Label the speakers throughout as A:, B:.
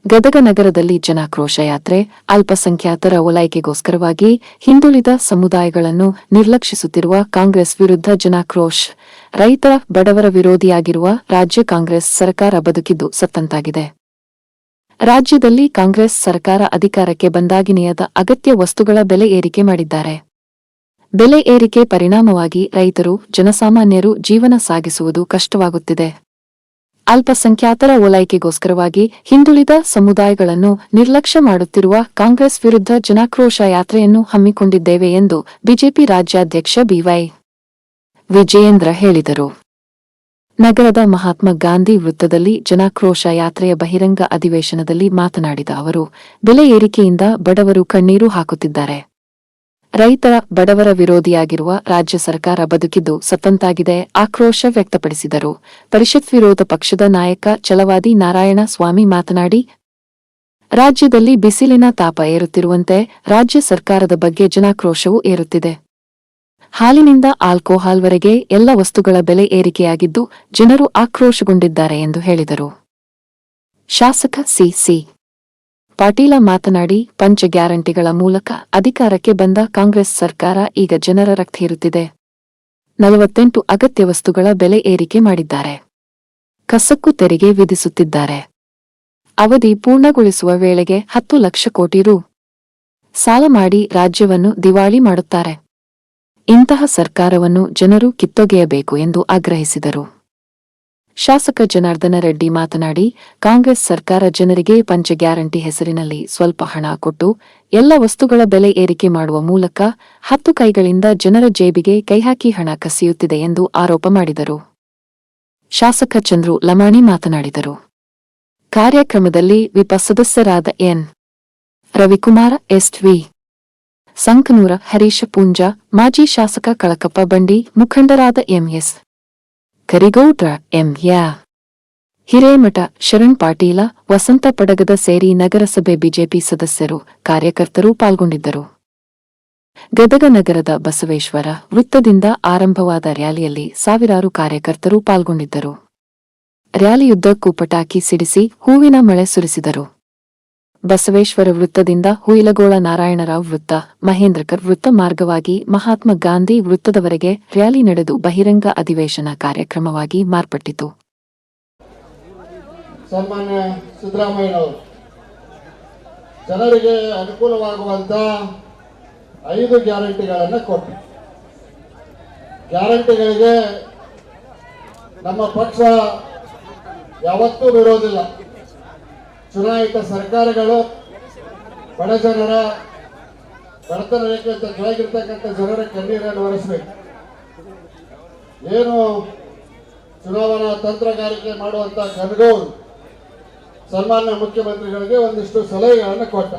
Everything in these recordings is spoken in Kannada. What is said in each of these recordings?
A: ಗದಗ ನಗರದಲ್ಲಿ ಜನಾಕ್ರೋಶ ಯಾತ್ರೆ. ಅಲ್ಪಸಂಖ್ಯಾತರ ಓಲೈಕೆಗೋಸ್ಕರವಾಗಿ ಹಿಂದುಳಿದ ಸಮುದಾಯಗಳನ್ನು ನಿರ್ಲಕ್ಷಿಸುತ್ತಿರುವ ಕಾಂಗ್ರೆಸ್ ವಿರುದ್ಧ ಜನಾಕ್ರೋಶ. ರೈತರ ಬಡವರ ವಿರೋಧಿಯಾಗಿರುವ ರಾಜ್ಯ ಕಾಂಗ್ರೆಸ್ ಸರ್ಕಾರ ಬದುಕಿದ್ದು ಸತ್ತಂತಾಗಿದೆ. ರಾಜ್ಯದಲ್ಲಿ ಕಾಂಗ್ರೆಸ್ ಸರ್ಕಾರ ಅಧಿಕಾರಕ್ಕೆ ಬಂದಾಗಿನಿಯದ ಅಗತ್ಯ ವಸ್ತುಗಳ ಬೆಲೆ ಏರಿಕೆ ಮಾಡಿದ್ದಾರೆ. ಬೆಲೆ ಏರಿಕೆ ಪರಿಣಾಮವಾಗಿ ರೈತರು, ಜನಸಾಮಾನ್ಯರು ಜೀವನ ಸಾಗಿಸುವುದು ಕಷ್ಟವಾಗುತ್ತಿದೆ. ಅಲ್ಪಸಂಖ್ಯಾತರ ಓಲೈಕೆಗೋಸ್ಕರವಾಗಿ ಹಿಂದುಳಿದ ಸಮುದಾಯಗಳನ್ನು ನಿರ್ಲಕ್ಷ್ಯ ಮಾಡುತ್ತಿರುವ ಕಾಂಗ್ರೆಸ್ ವಿರುದ್ಧ ಜನಾಕ್ರೋಶ ಯಾತ್ರೆಯನ್ನು ಹಮ್ಮಿಕೊಂಡಿದ್ದೇವೆ ಎಂದು ಬಿಜೆಪಿ ರಾಜ್ಯಾಧ್ಯಕ್ಷ ಬಿವೈ ವಿಜಯೇಂದ್ರ ಹೇಳಿದರು. ನಗರದ ಮಹಾತ್ಮ ಗಾಂಧಿ ವೃತ್ತದಲ್ಲಿ ಜನಾಕ್ರೋಶ ಯಾತ್ರೆಯ ಬಹಿರಂಗ ಅಧಿವೇಶನದಲ್ಲಿ ಮಾತನಾಡಿದ ಅವರು, ಬೆಲೆ ಏರಿಕೆಯಿಂದ ಬಡವರು ಕಣ್ಣೀರು ಹಾಕುತ್ತಿದ್ದಾರೆ. ರೈತರ, ಬಡವರ ವಿರೋಧಿಯಾಗಿರುವ ರಾಜ್ಯ ಸರ್ಕಾರ ಬದುಕಿದ್ದು ಸತ್ತಂತಾಗಿದೆ ಆಕ್ರೋಶ ವ್ಯಕ್ತಪಡಿಸಿದರು. ಪರಿಷತ್ ವಿರೋಧ ಪಕ್ಷದ ನಾಯಕ ಛಲವಾದಿ ನಾರಾಯಣ ಸ್ವಾಮಿ ಮಾತನಾಡಿ, ರಾಜ್ಯದಲ್ಲಿ ಬಿಸಿಲಿನ ತಾಪ ಏರುತ್ತಿರುವಂತೆ ರಾಜ್ಯ ಸರ್ಕಾರದ ಬಗ್ಗೆ ಜನಾಕ್ರೋಶವೂ ಏರುತ್ತಿದೆ. ಹಾಲಿನಿಂದ ಆಲ್ಕೋಹಾಲ್ವರೆಗೆ ಎಲ್ಲ ವಸ್ತುಗಳ ಬೆಲೆ ಏರಿಕೆಯಾಗಿದ್ದು ಜನರು ಆಕ್ರೋಶಗೊಂಡಿದ್ದಾರೆ ಎಂದು ಹೇಳಿದರು. ಶಾಸಕ ಸಿ. ಪಾಟೀಲ ಮಾತನಾಡಿ, ಪಂಚ ಗ್ಯಾರಂಟಿಗಳ ಮೂಲಕ ಅಧಿಕಾರಕ್ಕೆ ಬಂದ ಕಾಂಗ್ರೆಸ್ ಸರ್ಕಾರ ಈಗ ಜನರ ರಕ್ತ ಹೀರುತ್ತಿದೆ. 48 ಅಗತ್ಯ ವಸ್ತುಗಳ ಬೆಲೆ ಏರಿಕೆ ಮಾಡಿದ್ದಾರೆ. ಕಸಕ್ಕೂ ತೆರಿಗೆ ವಿಧಿಸುತ್ತಿದ್ದಾರೆ. ಅವಧಿ ಪೂರ್ಣಗೊಳಿಸುವ ವೇಳೆಗೆ 10 ಲಕ್ಷ ಕೋಟಿ ರು. ಸಾಲ ಮಾಡಿ ರಾಜ್ಯವನ್ನು ದಿವಾಳಿ ಮಾಡುತ್ತಾರೆ. ಇಂತಹ ಸರ್ಕಾರವನ್ನು ಜನರು ಕಿತ್ತೊಗೆಯಬೇಕು ಎಂದು ಆಗ್ರಹಿಸಿದರು. ಶಾಸಕ ಜನಾರ್ದನ ರೆಡ್ಡಿ ಮಾತನಾಡಿ, ಕಾಂಗ್ರೆಸ್ ಸರ್ಕಾರ ಜನರಿಗೆ ಪಂಚ ಗ್ಯಾರಂಟಿ ಹೆಸರಿನಲ್ಲಿ ಸ್ವಲ್ಪ ಹಣ ಕೊಟ್ಟು ಎಲ್ಲ ವಸ್ತುಗಳ ಬೆಲೆ ಏರಿಕೆ ಮಾಡುವ ಮೂಲಕ 10 ಕೈಗಳಿಂದ ಜನರ ಜೇಬಿಗೆ ಕೈಹಾಕಿ ಹಣ ಕಸಿಯುತ್ತಿದೆ ಎಂದು ಆರೋಪ ಮಾಡಿದರು. ಶಾಸಕ ಚಂದ್ರು ಲಮಾಣಿ ಮಾತನಾಡಿದರು. ಕಾರ್ಯಕ್ರಮದಲ್ಲಿ ವಿಪ ಸದಸ್ಯರಾದ ಎನ್. ರವಿಕುಮಾರ, ಎಸ್.ವಿ. ಸಂಕನೂರ, ಹರೀಶ ಪೂಂಜ, ಮಾಜಿ ಶಾಸಕ ಕಳಕಪ್ಪ ಬಂಡಿ, ಮುಖಂಡರಾದ ಎಂ.ಎಸ್. ಕರಿಗೌಡ್ರ, ಎಂ.ಯಾ. ಹಿರೇಮಠ, ಶರಣ್ ಪಾಟೀಲ, ವಸಂತ ಪಡಗದ ಸೇರಿ ನಗರಸಭೆ ಬಿಜೆಪಿ ಸದಸ್ಯರು, ಕಾರ್ಯಕರ್ತರು ಪಾಲ್ಗೊಂಡಿದ್ದರು. ಗದಗ ನಗರದ ಬಸವೇಶ್ವರ ವೃತ್ತದಿಂದ ಆರಂಭವಾದ ರ್ಯಾಲಿಯಲ್ಲಿ ಸಾವಿರಾರು ಕಾರ್ಯಕರ್ತರು ಪಾಲ್ಗೊಂಡಿದ್ದರು. ರ್ಯಾಲಿಯುದ್ದಕ್ಕೂ ಪಟಾಕಿ ಸಿಡಿಸಿ ಹೂವಿನ ಮಳೆ ಸುರಿಸಿದರು. ಬಸವೇಶ್ವರ ವೃತ್ತದಿಂದ ಹುಯಿಲಗೋಳ ನಾರಾಯಣರಾವ್ ವೃತ್ತ, ಮಹೇಂದ್ರಕರ್ ವೃತ್ತ ಮಾರ್ಗವಾಗಿ ಮಹಾತ್ಮ ಗಾಂಧಿ ವೃತ್ತದವರೆಗೆ ರ್ಯಾಲಿ ನಡೆದು ಬಹಿರಂಗ ಅಧಿವೇಶನ ಕಾರ್ಯಕ್ರಮವಾಗಿ ಮಾರ್ಪಟ್ಟಿತು.
B: ಸನ್ಮಾನ್ಯ ಸಿದ್ದರಾಮಯ್ಯನವರು ಜನರಿಗೆ ಅನುಕೂಲವಾಗುವಂತ 5 ಗ್ಯಾರಂಟಿಗಳನ್ನು ಕೊಟ್ಟರು. ಗ್ಯಾರಂಟಿಗಳಿಗೆ ನಮ್ಮ ಪಕ್ಷ ಯಾವತ್ತೂ ವಿರೋಧಿಲ್ಲ. ಚುನಾಯಿತ ಸರ್ಕಾರಗಳು ಬಡ ಜನರ, ಬಡತನ ರೇಖೆಯಿಂದ ಕೆಳಗಿರ್ತಕ್ಕಂಥ ಜನರ ಕಣ್ಣೀರನ್ನು ಒರೆಸಬೇಕು. ಏನು ಚುನಾವಣಾ ತಂತ್ರಗಾರಿಕೆ ಮಾಡುವಂತ ಗನಗೌಡ ಸನ್ಮಾನ್ಯ ಮುಖ್ಯಮಂತ್ರಿಗಳಿಗೆ ಒಂದಿಷ್ಟು ಸಲಹೆಗಳನ್ನು ಕೊಟ್ಟ.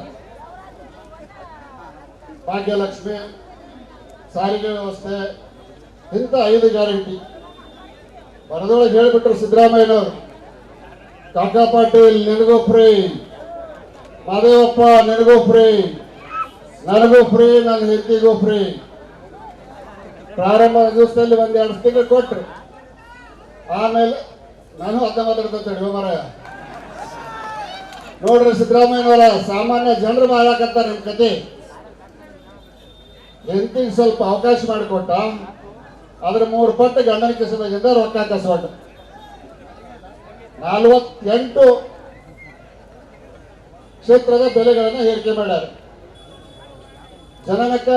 B: ಭಾಗ್ಯಲಕ್ಷ್ಮಿ, ಸಾರಿಗೆ ವ್ಯವಸ್ಥೆ, ಇಂಥ 5 ಗ್ಯಾರಂಟಿ ಬರದೊಳಗೆ ಹೇಳಿಬಿಟ್ರು ಸಿದ್ದರಾಮಯ್ಯನವರು. ಕಾಕಾ ಪಾಟೀಲ್ ನಿನಗೂ ಫ್ರೀ, ಮಾದೇವಪ್ಪ ನಿನಗೂ ಫ್ರೀ, ನನಗೂ ಫ್ರೀ, ನನ್ನ ಹೆಂಡತಿಗೂ ಫ್ರೀ. ಪ್ರಾರಂಭ ದಿವಸದಲ್ಲಿ 1-2 ತಿಂಗಳು ಕೊಟ್ರು. ಆಮೇಲೆ ನಾನು ಅದನ್ನ ಮಾತಾಡ್ತೇನೆ ಮರಾಯ ನೋಡ್ರಿ, ಸಿದ್ದರಾಮಯ್ಯನವರ ಸಾಮಾನ್ಯ ಜನರು ಮಾಡಾಕಂತ ನಿಮ್ಮ ಕತೆ. ಹೆಂಡತಿಗೆ ಸ್ವಲ್ಪ ಅವಕಾಶ ಮಾಡಿಕೊಟ್ಟ, ಅದ್ರ 3 ಪಟ್ಟು ಗಂಡನ ಕಿಸದಿಂದ ರೊಕ್ಕ ಕಸೊಟ್ಟ. 48 ಕ್ಷೇತ್ರದ ಬೆಲೆಗಳನ್ನು ಏರಿಕೆ ಮಾಡ್ಯಾರ. ಜನನಕ್ಕ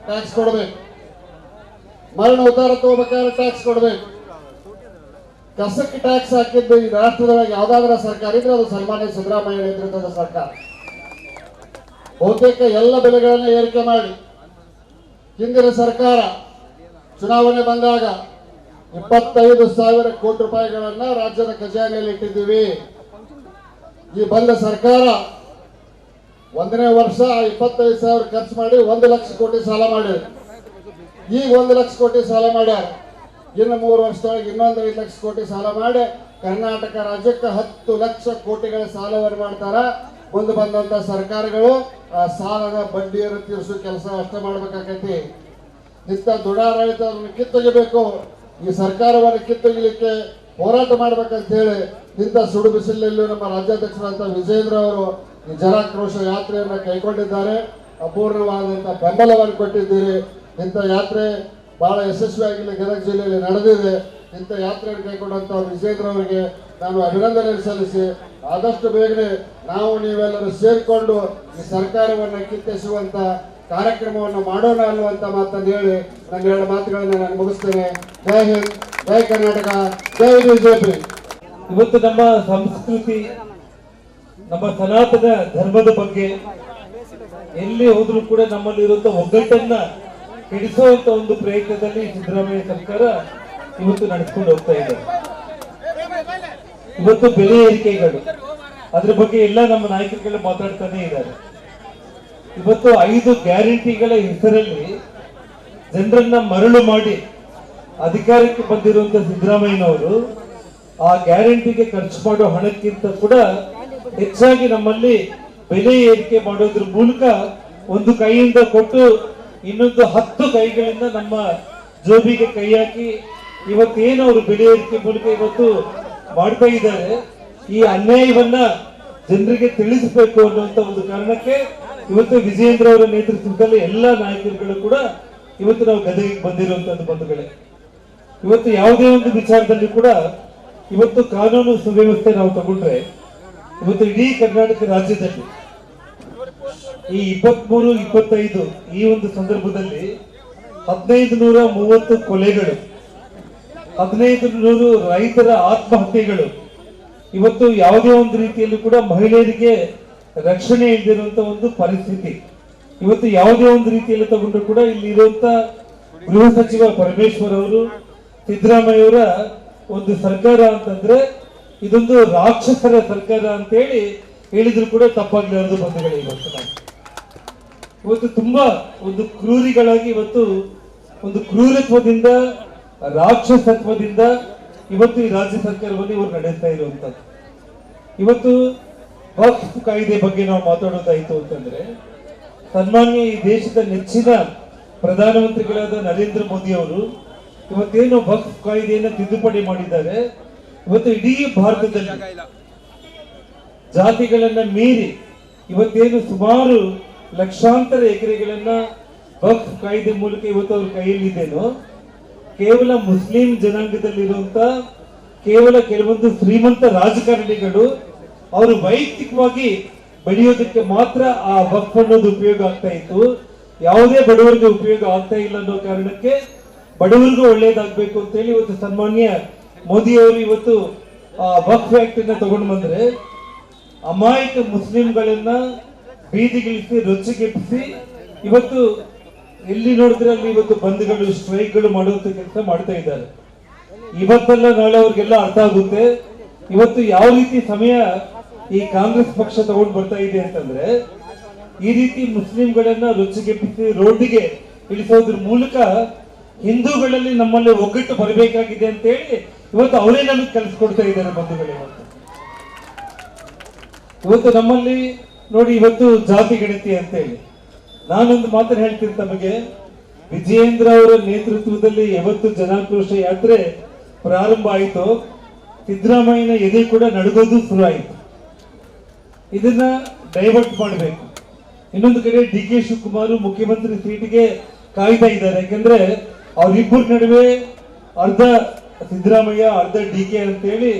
B: ಟ್ಯಾಕ್ಸ್ ಕೊಡಬೇಕು, ಮರಣ ಉತ್ತಾರ ತಗೋಬೇಕಾದ್ರೆ ಟ್ಯಾಕ್ಸ್ ಕೊಡಬೇಕು. ಕಸಕ್ಕೆ ಟ್ಯಾಕ್ಸ್ ಹಾಕಿದ್ದು ಈ ರಾಷ್ಟ್ರದೊಳಗೆ ಯಾವ್ದಾದ್ರ ಸರ್ಕಾರ ಇದ್ರೆ ಅದು ಸನ್ಮಾನ್ಯ ಸಿದ್ದರಾಮಯ್ಯ ನೇತೃತ್ವದ ಸರ್ಕಾರ. ಬಹುತೇಕ ಎಲ್ಲ ಬೆಲೆಗಳನ್ನು ಏರಿಕೆ ಮಾಡಿ, ಹಿಂದಿನ ಸರ್ಕಾರ ಚುನಾವಣೆ ಬಂದಾಗ 25,000 ಕೋಟಿ ರೂಪಾಯಿಗಳನ್ನ ರಾಜ್ಯದ ಖಜಾನೆಯಲ್ಲಿ ಇಟ್ಟಿದ್ದೀವಿ. ಈ ಬಂದ ಸರ್ಕಾರ 1ನೇ ವರ್ಷ 25,000 ಖರ್ಚು ಮಾಡಿ 1 ಲಕ್ಷ ಕೋಟಿ ಸಾಲ ಮಾಡಿದ್ರು. ಈಗ 1 ಲಕ್ಷ ಕೋಟಿ ಸಾಲ ಮಾಡ್ಯಾರ. ಇನ್ನು 3 ವರ್ಷದೊಳಗೆ ಇನ್ನೊಂದು 5 ಲಕ್ಷ ಕೋಟಿ ಸಾಲ ಮಾಡಿ ಕರ್ನಾಟಕ ರಾಜ್ಯಕ್ಕೆ 10 ಲಕ್ಷ ಕೋಟಿಗಳ ಸಾಲವನ್ನು ಮಾಡ್ತಾರ. ಮುಂದೆ ಬಂದಂತ ಸರ್ಕಾರಗಳು ಆ ಸಾಲದ ಬಡ್ಡಿಯನ್ನು ತೀರಿಸೋ ಕೆಲಸ ಅಷ್ಟೇ ಮಾಡ್ಬೇಕಾಗೈತಿ. ಇಂಥ ದುಡಾಡಳಿತವನ್ನು ಕಿತ್ತೊಗಿಬೇಕು. ಈ ಸರ್ಕಾರವನ್ನು ಕಿತ್ತೊಗಿಲಿಕ್ಕೆ ಹೋರಾಟ ಮಾಡ್ಬೇಕಂತ ಹೇಳಿ ಇಂಥ ಸುಡು ಬಿಸಿಲಲ್ಲೂ ನಮ್ಮ ರಾಜ್ಯಾಧ್ಯಕ್ಷರಾದಂಥ ವಿಜೇಂದ್ರ ಅವರು ಈ ಜನಾಕ್ರೋಶ ಯಾತ್ರೆಯನ್ನು ಕೈಗೊಂಡಿದ್ದಾರೆ. ಅಪೂರ್ಣವಾದಂಥ ಬೆಂಬಲವನ್ನು ಕೊಟ್ಟಿದ್ದೀರಿ. ಇಂಥ ಯಾತ್ರೆ ಬಹಳ ಯಶಸ್ವಿಯಾಗಿ ಗದಗ ಜಿಲ್ಲೆಯಲ್ಲಿ ನಡೆದಿದೆ. ಇಂಥ ಯಾತ್ರೆಯನ್ನು ಕೈಗೊಂಡಂಥ ವಿಜೇಂದ್ರ ಅವರಿಗೆ ನಾನು ಅಭಿನಂದನೆ ಸಲ್ಲಿಸಿ ಆದಷ್ಟು ಬೇಗನೆ ನಾವು ನೀವೆಲ್ಲರೂ ಸೇರಿಕೊಂಡು ಈ ಸರ್ಕಾರವನ್ನು ಕಿತ್ತೆಸುವಂತ ಕಾರ್ಯಕ್ರಮವನ್ನು ಮಾಡೋಣ ಅನ್ನುವಂಥ ಮಾತನ್ನು ಹೇಳಿ ನನ್ನ 2 ಮಾತುಗಳನ್ನು ನಾನು ಮುಗಿಸ್ತೇನೆ. ಜೈ ಹಿಂದ್, ಜೈ ಕರ್ನಾಟಕ, ಜೈ ಬಿಜೆಪಿ.
C: ಇವತ್ತು ನಮ್ಮ ಸಂಸ್ಕೃತಿ, ನಮ್ಮ ಸನಾತನ ಧರ್ಮದ ಬಗ್ಗೆ ಎಲ್ಲಿ ಹೋದ್ರೂ ಕೂಡ ನಮ್ಮಲ್ಲಿರುವಂತಹ ಒಗ್ಗಟ್ಟನ್ನ ಕೆಡಿಸುವಂತ ಒಂದು ಪ್ರಯತ್ನದಲ್ಲಿ ಸಿದ್ದರಾಮಯ್ಯ ಸರ್ಕಾರ ಇವತ್ತು ನಡೆಸ್ಕೊಂಡು ಹೋಗ್ತಾ ಇದೆ. ಇವತ್ತು ಬೆಲೆ ಏರಿಕೆಗಳು, ಅದ್ರ ಬಗ್ಗೆ ಎಲ್ಲ ನಮ್ಮ ನಾಯಕರುಗಳು ಮಾತಾಡ್ತಾನೆ ಇದ್ದಾರೆ. ಇವತ್ತು 5 ಗ್ಯಾರಂಟಿಗಳ ಹೆಸರಲ್ಲಿ ಜನರನ್ನ ಮರಳು ಮಾಡಿ ಅಧಿಕಾರಕ್ಕೆ ಬಂದಿರುವಂತ ಸಿದ್ದರಾಮಯ್ಯನವರು ಆ ಗ್ಯಾರಂಟಿಗೆ ಖರ್ಚು ಮಾಡೋ ಹಣಕ್ಕಿಂತ ಕೂಡ ಹೆಚ್ಚಾಗಿ ನಮ್ಮಲ್ಲಿ ಬೆಲೆ ಏರಿಕೆ ಮಾಡೋದ್ರ ಮೂಲಕ ಒಂದು ಕೈಯಿಂದ ಕೊಟ್ಟು ಇನ್ನೊಂದು 10 ಕೈಗಳಿಂದ ನಮ್ಮ ಜೋಬಿಗೆ ಕೈ ಹಾಕಿ ಇವತ್ತೇನು ಅವರು ಬೆಲೆ ಏರಿಕೆ ಮೂಲಕ ಇವತ್ತು ಮಾಡ್ತಾ ಇದ್ದಾರೆ, ಈ ಅನ್ಯಾಯವನ್ನ ಜನರಿಗೆ ತಿಳಿಸಬೇಕು ಅನ್ನುವಂತ ಒಂದು ಕಾರಣಕ್ಕೆ ಇವತ್ತು ವಿಜಯೇಂದ್ರ ಅವರ ನೇತೃತ್ವದಲ್ಲಿ ಎಲ್ಲ ನಾಯಕರುಗಳು ಕೂಡ ಇವತ್ತು ನಾವು ಗದಗಿಗೆ ಬಂದಿರುವಂತದ್ದು ಬಂಧುಗಳೇ. ಇವತ್ತು ಯಾವುದೇ ಒಂದು ವಿಚಾರದಲ್ಲಿ ಕೂಡ ಇವತ್ತು ಕಾನೂನು ಸುವ್ಯವಸ್ಥೆ ನಾವು ತಗೊಂಡ್ರೆ ಇವತ್ತು ಇಡೀ ಕರ್ನಾಟಕ ರಾಜ್ಯದಲ್ಲಿ ಈ 23-25 ಈ ಒಂದು ಸಂದರ್ಭದಲ್ಲಿ 1530 ಕೊಲೆಗಳು, 1500 ರೈತರ ಆತ್ಮಹತ್ಯೆಗಳು, ಇವತ್ತು ಯಾವುದೇ ಒಂದು ರೀತಿಯಲ್ಲಿ ಕೂಡ ಮಹಿಳೆಯರಿಗೆ ರಕ್ಷಣೆ ಇಲ್ಲದಿರುವಂತ ಒಂದು ಪರಿಸ್ಥಿತಿ. ಇವತ್ತು ಯಾವುದೇ ಒಂದು ರೀತಿಯಲ್ಲಿ ತಗೊಂಡ್ರು ಕೂಡ ಇಲ್ಲಿ ಇರುವಂತ ಗೃಹ ಸಚಿವ ಪರಮೇಶ್ವರ್ ಅವರು, ಸಿದ್ದರಾಮಯ್ಯ ಅವರ ಒಂದು ಸರ್ಕಾರ ಅಂತಂದ್ರೆ ಇದೊಂದು ರಾಕ್ಷಸರ ಸರ್ಕಾರ ಅಂತ ಹೇಳಿದ್ರು ಕೂಡ ತಪ್ಪಾಗ್ಲಾರದು ಬಂಧುಗಳೇ. ಇವತ್ತು ತುಂಬಾ ಒಂದು ಕ್ರೂರಿಗಳಾಗಿ ಇವತ್ತು ಒಂದು ಕ್ರೂರತ್ವದಿಂದ ರಾಕ್ಷಸತ್ವದಿಂದ ಇವತ್ತು ಈ ರಾಜ್ಯ ಸರ್ಕಾರವನ್ನು ಇವರು ನಡೆಸ್ತಾ ಇರುವಂತದ್ದು. ಇವತ್ತು ವಕ್ಫ್ ಕಾಯ್ದೆ ಬಗ್ಗೆ ನಾವು ಮಾತಾಡೋದಾಯ್ತು ಅಂತಂದ್ರೆ ಸನ್ಮಾನ್ಯ ಈ ದೇಶದ ನೆಚ್ಚಿನ ಪ್ರಧಾನಮಂತ್ರಿಗಳಾದ ನರೇಂದ್ರ ಮೋದಿ ಅವರು ಇವತ್ತೇನು ವಕ್ಫ್ ಕಾಯ್ದೆಯನ್ನು ತಿದ್ದುಪಡಿ ಮಾಡಿದ್ದಾರೆ, ಇವತ್ತು ಇಡೀ ಭಾರತದಲ್ಲಿ ಜಾತಿಗಳನ್ನ ಮೀರಿ ಇವತ್ತೇನು ಸುಮಾರು ಲಕ್ಷಾಂತರ ಎಕರೆಗಳನ್ನ ವಕ್ಫ್ ಕಾಯ್ದೆ ಮೂಲಕ ಇವತ್ತು ಅವ್ರ ಕೈಯಲ್ಲಿದ್ದೇನೋ ಕೇವಲ ಮುಸ್ಲಿಂ ಜನಾಂಗದಲ್ಲಿರುವಂತ ಕೇವಲ ಕೆಲವೊಂದು ಶ್ರೀಮಂತ ರಾಜಕಾರಣಿಗಳು ಅವರು ವೈಯಕ್ತಿಕವಾಗಿ ಬೆಳೆಯೋದಕ್ಕೆ ಮಾತ್ರ ಆ ವಕ್ಫ್ ಅನ್ನೋದು ಉಪಯೋಗ ಆಗ್ತಾ ಇತ್ತು. ಯಾವುದೇ ಬಡವರಿಗೆ ಉಪಯೋಗ ಆಗ್ತಾ ಇಲ್ಲ ಅನ್ನೋ ಕಾರಣಕ್ಕೆ ಬಡವರಿಗೂ ಒಳ್ಳೇದಾಗ್ಬೇಕು ಅಂತ ಹೇಳಿ ಇವತ್ತು ಸನ್ಮಾನ್ಯ ಮೋದಿ ಅವರು ಇವತ್ತು ಆ ವಕ್ಫ್ ಆಕ್ಟ್ ಅನ್ನ ತಗೊಂಡು ಬಂದ್ರೆ ಅಮಾಯಕ ಮುಸ್ಲಿಂಗಳನ್ನ ಬೀದಿಗಿಳಿಸಿ ರೊಚ್ಚಿಗೆಬ್ಬಿಸಿ ಇವತ್ತು ಎಲ್ಲಿ ನೋಡಿದ್ರೆ ಅಲ್ಲಿ ಇವತ್ತು ಬಂದ್ಗಳು ಸ್ಟ್ರೈಕ್ಗಳು ಮಾಡುವಂತ ಕೆಲಸ ಮಾಡ್ತಾ ಇದ್ದಾರೆ. ಇವತ್ತೆಲ್ಲ ನಾಳೆ ಅವ್ರಿಗೆಲ್ಲ ಅರ್ಥ ಆಗುತ್ತೆ ಇವತ್ತು ಯಾವ ರೀತಿ ಸಮಯ ಈ ಕಾಂಗ್ರೆಸ್ ಪಕ್ಷ ತಗೊಂಡು ಬರ್ತಾ ಇದೆ ಅಂತಂದ್ರೆ ಈ ರೀತಿ ಮುಸ್ಲಿಂಗಳನ್ನ ರೊಚ್ಚಿಗೆಬ್ಬಿಸಿ ರೋಡ್ಗೆ ಇಳಿಸೋದ್ರ ಮೂಲಕ ಹಿಂದೂಗಳಲ್ಲಿ ನಮ್ಮಲ್ಲಿ ಒಗ್ಗಟ್ಟು ಬರಬೇಕಾಗಿದೆ ಅಂತ ಹೇಳಿ ಇವತ್ತು ಅವರೇ ನಮಗೆ ಕಲಿಸ್ಕೊಡ್ತಾ ಇದ್ದಾರೆ ಬಂಧುಗಳೇ. ಇವತ್ತು ನಮ್ಮಲ್ಲಿ ನೋಡಿ ಇವತ್ತು ಜಾತಿ ಗಣತಿ ಅಂತ ಹೇಳಿ ನಾನೊಂದು ಮಾತನ್ನು ಹೇಳ್ತೀನಿ ತಮಗೆ. ವಿಜಯೇಂದ್ರ ಅವರ ನೇತೃತ್ವದಲ್ಲಿ ಯಾವತ್ತು ಜನಾಕ್ರೋಶ ಯಾತ್ರೆ ಪ್ರಾರಂಭ ಆಯಿತು, ಸಿದ್ದರಾಮಯ್ಯನ ಎದೆ ಕೂಡ ನಡುಗೋದು ಶುರು ಆಯಿತು. ಇದನ್ನ ಡೈವರ್ಟ್ ಮಾಡಬೇಕು. ಇನ್ನೊಂದು ಕಡೆ ಡಿ.ಕೆ. ಶಿವಕುಮಾರ್ ಮುಖ್ಯಮಂತ್ರಿ ಸೀಟಿಗೆ ಕಾಯ್ತಾ ಇದ್ದಾರೆ. ಯಾಕಂದ್ರೆ ಅವರಿಬ್ಬರ ನಡುವೆ ಅರ್ಧ ಸಿದ್ದರಾಮಯ್ಯ ಅರ್ಧ ಡಿ.ಕೆ. ಅಂತ ಹೇಳಿ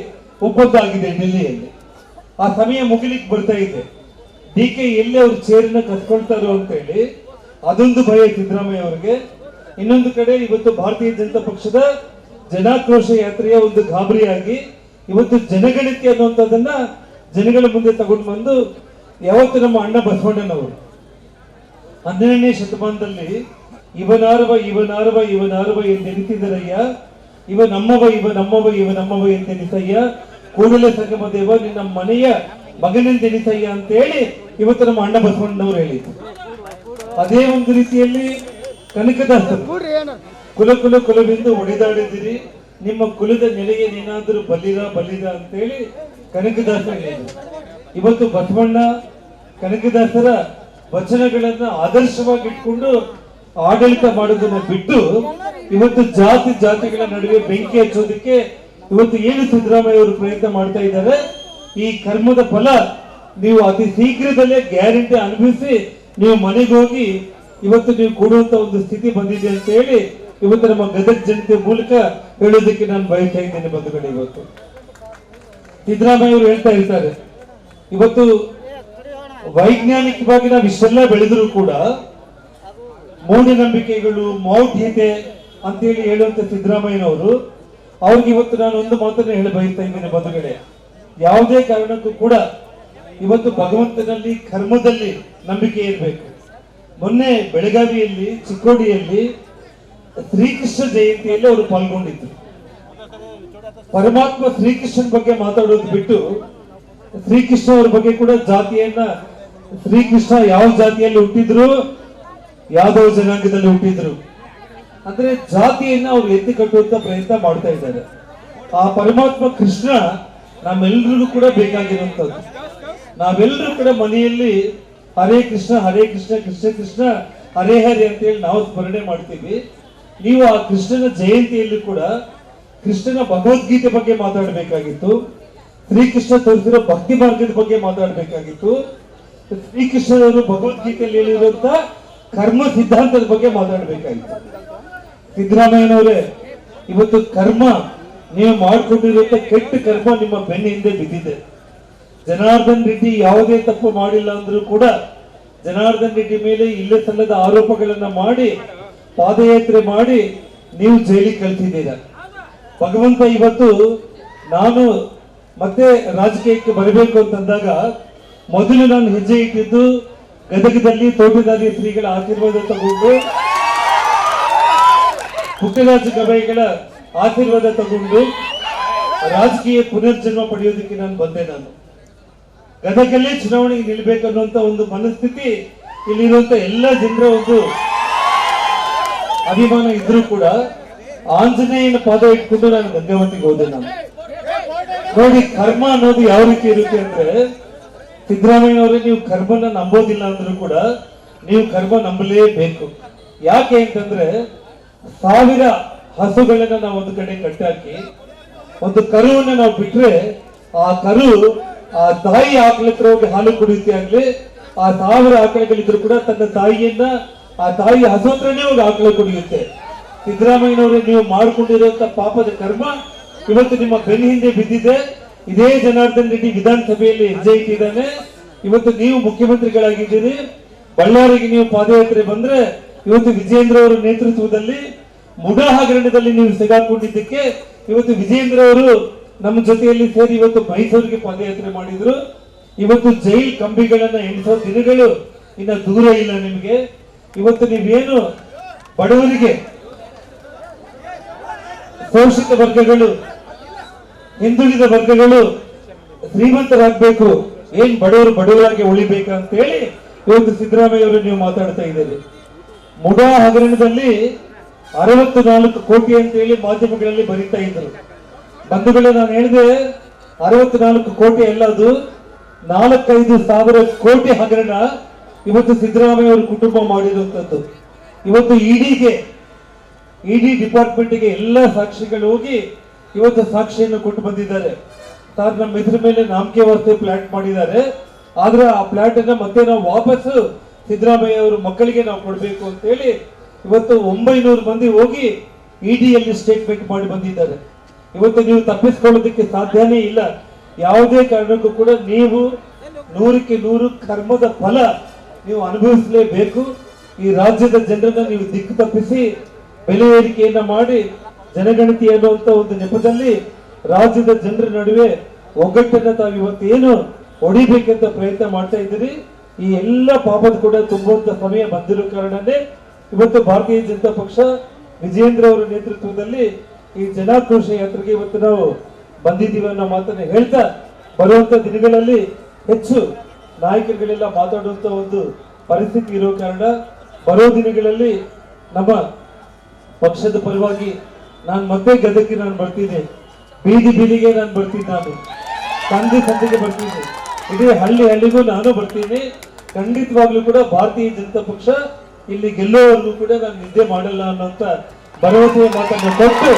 C: ಒಪ್ಪಂದ ಆಗಿದೆ ಡೆಲ್ಲಿಯಲ್ಲಿ. ಆ ಸಮಯ ಮುಗಿಲಿಕ್ಕೆ ಬರ್ತಾ ಇದೆ. ಡಿ.ಕೆ. ಎಲ್ಲಿ ಅವ್ರ ಚೇರನ್ನ ಕಸ್ಕೊಳ್ತಾರೋ ಅಂತ ಹೇಳಿ ಅದೊಂದು ಭಯ ಸಿದ್ದರಾಮಯ್ಯ ಅವರಿಗೆ. ಇನ್ನೊಂದು ಕಡೆ ಇವತ್ತು ಭಾರತೀಯ ಜನತಾ ಪಕ್ಷದ ಜನಾಕ್ರೋಶ ಯಾತ್ರೆಯ ಒಂದು ಗಾಬರಿಯಾಗಿ ಇವತ್ತು ಜನಗಣತಿ ಅನ್ನುವಂಥದ್ದನ್ನ ಜನಗಳ ಮುಂದೆ ತಗೊಂಡು ಬಂದು ಯಾವತ್ತು ನಮ್ಮ ಅಣ್ಣ ಬಸವಣ್ಣನವರು 12ನೇ ಶತಮಾನದಲ್ಲಿ ಇವನಾರವ ಇವನಾರವ ಇವನಾರವ ಎಂದೆನಿಸಿದರಯ್ಯ, ಇವ ನಮ್ಮವ ಇವ ನಮ್ಮವ ಇವ ನಮ್ಮವ ಎಂದೆನಿಸಯ್ಯ, ಕೂಡಲೇ ಸಂಗಮ ದೇವ ನಿನ್ನ ಮನೆಯ ಮಗನೆಂದೆನಿಸಯ್ಯ ಅಂತ ಹೇಳಿ ಇವತ್ತು ನಮ್ಮ ಅಣ್ಣ ಬಸವಣ್ಣನವರು ಹೇಳಿದ್ರು. ಅದೇ ಒಂದು ರೀತಿಯಲ್ಲಿ ಕನಕದಾಸರು ಕುಲ ಕುಲ ಕುಲವೆಂದು ಒಡೆದಾಡಿದಿರಿ, ನಿಮ್ಮ ಕುಲದ ನೆಲೆಗೆ ನೀನಾದರೂ ಬಲ್ಲಿರ ಬಲ್ಲಿರ ಅಂತ ಹೇಳಿ ಕನಕದಾಸರು ಹೇಳಿದ್ರು. ಇವತ್ತು ಬಸವಣ್ಣ ಕನಕದಾಸರ ವಚನಗಳನ್ನ ಆದರ್ಶವಾಗಿ ಇಟ್ಕೊಂಡು ಆಡಳಿತ ಮಾಡೋದನ್ನ ಬಿಟ್ಟು ಇವತ್ತು ಜಾತಿಗಳ ನಡುವೆ ಬೆಂಕಿ ಹಚ್ಚೋದಕ್ಕೆ ಇವತ್ತು ಏನು ಸಿದ್ದರಾಮಯ್ಯ ಅವರು ಪ್ರಯತ್ನ ಮಾಡ್ತಾ ಇದ್ದಾರೆ, ಈ ಕರ್ಮದ ಫಲ ನೀವು ಅತಿ ಶೀಘ್ರದಲ್ಲೇ ಗ್ಯಾರಂಟಿ ಅನುಭವಿಸಿ ನೀವು ಮನೆಗೆ ಹೋಗಿ ಇವತ್ತು ನೀವು ಕೊಡುವಂತ ಒಂದು ಸ್ಥಿತಿ ಬಂದಿದೆ ಅಂತ ಹೇಳಿ ಇವತ್ತು ನಮ್ಮ ಗದಗ ಜನತೆ ಮೂಲಕ ಹೇಳೋದಕ್ಕೆ ನಾನು ಬಯಸ್ತಾ ಇದ್ದೇನೆ ಬಂಧುಗಳೇ. ಇವತ್ತು ಸಿದ್ದರಾಮಯ್ಯ ಅವರು ಹೇಳ್ತಾ ಇರ್ತಾರೆ, ಇವತ್ತು ವೈಜ್ಞಾನಿಕವಾಗಿ ನಾವು ಇಷ್ಟೆಲ್ಲ ಬೆಳೆದರೂ ಕೂಡ ಮೂಢನಂಬಿಕೆಗಳು ಮೌಢ್ಯತೆ ಅಂತೇಳಿ ಹೇಳುವಂತ ಸಿದ್ದರಾಮಯ್ಯನವರು, ಅವ್ರಿಗೆ ಇವತ್ತು ನಾನು ಒಂದು ಮಾತನ್ನ ಹೇಳಿ ಬಯಸ್ತಾ ಇದ್ದೇನೆ ಬಂಧುಗಳೇ. ಯಾವುದೇ ಕಾರಣಕ್ಕೂ ಕೂಡ ಇವತ್ತು ಭಗವಂತನಲ್ಲಿ ಕರ್ಮದಲ್ಲಿ ನಂಬಿಕೆ ಇರಬೇಕು. ಮೊನ್ನೆ ಬೆಳಗಾವಿಯಲ್ಲಿ ಚಿಕ್ಕೋಡಿಯಲ್ಲಿ ಶ್ರೀಕೃಷ್ಣ ಜಯಂತಿಯಲ್ಲಿ ಅವರು ಪಾಲ್ಗೊಂಡಿದ್ರು. ಪರಮಾತ್ಮ ಶ್ರೀಕೃಷ್ಣನ ಬಗ್ಗೆ ಮಾತಾಡೋದು ಬಿಟ್ಟು ಶ್ರೀಕೃಷ್ಣ ಅವ್ರ ಬಗ್ಗೆ ಕೂಡ ಜಾತಿಯನ್ನ, ಶ್ರೀಕೃಷ್ಣ ಯಾವ ಜಾತಿಯಲ್ಲಿ ಹುಟ್ಟಿದ್ರು, ಯಾದವ ಜನಾಂಗದಲ್ಲಿ ಹುಟ್ಟಿದ್ರು ಅಂದ್ರೆ ಜಾತಿಯನ್ನ ಅವ್ರು ಎತ್ತಿ ಕಟ್ಟುವಂತ ಪ್ರಯತ್ನ ಮಾಡ್ತಾ ಇದ್ದಾರೆ. ಆ ಪರಮಾತ್ಮ ಕೃಷ್ಣ ನಮ್ಮೆಲ್ಲರಿಗೂ ಕೂಡ ಬೇಕಾಗಿರುವಂತದ್ದು. ನಾವೆಲ್ಲರೂ ಕೂಡ ಮನೆಯಲ್ಲಿ ಹರೇ ಕೃಷ್ಣ ಕೃಷ್ಣ ಕೃಷ್ಣ ಹರೇ ಹರೇ ಅಂತ ಹೇಳಿ ನಾವು ಸ್ಮರಣೆ ಮಾಡ್ತೀವಿ. ನೀವು ಆ ಕೃಷ್ಣನ ಜಯಂತಿಯಲ್ಲಿ ಕೂಡ ಕೃಷ್ಣನ ಭಗವದ್ಗೀತೆ ಬಗ್ಗೆ ಮಾತಾಡಬೇಕಾಗಿತ್ತು, ಶ್ರೀಕೃಷ್ಣ ತೋರಿಸಿರೋ ಭಕ್ತಿ ಮಾರ್ಗದ ಬಗ್ಗೆ ಮಾತಾಡಬೇಕಾಗಿತ್ತು, ಶ್ರೀಕೃಷ್ಣನವರು ಭಗವದ್ಗೀತೆಯಲ್ಲಿ ಹೇಳಿರುವಂತ ಕರ್ಮ ಸಿದ್ಧಾಂತದ ಬಗ್ಗೆ ಮಾತಾಡಬೇಕಾಗಿತ್ತು. ಸಿದ್ದರಾಮಯ್ಯನವರೇ, ಇವತ್ತು ಕರ್ಮ ನೀವು ಮಾಡಿಕೊಂಡಿರುವಂತ ಕೆಟ್ಟ ಕರ್ಮ ನಿಮ್ಮ ಬೆನ್ನ ಹಿಂದೆ ಬಿದ್ದಿದೆ. ಜನಾರ್ದನ್ ರೆಡ್ಡಿ ಯಾವುದೇ ತಪ್ಪು ಮಾಡಿಲ್ಲ ಅಂದ್ರೂ ಕೂಡ ಜನಾರ್ದನ್ ರೆಡ್ಡಿ ಮೇಲೆ ಇಲ್ಲೇ ಸಲ್ಲದ ಆರೋಪಗಳನ್ನ ಮಾಡಿ ಪಾದಯಾತ್ರೆ ಮಾಡಿ ನೀವು ಜೈಲಿಗೆ ಕಳಿಸಿದ್ದೀರ. ಭಗವಂತ ಇವತ್ತು ನಾನು ಮತ್ತೆ ರಾಜಕೀಯಕ್ಕೆ ಬರಬೇಕು ಅಂತಂದಾಗ ಮೊದಲು ನಾನು ಹೆಜ್ಜೆ ಇಟ್ಟಿದ್ದು ಗದಗದಲ್ಲಿ ತೋಟದಾರಿ ಶ್ರೀಗಳ ಆಶೀರ್ವಾದ ತಗೊಂಡು, ಪುಟ್ಟರಾಜ ಗವಾಯಿಗಳ ಆಶೀರ್ವಾದ ತಗೊಂಡು ರಾಜಕೀಯ ಪುನರ್ಜನ್ಮ ಪಡೆಯೋದಕ್ಕೆ ನಾನು ಬಂದೆ. ನಾನು ಗದಗಲ್ಲೇ ಚುನಾವಣೆಗೆ ನಿಲ್ಬೇಕನ್ನುವಂತ ಒಂದು ಮನಸ್ಥಿತಿ ಇಲ್ಲಿರುವಂತ ಎಲ್ಲ ಜನರ ಒಂದು ಅಭಿಮಾನ ಇದ್ರೂ ಕೂಡ ಆಂಜನೇಯನ ಪಾದ ಇಟ್ಕೊಂಡು ನಾನು ಗಂಗಾವತಿಗೆ ಹೋದೆ. ನಾನು ನೋಡಿ ಕರ್ಮ ಅನ್ನೋದು ಯಾವ ರೀತಿ ಇರುತ್ತೆ ಅಂದ್ರೆ, ಸಿದ್ದರಾಮಯ್ಯನವರೇ ನೀವು ಕರ್ಮನ ನಂಬೋದಿಲ್ಲ ಅಂದ್ರೂ ಕೂಡ ನೀವು ಕರ್ಮ ನಂಬಲೇಬೇಕು. ಯಾಕೆ ಅಂತಂದ್ರೆ 1000 ಹಸುಗಳನ್ನ ನಾವು ಒಂದು ಕಡೆ ಕಟ್ಟಾಕಿ ಒಂದು ಕರುವನ್ನ ನಾವು ಬಿಟ್ರೆ ಆ ಕರು ಆ ತಾಯಿ ಆಕಳ ಹತ್ರ ಹೋಗಿ ಹಾಲು ಕುಡಿಯುತ್ತೆ ಆಗ್ಲಿ, ಆ 1000 ಆಕಳಗಳಿದ್ರು ಕೂಡ ತನ್ನ ತಾಯಿಯನ್ನ ಆ ತಾಯಿ ಹಸು ಹತ್ರನೇ ಹೋಗಿ ಆಕಳ ಕುಡಿಯುತ್ತೆ. ಸಿದ್ದರಾಮಯ್ಯನವರು ನೀವು ಮಾಡಿಕೊಂಡಿರುವಂತ ಪಾಪದ ಕರ್ಮ ಇವತ್ತು ನಿಮ್ಮ ಬೆನ್ನ ಹಿಂದೆ ಬಿದ್ದಿದೆ. ಇದೇ ಜನಾರ್ದನ್ ರೆಡ್ಡಿ ವಿಧಾನಸಭೆಯಲ್ಲಿ ಹೆಜ್ಜೆ ಇಟ್ಟಿದ್ದಾನೆ. ಇವತ್ತು ನೀವು ಮುಖ್ಯಮಂತ್ರಿಗಳಾಗಿದ್ದೀರಿ. ಬಳ್ಳಾರಿಗೆ ನೀವು ಪಾದಯಾತ್ರೆ ಬಂದ್ರೆ ಇವತ್ತು ವಿಜಯೇಂದ್ರ ಅವರ ನೇತೃತ್ವದಲ್ಲಿ ಮುಡಾ ಹಗರಣದಲ್ಲಿ ನೀವು ಸಿಗಾಕೊಂಡಿದ್ದಕ್ಕೆ ಇವತ್ತು ವಿಜಯೇಂದ್ರ ಅವರು ನಮ್ಮ ಜೊತೆಯಲ್ಲಿ ಸೇರಿ ಇವತ್ತು ಮೈಸೂರಿಗೆ ಪಾದಯಾತ್ರೆ ಮಾಡಿದ್ರು. ಇವತ್ತು ಜೈಲ್ ಕಂಬಿಗಳನ್ನ ಎಣಿಸೋ ದಿನಗಳು ಇನ್ನ ದೂರ ಇಲ್ಲ ನಿಮಗೆ. ಇವತ್ತು ನೀವೇನು ಬಡವರಿಗೆ, ಶೋಷಿತ ವರ್ಗಗಳು, ಹಿಂದುಳಿದ ವರ್ಗಗಳು ಶ್ರೀಮಂತರಾಗಬೇಕು, ಏನ್ ಬಡವರು ಬಡವರಾಗಿ ಉಳಿಬೇಕಂತ ಹೇಳಿ ಇವತ್ತು ಸಿದ್ದರಾಮಯ್ಯ ಅವರು ನೀವು ಮಾತಾಡ್ತಾ ಇದ್ದೀರಿ. ಮುಡಾ ಹಗರಣದಲ್ಲಿ 64 ಕೋಟಿ ಅಂತ ಹೇಳಿ ಮಾಧ್ಯಮಗಳಲ್ಲಿ ಬರೀತಾ ಇದ್ರು. ಬಂಧುಗಳೇ, ನಾನು ಹೇಳಿದೆ 64 ಕೋಟಿ ಅಲ್ಲ, ಅದು 4-5 ಸಾವಿರ ಕೋಟಿ ಹಗರಣ ಇವತ್ತು ಸಿದ್ದರಾಮಯ್ಯ ಅವರ ಕುಟುಂಬ ಮಾಡಿರುವಂತದ್ದು. ಇವತ್ತು ಇಡಿ ಡಿಪಾರ್ಟ್ಮೆಂಟ್ಗೆ ಎಲ್ಲ ಸಾಕ್ಷಿಗಳು ಹೋಗಿ ಇವತ್ತು ಸಾಕ್ಷಿಯನ್ನು ಕೊಟ್ಟು ಬಂದಿದ್ದಾರೆ. ಸರ್, ನಮ್ಮ ಇದ್ರ ಮೇಲೆ ನಾಮಕೆ ವಾಸ್ತೆ ಫ್ಲಾಟ್ ಮಾಡಿದ್ದಾರೆ, ಆದ್ರೆ ಆ ಫ್ಲಾಟ್ ಅನ್ನ ಮತ್ತೆ ನಾವು ವಾಪಸ್ ಸಿದ್ದರಾಮಯ್ಯ ಅವರ ಮಕ್ಕಳಿಗೆ ನಾವು ಕೊಡಬೇಕು ಅಂತ ಹೇಳಿ ಇವತ್ತು 900 ಮಂದಿ ಹೋಗಿ ಇಡಿಯಲ್ಲಿ ಸ್ಟೇಟ್ಮೆಂಟ್ ಮಾಡಿ ಬಂದಿದ್ದಾರೆ. ಇವತ್ತು ನೀವು ತಪ್ಪಿಸ್ಕೊಳ್ಳೋದಕ್ಕೆ ಸಾಧ್ಯನೇ ಇಲ್ಲ. ಯಾವುದೇ ಕಾರಣಕ್ಕೂ ಕೂಡ ನೀವು 100ಕ್ಕೆ 100 ಕರ್ಮದ ಫಲ ನೀವು ಅನುಭವಿಸಲೇಬೇಕು. ಈ ರಾಜ್ಯದ ಜನರನ್ನ ನೀವು ದಿಕ್ಕು ತಪ್ಪಿಸಿ ಬೆಲೆ ಏರಿಕೆಯನ್ನ ಮಾಡಿ ಜನಗಣತಿ ಅನ್ನುವಂತ ಒಂದು ನೆಪದಲ್ಲಿ ರಾಜ್ಯದ ಜನರ ನಡುವೆ ಒಗ್ಗಟ್ಟನ್ನ ತಾವು ಇವತ್ತೇನು ಹೊಡಿಬೇಕಂತ ಪ್ರಯತ್ನ ಮಾಡ್ತಾ ಇದ್ದೀರಿ. ಈ ಎಲ್ಲ ಪಾಪದ ಕೂಡ ತುಂಬುವಂತ ಸಮಯ ಬಂದಿರೋ ಕಾರಣನೇ ಇವತ್ತು ಭಾರತೀಯ ಜನತಾ ಪಕ್ಷ ವಿಜಯೇಂದ್ರ ಅವರ ನೇತೃತ್ವದಲ್ಲಿ ಈ ಜನಾಕ್ರೋಶ ಯಾತ್ರೆಗೆ ಇವತ್ತು ನಾವು ಬಂದಿದ್ದೀವಿ ಅನ್ನೋ ಮಾತನ್ನ ಹೇಳ್ತಾ, ಬರುವಂತ ದಿನಗಳಲ್ಲಿ ಹೆಚ್ಚು ನಾಯಕರುಗಳೆಲ್ಲ ಮಾತಾಡುವಂತ ಒಂದು ಪರಿಸ್ಥಿತಿ ಇರೋ ಕಾರಣ ಬರೋ ದಿನಗಳಲ್ಲಿ ನಮ್ಮ ಪಕ್ಷದ ಪರವಾಗಿ ನಾನು ಮತ್ತೆ ಗದಗಿಗೆ ನಾನು ಬರ್ತೀನಿ, ಬೀದಿಗೆ ನಾನು ಬರ್ತೀನಿ, ನಾನು ಸಂಧಿಗೆ ಬರ್ತೀನಿ, ಇಡೀ ಹಳ್ಳಿಗೂ ನಾನು ಬರ್ತೀನಿ. ಖಂಡಿತವಾಗ್ಲೂ ಕೂಡ ಭಾರತೀಯ ಜನತಾ ಪಕ್ಷ ಇಲ್ಲಿ ಗೆಲ್ಲೋವರೆಗೂ ಕೂಡ ನಾನು ನಿದ್ದೆ ಮಾಡಲ್ಲ ಅನ್ನೋಂತ ಭರವಸೆಯ ಮಾತನ್ನು ಕೊಟ್ಟು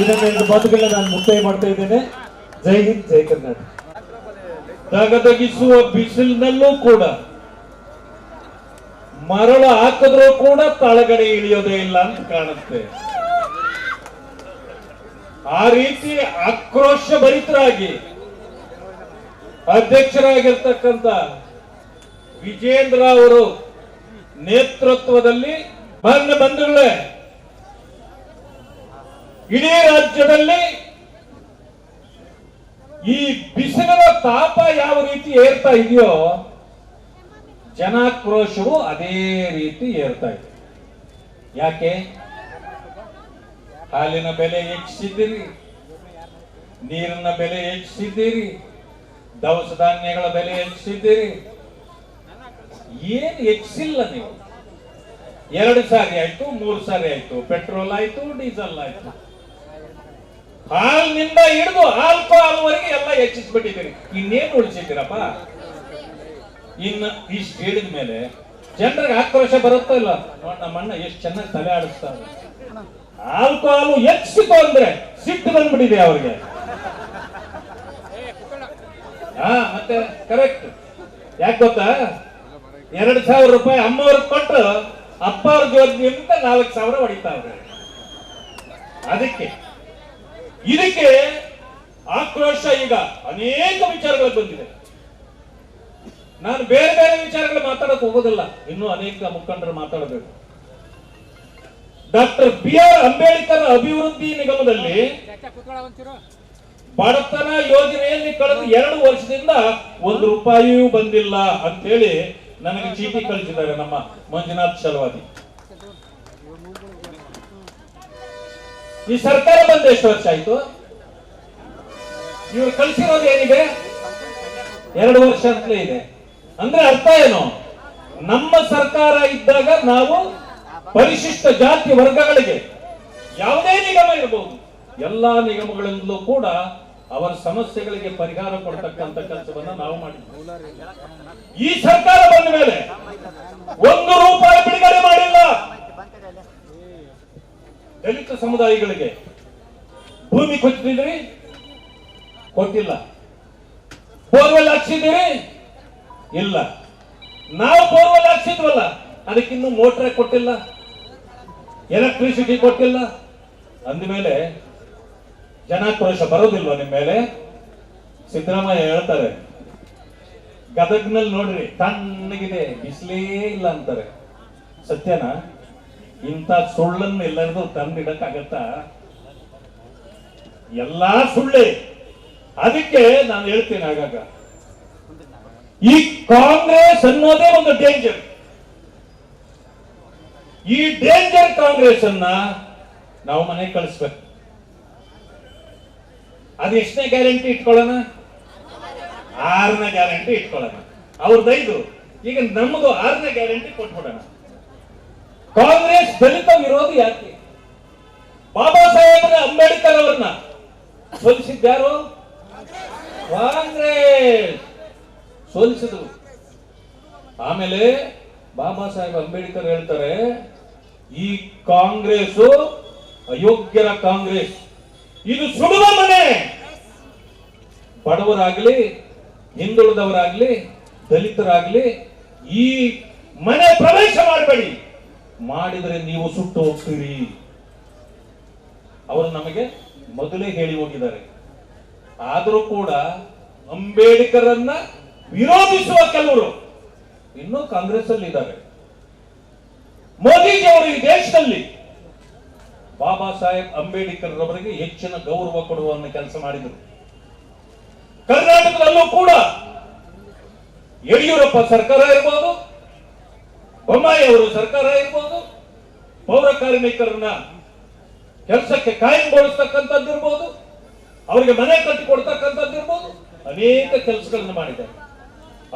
C: ಇದನ್ನೆರಡು ಮಾತುಗಳನ್ನ ನಾನು ಮುಕ್ತಾಯ ಮಾಡ್ತಾ ಇದ್ದೇನೆ. ಜೈ ಹಿಂದ್, ಜೈ ಕರ್ನಾಟಕ. ದಗದಗಿಸುವ ಬಿಸಿಲಿನಲ್ಲೂ ಕೂಡ ಮರಳು ಹಾಕಿದ್ರೂ ಕೂಡ ತಳಗಡೆ ಇಳಿಯೋದೇ ಇಲ್ಲ ಅಂತ ಕಾಣುತ್ತೆ. ಆ ರೀತಿ ಆಕ್ರೋಶ ಭರಿತರಾಗಿ ಅಧ್ಯಕ್ಷರಾಗಿರ್ತಕ್ಕಂಥ ವಿಜೇಂದ್ರ ಅವರು ನೇತೃತ್ವದಲ್ಲಿ ಮಾನ್ಯ ಬಂಧುಗಳೇ, ಇಡೀ ರಾಜ್ಯದಲ್ಲಿ ಈ ಬಿಸಿಲಿನ ತಾಪ ಯಾವ ರೀತಿ ಏರ್ತಾ ಇದೆಯೋ ಜನಾಕ್ರೋಶವು ಅದೇ ರೀತಿ ಏರ್ತಾ ಇದೆ. ಯಾಕೆ? ಹಾಲಿನ ಬೆಲೆ ಹೆಚ್ಚಿಸಿದ್ದೀರಿ, ನೀರಿನ ಬೆಲೆ ಹೆಚ್ಚಿಸಿದ್ದೀರಿ, ದವಸ ಧಾನ್ಯಗಳ ಬೆಲೆ ಹೆಚ್ಚಿಸಿದ್ದೀರಿ. ಏನ್ ಹೆಚ್ಚಿಲ್ಲ ನೀವು. 2 ಸಾರಿ ಆಯ್ತು, 3 ಸಾರಿ ಆಯ್ತು, ಪೆಟ್ರೋಲ್ ಆಯ್ತು, ಡೀಸೆಲ್ ಆಯ್ತು. ಹಾಲಿನಿಂದ ಹಿಡಿದು ಆಲ್ಕೋಹಾಲ್ವರೆಗೆ ಎಲ್ಲ ಹೆಚ್ಚಿಸ್ಬಿಟ್ಟಿದ್ದೀರಿ. ಇನ್ನೇನು ಉಳಿಸಿದ್ದೀರಪ್ಪ? ಇನ್ನು ಇಷ್ಟು ಹೇಳಿದ ಮೇಲೆ ಜನರಿಗೆ ಆಕ್ರೋಶ ಬರುತ್ತೋ ಇಲ್ಲ? ನಮ್ಮಣ್ಣ ಎಷ್ಟು ಚೆನ್ನಾಗಿ ತಲೆ ಆಡಿಸ್ತಾರೆ. ಆಲ್ಕೋಹಾಲ್ ಹೆಚ್ಚಿತು ಅಂದ್ರೆ ಸಿಟ್ಟು ಬಂದ್ಬಿಟ್ಟಿದೆ ಅವ್ರಿಗೆ. ಮತ್ತೆ ಕರೆಕ್ಟ್. ಯಾಕೆ ಗೊತ್ತಾ? 2,000 ರೂಪಾಯಿ ಅಮ್ಮವ್ರಿಗೆ ಕೊಟ್ಟು ಅಪ್ಪ ಅವ್ರ ಜೋದ್ನಿಂದ 4,000 ಹೊಡಿತಾವ್ರೆ. ಇದಕ್ಕೆ ಆಕ್ರೋಶ ಈಗ ಅನೇಕ ವಿಚಾರಗಳು ಬಂದಿದೆ. ನಾನು ಬೇರೆ ಬೇರೆ ವಿಚಾರಗಳು ಮಾತಾಡಕ್ ಹೋಗೋದಿಲ್ಲ, ಇನ್ನೂ ಅನೇಕ ಮುಖಂಡರು ಮಾತಾಡಬೇಕು. ಡಾಕ್ಟರ್ BR ಅಂಬೇಡ್ಕರ್ ಅಭಿವೃದ್ಧಿ ನಿಗಮದಲ್ಲಿ ಬಡತನ ಯೋಜನೆಯಲ್ಲಿ ಕಳೆದ 2 ವರ್ಷದಿಂದ 1 ರೂಪಾಯಿಯೂ ಬಂದಿಲ್ಲ ಅಂತ ಹೇಳಿ ನನಗೆ ಚೀಟಿ ಕಳಿಸಿದ್ದಾರೆ ನಮ್ಮ ಮಂಜುನಾಥ್ ಶಲವಾದಿ. ಈ ಸರ್ಕಾರ ಬಂದ ಎಷ್ಟು ವರ್ಷ ಆಯ್ತು? ಇವ್ರು ಕಳಿಸಿರೋದು ಏನಿದೆ? 2 ವರ್ಷ ಅಂತಲೇ ಇದೆ. ಅಂದ್ರೆ ಅರ್ಥ ಏನು? ನಮ್ಮ ಸರ್ಕಾರ ಇದ್ದಾಗ ನಾವು ಪರಿಶಿಷ್ಟ ಜಾತಿ ವರ್ಗಗಳಿಗೆ ಯಾವುದೇ ನಿಗಮ ಇರಬಹುದು, ಎಲ್ಲಾ ನಿಗಮಗಳಿಂದಲೂ ಕೂಡ ಅವರ ಸಮಸ್ಯೆಗಳಿಗೆ ಪರಿಹಾರ ಕೊಡ್ತಕ್ಕಂಥ ಕೆಲಸವನ್ನ ನಾವು ಮಾಡಿದ್ವಿ. ಈ ಸರ್ಕಾರ ಬಂದ ಮೇಲೆ 1 ರೂಪಾಯಿ ಬಿಡುಗಡೆ ಮಾಡಿಲ್ಲ. ದಲಿತ ಸಮುದಾಯಗಳಿಗೆ ಭೂಮಿ ಕೊಟ್ಟಿದ್ರಿ, ಕೊಟ್ಟಿಲ್ಲ. ಬೋರ್ವೆಲ್ ಹಾಕ್ಸಿದ್ದೀರಿ, ಇಲ್ಲ. ನಾವು ಬೋರ್ವೆಲ್ ಹಾಕ್ಸಿದ್ವಲ್ಲ, ಅದಕ್ಕಿನ್ನೂ ಮೋಟ್ರೆ ಕೊಟ್ಟಿಲ್ಲ, ಎಲೆಕ್ಟ್ರಿಸಿಟಿ ಕೊಟ್ಟಿಲ್ಲ. ಅಂದಮೇಲೆ ಜನಾಕ್ರೋಶ ಬರೋದಿಲ್ವ ನಿಮ್ಮ ಮೇಲೆ? ಸಿದ್ದರಾಮಯ್ಯ ಹೇಳ್ತಾರೆ, ಗದಗ್ನಲ್ಲಿ ನೋಡ್ರಿ ತಣ್ಣಗಿದೆ, ಬಿಸಿಲೇ ಇಲ್ಲ ಅಂತಾರೆ. ಸತ್ಯನಾ? ಇಂಥ ಸುಳ್ಳನ್ನು ಎಲ್ಲರಿಗೂ ತಂದಿಡಕ್ಕಾಗತ್ತಾ? ಎಲ್ಲಾ ಸುಳ್ಳೆ. ಅದಕ್ಕೆ ನಾನು ಹೇಳ್ತೇನೆ, ಆಗಾಗ ಈ ಕಾಂಗ್ರೆಸ್ ಅನ್ನೋದೇ ಒಂದು ಡೇಂಜರ್. ಈ ಡೇಂಜರ್ ಕಾಂಗ್ರೆಸ್ ಅನ್ನ ನಾವು ಮನೆಗೆ ಕಳಿಸ್ಬೇಕು. ಅದು ಎಷ್ಟನೇ ಗ್ಯಾರಂಟಿ ಇಟ್ಕೊಳ್ಳೋಣ? 6ನೇ ಗ್ಯಾರಂಟಿ ಇಟ್ಕೊಳ್ಳೋಣ. ಅವ್ರದ್ದು 5, ಈಗ ನಮ್ಮದು 6ನೇ ಗ್ಯಾರಂಟಿ ಕೊಟ್ಬಿಡೋಣ. ಕಾಂಗ್ರೆಸ್ ದಲಿತ ವಿರೋಧಿ ಯಾಕೆ? ಬಾಬಾ ಸಾಹೇಬ್ ಅಂಬೇಡ್ಕರ್ ಅವರನ್ನ ಸೋಲಿಸಿದ್ಯಾರು? ಕಾಂಗ್ರೆಸ್ ಸೋಲಿಸಿದ್ರು. ಆಮೇಲೆ ಬಾಬಾ ಸಾಹೇಬ್ ಅಂಬೇಡ್ಕರ್ ಹೇಳ್ತಾರೆ, ಈ ಕಾಂಗ್ರೆಸ್ ಅಯೋಗ್ಯರ ಕಾಂಗ್ರೆಸ್, ಇದು ಸುಡುವ ಮನೆ. ಬಡವರಾಗ್ಲಿ, ಹಿಂದುಳಿದವರಾಗ್ಲಿ, ದಲಿತರಾಗ್ಲಿ ಈ ಮನೆ ಪ್ರವೇಶ ಮಾಡಬೇಡಿ, ಮಾಡಿದರೆ ನೀವು ಸುಟ್ಟು ಹೋಗ್ತೀರಿ. ಅವರು ನಮಗೆ ಮೊದಲೇ ಹೇಳಿ ಹೋಗಿದ್ದಾರೆ. ಆದರೂ ಕೂಡ ಅಂಬೇಡ್ಕರನ್ನ ವಿರೋಧಿಸುವ ಕೆಲವರು ಇನ್ನೂ ಕಾಂಗ್ರೆಸ್ ಅಲ್ಲಿ ಇದ್ದಾರೆ. ಮೋದಿಜಿ ಅವರು ಈ ದೇಶದಲ್ಲಿ ಬಾಬಾ ಸಾಹೇಬ್ ಅಂಬೇಡ್ಕರ್ ಅವರಿಗೆ ಹೆಚ್ಚಿನ ಗೌರವ ಕೊಡುವ ಕೆಲಸ ಮಾಡಿದರು. ಕರ್ನಾಟಕದಲ್ಲೂ ಕೂಡ ಯಡಿಯೂರಪ್ಪ ಸರ್ಕಾರ ಇರಬಹುದು, ಬೊಮ್ಮಾಯಿ ಅವರು ಸರ್ಕಾರ ಇರಬಹುದು, ಪೌರ ಕಾರ್ಮಿಕರನ್ನ ಕೆಲಸಕ್ಕೆ ಕಾಯಂಗೊಳಿಸ್ತಕ್ಕಂಥದ್ದು ಇರ್ಬೋದು, ಅವರಿಗೆ ಮನೆ ಕಟ್ಟಿಕೊಡ್ತಕ್ಕಂಥದ್ದು ಇರ್ಬೋದು, ಅನೇಕ ಕೆಲಸಗಳನ್ನು ಮಾಡಿದ್ದಾರೆ.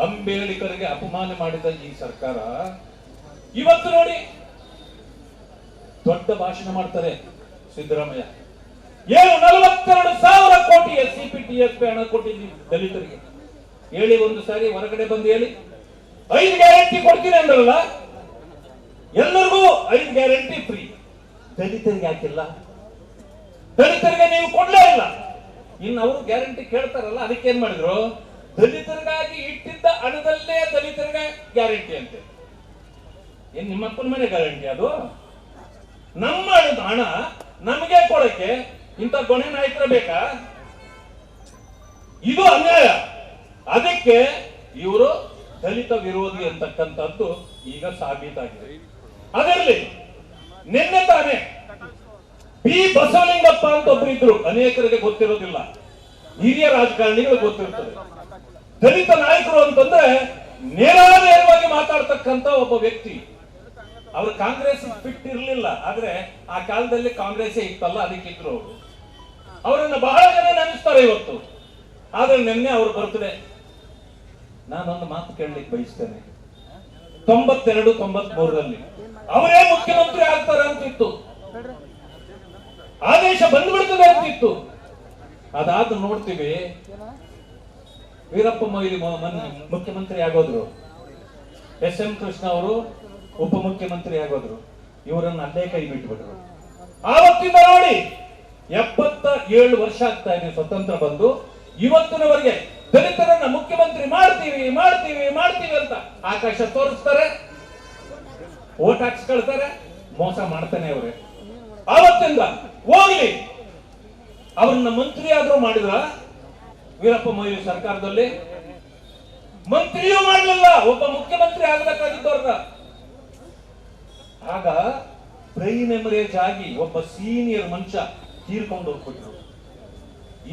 C: ಅಂಬೇಡ್ಕರ್ಗೆ ಅಪಮಾನ ಮಾಡಿದ ಈ ಸರ್ಕಾರ ಇವತ್ತು ನೋಡಿ ದೊಡ್ಡ ಭಾಷಣ ಮಾಡ್ತಾರೆ ಸಿದ್ದರಾಮಯ್ಯ. 42,000 ಕೋಟಿ SCP TSP ಹಣ ಕೊಟ್ಟಿದ್ದೀವಿ ದಲಿತರಿಗೆ. ಹೇಳಿ ಒಂದು ಸಾರಿ ಹೊರಗಡೆ ಬಂದು ಹೇಳಿ. 5 ಗ್ಯಾರಂಟಿ ಕೊಡ್ತೀನಿ ಅಂದ್ರಲ್ಲ, ಎಲ್ಲರಿಗೂ 5 ಗ್ಯಾರಂಟಿ ಫ್ರೀ, ದಲಿತರಿಗೆ ಯಾಕಿಲ್ಲ?
D: ದಲಿತರಿಗೆ ನೀವು ಕೊಡ್ಲೇ ಇಲ್ಲ. ಇನ್ನು ಅವರು ಗ್ಯಾರಂಟಿ ಕೇಳ್ತಾರಲ್ಲ, ಅದಕ್ಕೆ ಏನ್ ಮಾಡಿದ್ರು, ದಲಿತರಿಗಾಗಿ ಇಟ್ಟಿದ್ದ ಹಣದಲ್ಲೇ ದಲಿತರಿಗೆ ಗ್ಯಾರಂಟಿ ಅಂತೆ. ಏನ್ ನಿಮ್ಮ ಅಪ್ಪನ ಮನೆ ಗ್ಯಾರಂಟಿ ಅದು? ನಮ್ಮ ಹಣ ನಮಗೆ ಕೊಡಕ್ಕೆ ಇಂಥ ಕೊನೆ ನಾಯಕರ ಬೇಕಾ? ಇದು ಅನ್ಯಾಯ. ಅದಕ್ಕೆ ಇವರು ದಲಿತ ವಿರೋಧಿ ಅಂತಕ್ಕಂಥದ್ದು ಈಗ ಸಾಬೀತಾಗಿದೆ. ಅದರಲ್ಲಿ ನಿನ್ನೆ ತಾನೇ ಬಿ ಬಸವಲಿಂಗಪ್ಪ ಅಂತ ಒಬ್ರು ಇದ್ರು, ಅನೇಕರಿಗೆ ಗೊತ್ತಿರೋದಿಲ್ಲ, ಹಿರಿಯ ರಾಜಕಾರಣಿಗಳಿಗೆ ಗೊತ್ತಿರ್ತದೆ. ದಲಿತ ನಾಯಕರು ಅಂತಂದ್ರೆ ನೇರವಾಗಿ ಮಾತಾಡ್ತಕ್ಕಂತ ಒಬ್ಬ ವ್ಯಕ್ತಿ. ಅವರು ಕಾಂಗ್ರೆಸ್ ಫಿಟ್ ಇರಲಿಲ್ಲ, ಆದ್ರೆ ಆ ಕಾಲದಲ್ಲಿ ಕಾಂಗ್ರೆಸ್ ಇತ್ತಲ್ಲ, ಅದಕ್ಕಿದ್ರು ಅವರು. ಅವರನ್ನ ಬಹಳ ಜನ ನೆನೆಸ್ತಾರೆ ಇವತ್ತು. ಆದ್ರೆ ನಿನ್ನೆ ಅವ್ರು ಬರ್ತ್ಡೇ. ನಾನೊಂದು ಮಾತು ಕೇಳಲಿಕ್ಕೆ ಬಯಸ್ತೇನೆ. 92, 93ರಲ್ಲಿ ಅವರೇ ಮುಖ್ಯಮಂತ್ರಿ ಆಗ್ತಾರೆ ಅಂತಿತ್ತು, ಆದೇಶ ಬಂದ್ಬಿಡ್ತದೆ ಅಂತಿತ್ತು. ಅದಾದ ನೋಡ್ತೀವಿ, ವೀರಪ್ಪ ಮೊಯ್ಲಿ ಮುಖ್ಯಮಂತ್ರಿ ಆಗೋದ್ರು, ಎಸ್.ಎಂ. ಕೃಷ್ಣ ಅವರು ಉಪಮುಖ್ಯಮಂತ್ರಿ ಆಗೋದ್ರು. ಇವರನ್ನ ಅಲ್ಲೇ ಕೈ ಬಿಟ್ಬಿಟ್ರು. ಆವತ್ತಿಂದ ನೋಡಿ 77 ವರ್ಷ ಆಗ್ತಾ ಇದೆ ಸ್ವತಂತ್ರ ಬಂದು. ಇವತ್ತಿನವರೆಗೆ ದಲಿತರನ್ನ ಮುಖ್ಯಮಂತ್ರಿ ಮಾಡ್ತೀವಿ ಮಾಡ್ತೀವಿ ಮಾಡ್ತೀವಿ ಅಂತ ಆಕಾಶ ತೋರಿಸ್ತಾರೆ, ಓಟ್ ಹಾಕ್ಸ್ಕೊಳ್ತಾರೆ, ಮೋಸ ಮಾಡ್ತಾನೆ ಅವರೇ. ಆವತ್ತಿಂದ ಹೋಗ್ಲಿ, ಅವ್ರನ್ನ ಮಂತ್ರಿ ಆದ್ರೂ ಮಾಡಿದ್ರ ವೀರಪ್ಪ ಮೊಯ್ಲಿ ಸರ್ಕಾರದಲ್ಲಿ? ಮಂತ್ರಿಯೂ ಮಾಡಲಿಲ್ಲ, ಒಬ್ಬ ಮುಖ್ಯಮಂತ್ರಿ ಆಗಬೇಕಾಗಿದ್ದವ್ರನ್ನ. ಆಗ ಬ್ರೈನ್ ಎಮರೇಜ್ ಆಗಿ ಒಬ್ಬ ಸೀನಿಯರ್ ಮನುಷ್ಯ ತೀರ್ಕೊಂಡು ಹೋಗ್ಬಿಟ್ರು.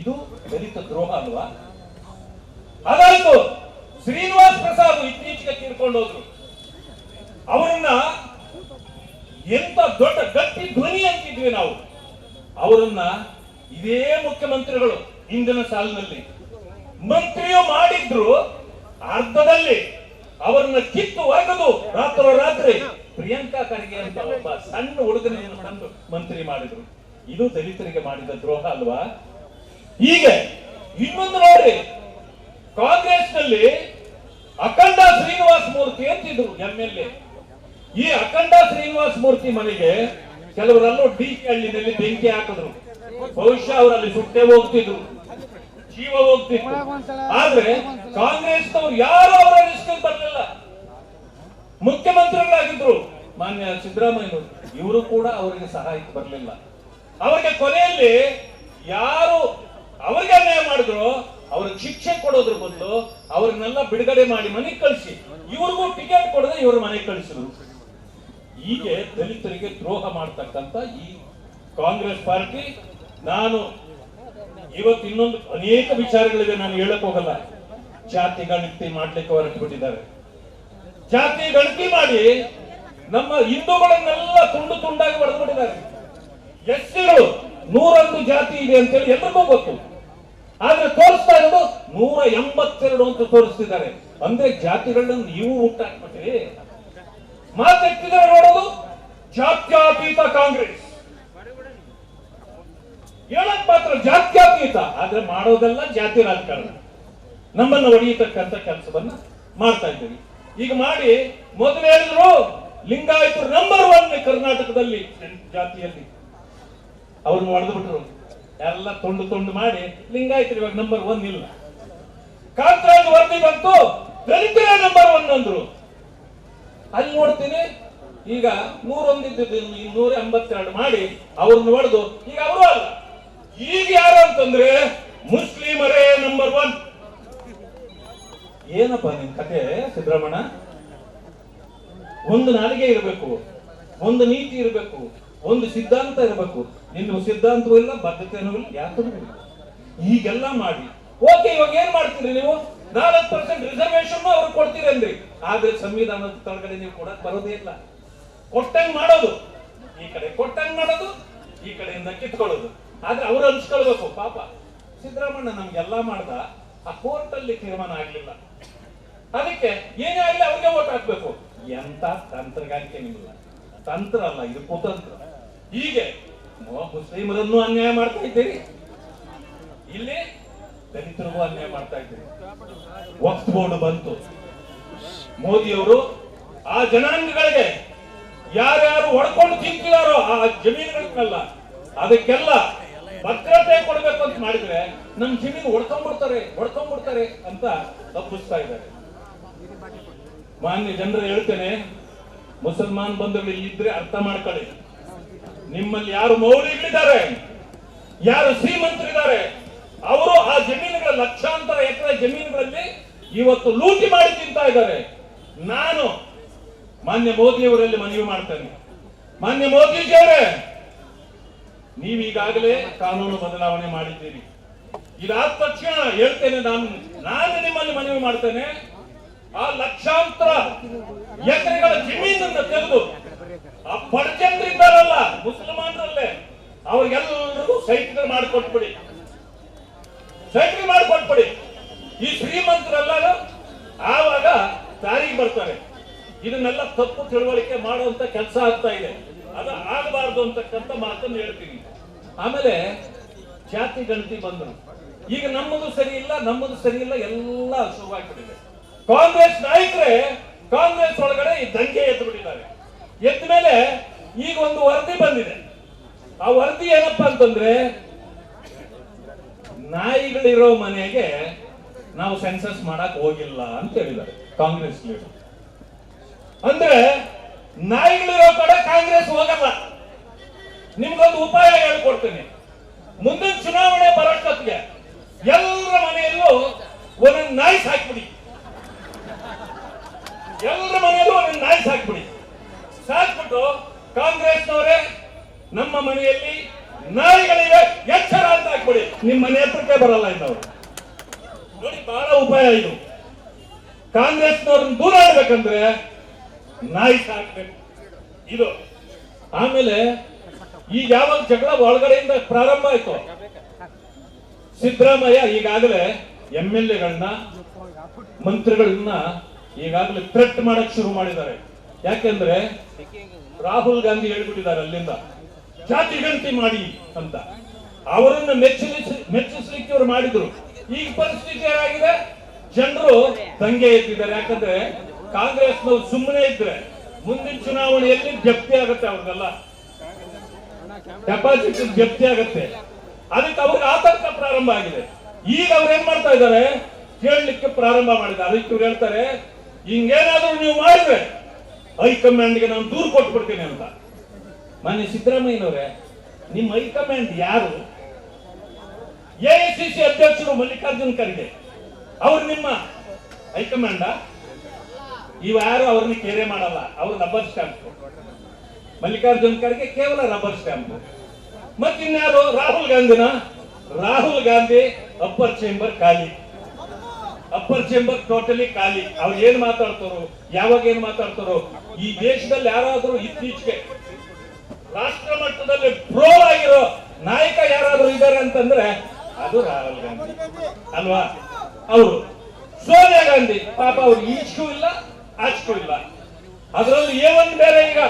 D: ಇದು ದಲಿತ ದ್ರೋಹ ಅಲ್ವಾ? ಅದಾಯ್ತು, ಶ್ರೀನಿವಾಸ್ ಪ್ರಸಾದ್ ಇತ್ತೀಚೆಗೆ ತೀರ್ಕೊಂಡು ಹೋದ್ರು. ಅವರನ್ನ ಎಂತ ದೊಡ್ಡ ಗಟ್ಟಿ ಧ್ವನಿ ಅಂತಿದ್ವಿ ನಾವು. ಅವರನ್ನ ಇದೇ ಮುಖ್ಯಮಂತ್ರಿಗಳು ಹಿಂದಿನ ಸಾಲಿನಲ್ಲಿ ಮಂತ್ರಿಯೂ ಮಾಡಿದ್ರು. ಅರ್ಧದಲ್ಲಿ ಅವರನ್ನ ಕಿತ್ತು ಒಗೆದು ರಾತ್ರೋರಾತ್ರಿ ಪ್ರಿಯಾಂಕಾ ಖರ್ಗೆ ಅಂತ ಒಬ್ಬ ಸಣ್ಣ ಹುಡುಗನನ್ನು ತಂದು ಮಂತ್ರಿ ಮಾಡಿದ್ರು. ಇದು ದಲಿತರಿಗೆ ಮಾಡಿದ ದ್ರೋಹ ಅಲ್ವಾ? ಹೀಗೆ ಇನ್ನೊಂದು ನೋಡಿ, ಕಾಂಗ್ರೆಸ್ ನಲ್ಲಿ ಅಖಂಡ ಶ್ರೀನಿವಾಸ ಮೂರ್ತಿ ಅಂತಿದ್ರು MLA. ಈ ಅಖಂಡ ಶ್ರೀನಿವಾಸ ಮೂರ್ತಿ ಮನೆಗೆ ಕೆಲವರಲ್ಲೂ ಡಿ.ಕೆ. ಹಳ್ಳಿನಲ್ಲಿ ಬೆಂಕಿ ಹಾಕಿದ್ರು. ಬಹುಶಃ ಅವರಲ್ಲಿ ಸುಟ್ಟೆ ಹೋಗ್ತಿದ್ರು, ಜೀವ ಹೋಗ್ತಿತ್ತು. ಆದ್ರೆ ಕಾಂಗ್ರೆಸ್ನವ್ರು ಯಾರು ಅವರ ಲಿಸ್ಟಿಗೆ ಬರಲಿಲ್ಲ. ಮುಖ್ಯಮಂತ್ರಿಗಳಾಗಿದ್ರು ಮಾನ್ಯ ಸಿದ್ದರಾಮಯ್ಯನವರು, ಇವರು ಕೂಡ ಅವರಿಗೆ ಸಹಾಯಕ್ಕೆ ಬರಲಿಲ್ಲ. ಅವರಿಗೆ ಕೊನೆಯಲ್ಲಿ ಯಾರು ಅವರಿಗೆ ಅನ್ಯಾಯ ಮಾಡಿದ್ರು ಅವ್ರಿಗೆ ಶಿಕ್ಷೆ ಕೊಡೋದ್ರ ಬದಲು ಅವ್ರನ್ನೆಲ್ಲ ಬಿಡುಗಡೆ ಮಾಡಿ ಮನೆಗೆ ಕಳಿಸಿ, ಇವ್ರಿಗೂ ಟಿಕೆಟ್ ಕೊಡದೆ ಇವ್ರ ಮನೆಗೆ ಕಳಿಸಿದ್ರು. ಹೀಗೆ ದಲಿತರಿಗೆ ದ್ರೋಹ ಮಾಡ್ತಕ್ಕಂತ ಈ ಕಾಂಗ್ರೆಸ್ ಪಾರ್ಟಿ. ನಾನು ಇವತ್ತು ಇನ್ನೊಂದು ಅನೇಕ ವಿಚಾರಗಳಿವೆ, ನಾನು ಹೇಳಕ್ ಹೋಗಲ್ಲ. ಜಾತಿ ಗಣತಿ ಮಾಡ್ಲಿಕ್ಕೆ ಹೊರಟು ಬಿಟ್ಟಿದ್ದಾರೆ. ಜಾತಿ ಗಣತಿ ಮಾಡಿ ನಮ್ಮ ಹಿಂದೂಗಳನ್ನೆಲ್ಲ ತುಂಡು ತುಂಡಾಗಿ ಹೊಡೆದು ಬಿಟ್ಟಿದ್ದಾರೆ. ಎಸ್ಸಿಗಳು 101 ಜಾತಿ ಇದೆ ಅಂತೇಳಿ ಎಲ್ರಿಗೂ ಗೊತ್ತು, ಆದ್ರೆ ತೋರಿಸ್ತಾ ಇರೋದು 182 ಅಂತ ತೋರಿಸ್ತಿದ್ದಾರೆ. ಅಂದ್ರೆ ಜಾತಿಗಳನ್ನ ನೀವು ಹುಟ್ಟಾಕ್ಬಿಟ್ರಿ. ಮಾತೆತ್ತಿದ್ರೆ ನೋಡೋದು ಜಾತ್ಯತೀತ ಕಾಂಗ್ರೆಸ್, ಹೇಳಕ್ ಮಾತ್ರ ಜಾತ್ಯತೀತ, ಆದ್ರೆ ಮಾಡೋದೆಲ್ಲ ಜಾತಿ ರಾಜಕಾರಣ. ನಮ್ಮನ್ನು ಹೊಡೆಯತಕ್ಕಂತ ಕೆಲಸವನ್ನ ಮಾಡ್ತಾ ಇದ್ದೀವಿ. ಈಗ ಮಾಡಿ ಮೊದಲು ಹೇಳಿದ್ರು ಲಿಂಗಾಯತರು ನಂಬರ್ 1 ಕರ್ನಾಟಕದಲ್ಲಿ ಜಾತಿಯಲ್ಲಿ, ಅವ್ರನ್ನ ಹೊಡೆದು ಬಿಟ್ರು. ಎಲ್ಲ ತುಂಡು ಮಾಡಿ ಲಿಂಗಾಯತರು ಇವಾಗ ನಂಬರ್ 1 ಇಲ್ಲ. ಕಾಂತರಾಜ್ ವರದಿ ಬಂತು, ದಲಿತರ ನಂಬರ್ 1 ಅಂದ್ರು. ಅಲ್ಲಿ ನೋಡ್ತೀನಿ ಈಗ 101 282 ಮಾಡಿ ಅವ್ರನ್ನ ಹೊಡೆದು ಈಗ ಅವರು ಅಲ್ಲ, ಈಗ ಯಾರು ಅಂತಂದ್ರೆ ಮುಸ್ಲಿಮರೇ ನಂಬರ್ 1. ಏನಪ್ಪ ನಿನ್ ಕತೆ ಸಿದ್ದರಾಮಣ್ಣ? ಒಂದು ನಾಲಿಗೆ ಇರಬೇಕು, ಒಂದು ನೀತಿ ಇರಬೇಕು, ಒಂದು ಸಿದ್ಧಾಂತ ಇರಬೇಕು. ನಿನ್ನ ಸಿದ್ಧಾಂತವೂ ಇಲ್ಲ, ಬದ್ಧತೆನೂ ಇಲ್ಲ, ಯಾತನೂ ಇಲ್ಲ. ಹೀಗೆಲ್ಲ ಮಾಡಿ ಓಕೆ, ಇವಾಗ ಏನ್ ಮಾಡ್ತೀರಿ ನೀವು? 4% ರಿಸರ್ವೇಶನ್ ಅವ್ರು ಕೊಡ್ತೀರಿ ಅಂದ್ರಿ, ಆದ್ರೆ ಸಂವಿಧಾನದ ತಳಗಡೆ ನೀವು ಕೊಡಕ್ ಬರೋದೇ ಇಲ್ಲ. ಕೊಟ್ಟಂಗ್ ಮಾಡೋದು, ಈ ಕಡೆ ಕೊಟ್ಟಂಗ್ ಮಾಡೋದು, ಈ ಕಡೆಯಿಂದ ಕಿತ್ಕೊಳ್ಳೋದು. ಆದ್ರೆ ಅವ್ರು ಅನ್ಸ್ಕೊಳ್ಬೇಕು, ಪಾಪ ಸಿದ್ದರಾಮಣ್ಣ ನಮ್ಗೆಲ್ಲ ಮಾಡ್ದ, ಆ ಕೋರ್ಟ್ ಅಲ್ಲಿ ತೀರ್ಮಾನ ಆಗ್ಲಿಲ್ಲ, ಅದಕ್ಕೆ ಏನೇ ಆಗ್ಲಿ ಅವ್ರಿಗೆ ಓಟ್ ಹಾಕ್ಬೇಕು. ಎಂತ ತಂತ್ರಗಾರಿಕೆ ನಿಮ್ಮಿಲ್ಲ. ತಂತ್ರ ಅಲ್ಲ, ಇದು ಕುತಂತ್ರ. ಹೀಗೆ ಮುಸ್ಲಿಮರನ್ನು ಅನ್ಯಾಯ ಮಾಡ್ತಾ ಇದ್ದೀರಿ, ಇಲ್ಲಿ ದಲಿತರಿಗೂ ಅನ್ಯಾಯ ಮಾಡ್ತಾ ಇದ್ದೀರಿ. ವಕ್ಫ್ ಬೋರ್ಡ್ ಬಂತು, ಮೋದಿಯವರು ಆ ಜನಾಂಗಗಳಿಗೆ ಯಾರ್ಯಾರು ಹೊಡ್ಕೊಂಡು ತಿಂತಿದಾರೋ ಆ ಜಮೀನುಗಳನ್ನೆಲ್ಲ ಅದಕ್ಕೆಲ್ಲ ಭದ್ರತೆ ಕೊಡಬೇಕು ಅಂತ ಮಾಡಿದ್ರೆ ನಮ್ ಜಮೀನು ಹೊಡ್ಕೊಂಡ್ಬಿಡ್ತಾರೆ ಅಂತ ತಪ್ಪಿಸ್ತಾ ಇದ್ದಾರೆ. ಮಾನ್ಯ ಜನರು ಹೇಳ್ತೇನೆ, ಮುಸಲ್ಮಾನ್ ಬಂಧುಗಳು ಇಲ್ಲಿದ್ರೆ ಅರ್ಥ ಮಾಡ್ಕೊಳ್ಳಿ. ನಿಮ್ಮಲ್ಲಿ ಯಾರು ಮೌಲ್ಯಗಳಿದ್ದಾರೆ, ಯಾರು ಶ್ರೀಮಂತರಿದ್ದಾರೆ, ಅವರು ಆ ಜಮೀನುಗಳ ಲಕ್ಷಾಂತರ ಎಕರೆ ಜಮೀನುಗಳಲ್ಲಿ ಇವತ್ತು ಲೂಟಿ ಮಾಡಿ ತಿಂತಾ ಇದ್ದಾರೆ. ನಾನು ಮಾನ್ಯ ಮೋದಿಯವರಲ್ಲಿ ಮನವಿ ಮಾಡ್ತೇನೆ, ಮಾನ್ಯ ಮೋದಿಜಿಯವರೇ, ನೀವೀಗಾಗಲೇ ಕಾನೂನು ಬದಲಾವಣೆ ಮಾಡಿದ್ದೀರಿ. ಇದಾದ ತಕ್ಷಣ ಹೇಳ್ತೇನೆ, ನಾನು ನಿಮ್ಮಲ್ಲಿ ಮನವಿ ಮಾಡ್ತೇನೆ, ಆ ಲಕ್ಷಾಂತರ ಎಕರೆಗಳ ಜಮೀನನ್ನು ತೆಗೆದು ಆ ಬಡಜನರಿದ್ದಾರಲ್ಲ ಮುಸಲ್ಮಾನರಲ್ಲೇ ಅವ್ರಿಗೆಲ್ಲರಿಗೂ ಸೈಟ್ಗಳು ಮಾಡಿಕೊಟ್ಬಿಡಿ. ಈ ಶ್ರೀಮಂತರೆಲ್ಲರೂ ಆವಾಗ ದಾರಿಗೆ ಬರ್ತಾರೆ. ಇದನ್ನೆಲ್ಲ ತಪ್ಪು ತಿಳುವಳಿಕೆ ಮಾಡುವಂತ ಕೆಲಸ ಆಗ್ತಾ ಇದೆ. ಅದು ಆಗಬಾರ್ದು ಅಂತಕ್ಕಂಥ ಮಾತನ್ನು ಹೇಳ್ತೀನಿ. ಆಮೇಲೆ ಜಾತಿ ಗಣತಿ ಬಂದ್ರು. ಈಗ ನಮ್ಮದು ಸರಿ ಇಲ್ಲ ಎಲ್ಲ ಶುರುವಾಗ್ಬಿಟ್ಟಿದೆ. ಕಾಂಗ್ರೆಸ್ ನಾಯಕರೇ ಕಾಂಗ್ರೆಸ್ ಒಳಗಡೆ ಈ ದಂಗೆ ಎದ್ದು ಬಿಟ್ಟಿದ್ದಾರೆ. ಎದ್ದ ಮೇಲೆ ಈಗ ಒಂದು ವರದಿ ಬಂದಿದೆ. ಆ ವರದಿ ಏನಪ್ಪಾ ಅಂತಂದ್ರೆ, ನಾಯಿಗಳಿರೋ ಮನೆಗೆ ನಾವು ಸೆನ್ಸಸ್ ಮಾಡಕ್ ಹೋಗಿಲ್ಲ ಅಂತ ಹೇಳಿದ್ದಾರೆ ಕಾಂಗ್ರೆಸ್ ಲೀಡರ್. ಅಂದ್ರೆ ನಾಯಿಗಳಿರೋ ಕಡೆ ಕಾಂಗ್ರೆಸ್ ಹೋಗಲ್ಲ. ನಿಮ್ಗೊಂದು ಉಪಾಯ ಹೇಳ್ಕೊಡ್ತೀನಿ. ಮುಂದಿನ ಚುನಾವಣೆ ಬರೋಷ್ಟೊತ್ತಿಗೆ ಎಲ್ಲರ ಮನೆಯಲ್ಲೂ ಒಂದೊಂದು ನಾಯಿ ಸಾಕ್ಬಿಡಿ. ಸಾಕ್ಬಿಟ್ಟು ಕಾಂಗ್ರೆಸ್ನವರೇ ನಮ್ಮ ಮನೆಯಲ್ಲಿ ನಾಯಿಗಳಿವೆ ಎಚ್ಚರ ಅಂತ ಹಾಕ್ಬಿಡಿ. ನಿಮ್ಮ ಮನೆ ಹತ್ರಕ್ಕೆ ಬರಲ್ಲ ಇದ್ದವರು. ನೋಡಿ, ಬಹಳ ಉಪಾಯ ಇದು. ಕಾಂಗ್ರೆಸ್ನವ್ರನ್ನ ದೂರ ಇಡ್ಬೇಕಂದ್ರೆ ನಾಯಿ ಸಾಕ್ಬೇಕು ಇದು. ಆಮೇಲೆ ಈಗ ಯಾವಾಗ ಜಗಳ ಒಳಗಡೆಯಿಂದ ಪ್ರಾರಂಭ ಆಯ್ತು, ಸಿದ್ದರಾಮಯ್ಯ ಈಗಾಗಲೇ MLA-ಗಳನ್ನ ಮಂತ್ರಿಗಳನ್ನ ಈಗಾಗಲೇ ಥ್ರೆಟ್ ಮಾಡಕ್ ಶುರು ಮಾಡಿದ್ದಾರೆ. ಯಾಕೆಂದ್ರೆ ರಾಹುಲ್ ಗಾಂಧಿ ಹೇಳ್ಬಿಟ್ಟಿದ್ದಾರೆ ಅಲ್ಲಿಂದ ಜಾತಿ ಗಣತಿ ಮಾಡಿ ಅಂತ. ಅವರನ್ನ ಮೆಚ್ಚಿಸ್ಲಿಕ್ಕೆ ಇವರು ಮಾಡಿದ್ರು. ಈಗ ಪರಿಸ್ಥಿತಿ ಏನಾಗಿದೆ, ಜನರು ದಂಗೆ ಎದ್ದಿದ್ದಾರೆ. ಯಾಕಂದ್ರೆ ಕಾಂಗ್ರೆಸ್ನವ್ರು ಸುಮ್ಮನೆ ಇದ್ರೆ ಮುಂದಿನ ಚುನಾವಣೆಯಲ್ಲಿ ಜಪ್ತಿ ಆಗುತ್ತೆ, ಅವ್ರಿಗೆಲ್ಲ ಡೆಪಾಸಿಟ್ ಜಪ್ತಿ ಆಗುತ್ತೆ. ಅದಕ್ಕೆ ಅವ್ರಿಗೆ ಆತಂಕ ಪ್ರಾರಂಭ ಆಗಿದೆ. ಈಗ ಅವ್ರು ಏನ್ ಮಾಡ್ತಾ ಇದ್ದಾರೆ, ಕೇಳಲಿಕ್ಕೆ ಪ್ರಾರಂಭ ಮಾಡಿದ್ದಾರೆ. ಅದಕ್ಕೆ ಇವ್ರು ಹೇಳ್ತಾರೆ, ಹಿಂಗೇನಾದ್ರೂ ನೀವು ಮಾಡಿದ್ರೆ ಹೈಕಮಾಂಡ್ಗೆ ನಾನು ದೂರು ಕೊಟ್ಬಿಡ್ತೀನಿ ಅಂತ. ಮಾನ್ಯ ಸಿದ್ದರಾಮಯ್ಯನವರೇ, ನಿಮ್ಮ ಹೈಕಮಾಂಡ್ ಯಾರು? AICC ಅಧ್ಯಕ್ಷರು ಮಲ್ಲಿಕಾರ್ಜುನ್ ಖರ್ಗೆ ಅವ್ರು ನಿಮ್ಮ ಹೈಕಮಾಂಡ? ಇವ ಯಾರು ಅವ್ರನ್ನ ಕೇರೆ ಮಾಡಲ್ಲ, ಅವ್ರು ರಬ್ಬರ್ ಸ್ಟ್ಯಾಂಪ್. ಮಲ್ಲಿಕಾರ್ಜುನ್ ಖರ್ಗೆ ಕೇವಲ ರಬ್ಬರ್ ಸ್ಟ್ಯಾಂಪ್. ಮತ್ತಿನ್ಯಾರು? ರಾಹುಲ್ ಗಾಂಧಿನ? ರಾಹುಲ್ ಗಾಂಧಿ ಅಪ್ಪರ್ ಚೇಂಬರ್ ಖಾಲಿ, ಅಪ್ಪರ್ ಚೇಂಬರ್ ಟೋಟಲಿ ಖಾಲಿ. ಅವ್ರು ಏನ್ ಮಾತಾಡ್ತಾರೋ, ಯಾವಾಗ ಏನ್ ಮಾತಾಡ್ತಾರೋ. ಈ ದೇಶದಲ್ಲಿ ಯಾರಾದ್ರೂ ಇತ್ತೀಚೆಗೆ ರಾಷ್ಟ್ರ ಮಟ್ಟದಲ್ಲಿ ಪ್ರೋ ಆಗಿರೋ ನಾಯಕ ಯಾರಾದ್ರೂ ಇದ್ದಾರೆ ಅಂತಂದ್ರೆ ಅದು ರಾಹುಲ್ ಗಾಂಧಿ ಅಲ್ವಾ? ಅವರು ಸೋನಿಯಾ ಗಾಂಧಿ ಪಾಪ ಅವ್ರು ಈಚೆಗೂ ಇಲ್ಲ ಆಚೆಗೂ ಇಲ್ಲ. ಅದರಲ್ಲಿ A1 ಬೇರೆ. ಈಗ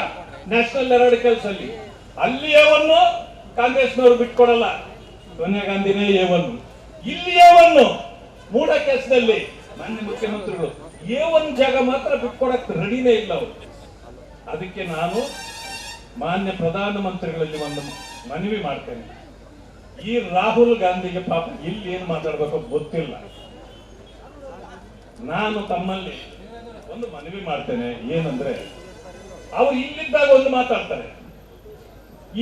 D: ನ್ಯಾಷನಲ್ ಹೆರಾಲ್ಡ್ ಅಲ್ಲಿ A1 ಕಾಂಗ್ರೆಸ್ನವರು ಬಿಟ್ಕೊಡಲ್ಲ. ಸೋನಿಯಾ ಗಾಂಧಿನೇ A1. ಇಲ್ಲಿ A1 ಮೂಡ ಕೇಸ್ನಲ್ಲಿ ಮಾನ್ಯ ಮುಖ್ಯಮಂತ್ರಿಗಳು A1 ಜಾಗ ಮಾತ್ರ ಬಿಟ್ಕೊಡಕ್ ರೆಡಿನೇ ಇಲ್ಲ ಅವರು. ಅದಕ್ಕೆ ನಾನು ಮಾನ್ಯ ಪ್ರಧಾನಮಂತ್ರಿಗಳಲ್ಲಿ ಒಂದು ಮನವಿ ಮಾಡ್ತೇನೆ. ಈ ರಾಹುಲ್ ಗಾಂಧಿಗೆ ಪಾಪ ಇಲ್ಲಿ ಏನ್ ಮಾತಾಡ್ಬೇಕು ಗೊತ್ತಿಲ್ಲ. ನಾನು ತಮ್ಮಲ್ಲಿ ಒಂದು ಮನವಿ ಮಾಡ್ತೇನೆ. ಏನಂದ್ರೆ, ಅವ್ರು ಇಲ್ಲಿದ್ದಾಗ ಒಂದು ಮಾತಾಡ್ತಾರೆ,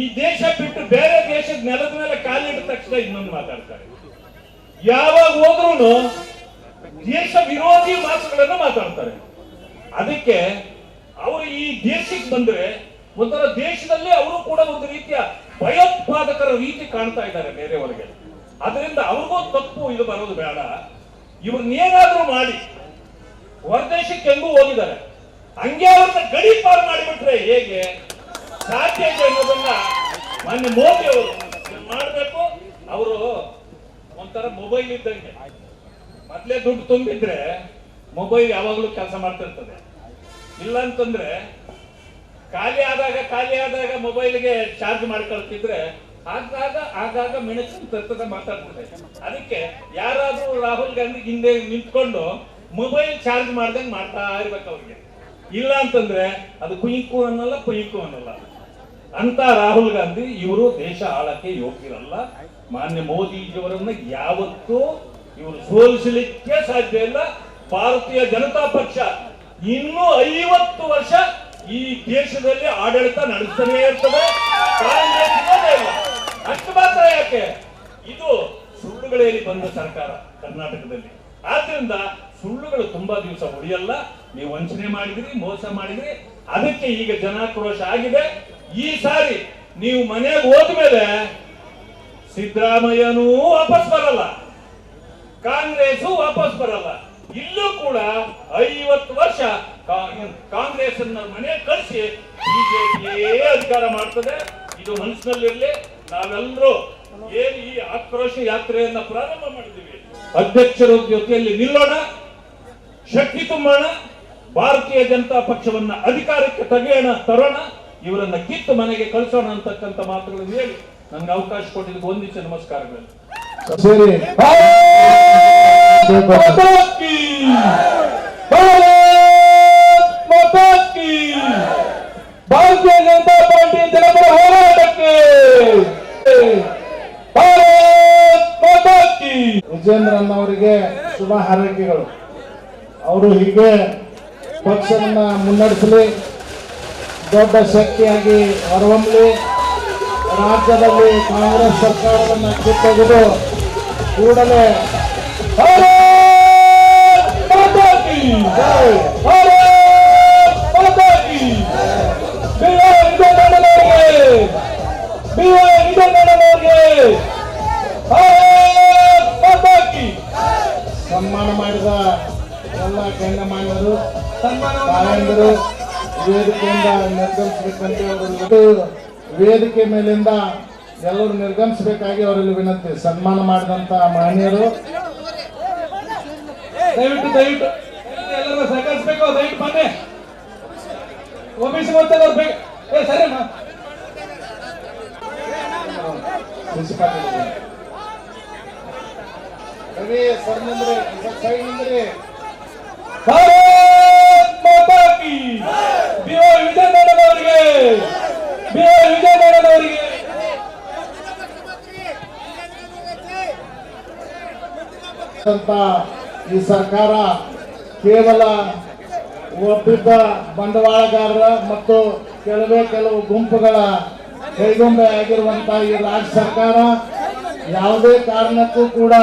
D: ಈ ದೇಶ ಬಿಟ್ಟು ಬೇರೆ ದೇಶದ ನೆಲದ ಮೇಲೆ ಕಾಲಿಟ್ಟ ತಕ್ಷಣ ಇನ್ನೊಂದು ಮಾತಾಡ್ತಾರೆ. ಯಾವಾಗ ಹೋದ್ರೂ ದೇಶ ವಿರೋಧಿ ಮಾತುಗಳನ್ನು ಮಾತಾಡ್ತಾರೆ. ಅದಕ್ಕೆ ಅವರು ಈ ದೇಶಕ್ಕೆ ಬಂದ್ರೆ ಒಂಥರ ದೇಶದಲ್ಲಿ ಅವರು ಕೂಡ ಒಂದು ರೀತಿಯ ಭಯೋತ್ಪಾದಕರ ರೀತಿ ಕಾಣ್ತಾ ಇದ್ದಾರೆ ಬೇರೆಯವರಿಗೆ. ಅದರಿಂದ ಅವ್ರಿಗೂ ತಪ್ಪು ಇದು ಬರೋದು ಬೇಡ. ಇವ್ರನ್ನೇನಾದ್ರೂ ಮಾಡಿ ಹೊರದೇಶಕ್ಕೆ ಹೆಂಗೂ ಹೋಗಿದ್ದಾರೆ, ಹಂಗೆ ಅವ್ರನ್ನ ಗಡಿ ಪಾರು ಮಾಡಿಬಿಟ್ರೆ ಹೇಗೆ ಸಾಧ್ಯ ಇದೆ ಅನ್ನೋದನ್ನ ಮಾನ್ಯ ಮೋದಿ ಅವರು ಮಾಡಬೇಕು. ಅವರು ಒಂಥರ ಮೊಬೈಲ್ ಇದ್ದಂಗೆ, ಮೊದ್ಲೇ ದುಡ್ಡು ತುಂಬಿದ್ರೆ ಮೊಬೈಲ್ ಯಾವಾಗ್ಲೂ ಕೆಲಸ ಮಾಡ್ತಿರ್ತದೆ. ಇಲ್ಲ ಅಂತಂದ್ರೆ ಖಾಲಿ ಆದಾಗ ಮೊಬೈಲ್ಗೆ ಚಾರ್ಜ್ ಮಾಡ್ಕೊಳ್ತಿದ್ರೆ ಆಗಾಗ ಮೆಣಸಿನ ತರ್ತದೆ ಮಾತಾಡ್ತದೆ. ಅದಕ್ಕೆ ಯಾರಾದ್ರೂ ರಾಹುಲ್ ಗಾಂಧಿ ಹಿಂದೆ ನಿಂತ್ಕೊಂಡು ಮೊಬೈಲ್ ಚಾರ್ಜ್ ಮಾಡ್ದಂಗೆ ಮಾಡ್ತಾ ಇರ್ಬೇಕು ಅವ್ರಿಗೆ. ಇಲ್ಲ ಅಂತಂದ್ರೆ ಅದು ಕುಯ್ಕು ಅನ್ನಲ್ಲ ಅಂತ ರಾಹುಲ್ ಗಾಂಧಿ ಇವರು ದೇಶ ಆಳಕ್ಕೆ ಯೋಗ್ಯರಲ್ಲ. ಮಾನ್ಯ ಮೋದಿಜಿಯವರನ್ನ ಯಾವತ್ತೂ ಇವರು ಸೋಲಿಸಲಿಕ್ಕೆ ಸಾಧ್ಯ ಇಲ್ಲ. ಭಾರತೀಯ ಜನತಾ ಪಕ್ಷ ಇನ್ನೂ 50 ವರ್ಷ ಈ ದೇಶದಲ್ಲಿ ಆಡಳಿತ ನಡೆಸ್ತಾನೇ ಇರ್ತದೆ. ಕಾಂಗ್ರೆಸ್ ಇರೋದೇ ಇಲ್ಲ. ಅಷ್ಟು ಮಾತ್ರ ಯಾಕೆ, ಇದು ಸುಳ್ಳುಗಳಲ್ಲಿ ಬಂದ ಸರ್ಕಾರ ಕರ್ನಾಟಕದಲ್ಲಿ. ಆದ್ರಿಂದ ಸುಳ್ಳುಗಳು ತುಂಬಾ ದಿವಸ ಉಳಿಯಲ್ಲ. ನೀವು ವಂಚನೆ ಮಾಡಿದ್ರಿ, ಮೋಸ ಮಾಡಿದ್ರಿ, ಅದಕ್ಕೆ ಈಗ ಜನಾಕ್ರೋಶ ಆಗಿದೆ. ಈ ಸಾರಿ ನೀವು ಮನೆಗೆ ಹೋದ್ಮೇಲೆ ಸಿದ್ದರಾಮಯ್ಯನೂ ವಾಪಸ್ ಬರಲ್ಲ, ಕಾಂಗ್ರೆಸ್ ವಾಪಸ್ ಬರಲ್ಲ. ಇಲ್ಲೂ ಕೂಡ 50 ವರ್ಷ ಕಾಂಗ್ರೆಸ್ ಅನ್ನ ಮನೆ ಕಳಿಸಿ ಬಿಜೆಪಿಯೇ ಅಧಿಕಾರ ಮಾಡ್ತದೆ. ಇದು ಮನಸ್ಸಿನಲ್ಲಿರಲಿ. ನಾವೆಲ್ಲರೂ ಏನು ಈ ಆಕ್ರೋಶ ಯಾತ್ರೆಯನ್ನ ಪ್ರಾರಂಭ ಮಾಡಿದ್ದೀವಿ, ಅಧ್ಯಕ್ಷರ ಜೊತೆಯಲ್ಲಿ ನಿಲ್ಲೋಣ, ಶಕ್ತಿ ತುಂಬೋಣ, ಭಾರತೀಯ ಜನತಾ ಪಕ್ಷವನ್ನ ಅಧಿಕಾರಕ್ಕೆ ತರೋಣ, ಇವರನ್ನ ಕಿತ್ತು ಮನೆಗೆ ಕಳಿಸೋಣ ಅಂತಕ್ಕಂಥ ಮಾತುಗಳನ್ನು ಹೇಳಿ ನನಗೆ ಅವಕಾಶ ಕೊಟ್ಟಿದ್ದಕ್ಕೆ ಒಂದಿಷ್ಟು ನಮಸ್ಕಾರಗಳು.
C: ಭಾರತೀಯ ಜನತಾ ಪಾರ್ಟಿ ಜನಪರ ಹೋರಾಟಕ್ಕೆ
B: ವಿಜೇಂದ್ರನ್ ಅವರಿಗೆ ಶುಭ ಹಾರೈಕೆಗಳು. ಅವರು ಹೀಗೆ ಪಕ್ಷವನ್ನ ಮುನ್ನಡೆಸಲಿ, ದೊಡ್ಡ ಶಕ್ತಿಯಾಗಿ ಹೊರಹೊಮ್ಮಲಿ, ರಾಜ್ಯದಲ್ಲಿ ಕಾಂಗ್ರೆಸ್ ಸರ್ಕಾರವನ್ನು ಕಿತ್ತೊಗೆದು ಕೂಡಲೇ ಸನ್ಮಾನ ಮಾಡಿದ ಎಲ್ಲ ಗಣ್ಯಮಾನ್ಯರು, ತಾಯಂದಿರು ವೇದಿಕೆಯಿಂದ ನಿರ್ಗಮಿಸಬೇಕಂತ ಅವರು ವೇದಿಕೆ ಮೇಲಿಂದ ಎಲ್ಲರೂ ನಿರ್ಗಮಿಸಬೇಕಾಗಿ ಅವರಲ್ಲಿ ವಿನಂತಿ. ಸನ್ಮಾನ ಮಾಡಿದಂತ ಮಹನೀಯರು
C: ದಯವಿಟ್ಟು ಎಲ್ಲರೂ ಸಹಕರಿಸಬೇಕು. ದಯವಿಟ್ಟು ಬನ್ನಿ, ಒಬಿಸಿ ಮೊತ್ತದವ್ರು ಬೇಕು. ಸರಿ
B: ರವಿ ಸರ್ ನಿಂದ್ರಿ, ಸೈಡ್ ನಿಂದ್ರಿ.
C: ವಿಜಯನಗರದವರಿಗೆ
B: ಈ ಸರ್ಕಾರ ಕೇವಲ ಒಬ್ಬಿದ್ದ ಬಂಡವಾಳಗಾರರ ಮತ್ತು ಕೆಲವು ಗುಂಪುಗಳ ಕೈಗೊಂಬೆ ಆಗಿರುವಂತಹ ಈ ರಾಜ್ಯ ಸರ್ಕಾರ ಯಾವುದೇ ಕಾರಣಕ್ಕೂ ಕೂಡ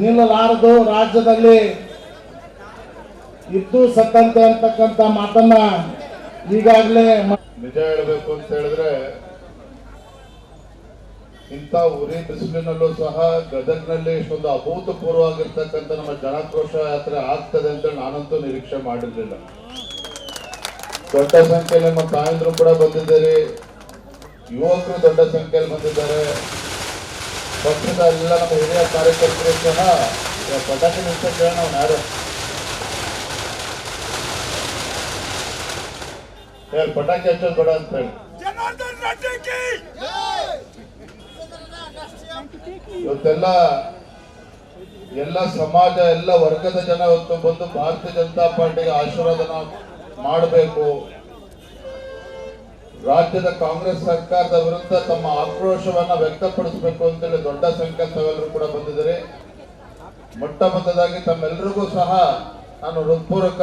B: ನಿಲ್ಲಲಾರದು. ರಾಜ್ಯದಲ್ಲಿ ಇದ್ದು ಸತ್ತಂತೆ ಅಂತಕ್ಕಂಥ ಮಾತನ್ನ ಈಗಾಗಲೇ
E: ನಿಜ ಹೇಳಬೇಕು ಅಂತ ಹೇಳಿದ್ರೆ, ಇಂಥ ಉರಿ ಬಿಸಿಲಿನಲ್ಲೂ ಸಹ ಗದಗ್ನಲ್ಲಿ ಇಷ್ಟೊಂದು ಅಭೂತಪೂರ್ವವಾಗಿರ್ತಕ್ಕಂಥ ನಮ್ಮ ಜನಾಕ್ರೋಶ ಯಾತ್ರೆ ಆಗ್ತದೆ ಅಂತ ನಾನಂತೂ ನಿರೀಕ್ಷೆ ಮಾಡಿರ್ಲಿಲ್ಲ. ದೊಡ್ಡ ಸಂಖ್ಯೆಯಲ್ಲಿ ನಮ್ಮ ತಾಯಂದ್ರು ಕೂಡ ಬಂದಿದ್ದಾರೆ, ಯುವಕರು ದೊಡ್ಡ ಸಂಖ್ಯೆಯಲ್ಲಿ ಬಂದಿದ್ದಾರೆ. ಪಕ್ಷದ ಎಲ್ಲ ನಮ್ಮ ಹಿರಿಯ ಕಾರ್ಯಕರ್ತರು ಸಹ ಪಟಾಕಿ ನಿಲ್ಸಕ್ಕೆ ನಾವು ಯಾರು ಪಟಾಕಿ ಹಚ್ಚೋದು ಬೇಡ ಅಂತ ಹೇಳಿ ಇವತ್ತೆಲ್ಲ ಎಲ್ಲ ಸಮಾಜ, ಎಲ್ಲ ವರ್ಗದ ಜನ ಇವತ್ತು ಬಂದು ಭಾರತೀಯ ಜನತಾ ಪಾರ್ಟಿಗೆ ಆಶೀರ್ವಾದನ ಮಾಡಬೇಕು, ರಾಜ್ಯದ ಕಾಂಗ್ರೆಸ್ ಸರ್ಕಾರದ ವಿರುದ್ಧ ತಮ್ಮ ಆಕ್ರೋಶವನ್ನ ವ್ಯಕ್ತಪಡಿಸಬೇಕು ಅಂತೇಳಿ ದೊಡ್ಡ ಸಂಖ್ಯೆ ತಾವೆಲ್ಲರೂ ಕೂಡ ಬಂದಿದ್ದಾರೆ. ಮೊಟ್ಟ ಮೊದಲಾಗಿ ತಮ್ಮೆಲ್ಲರಿಗೂ ಸಹ ನಾನು ಹೃತ್ಪೂರ್ವಕ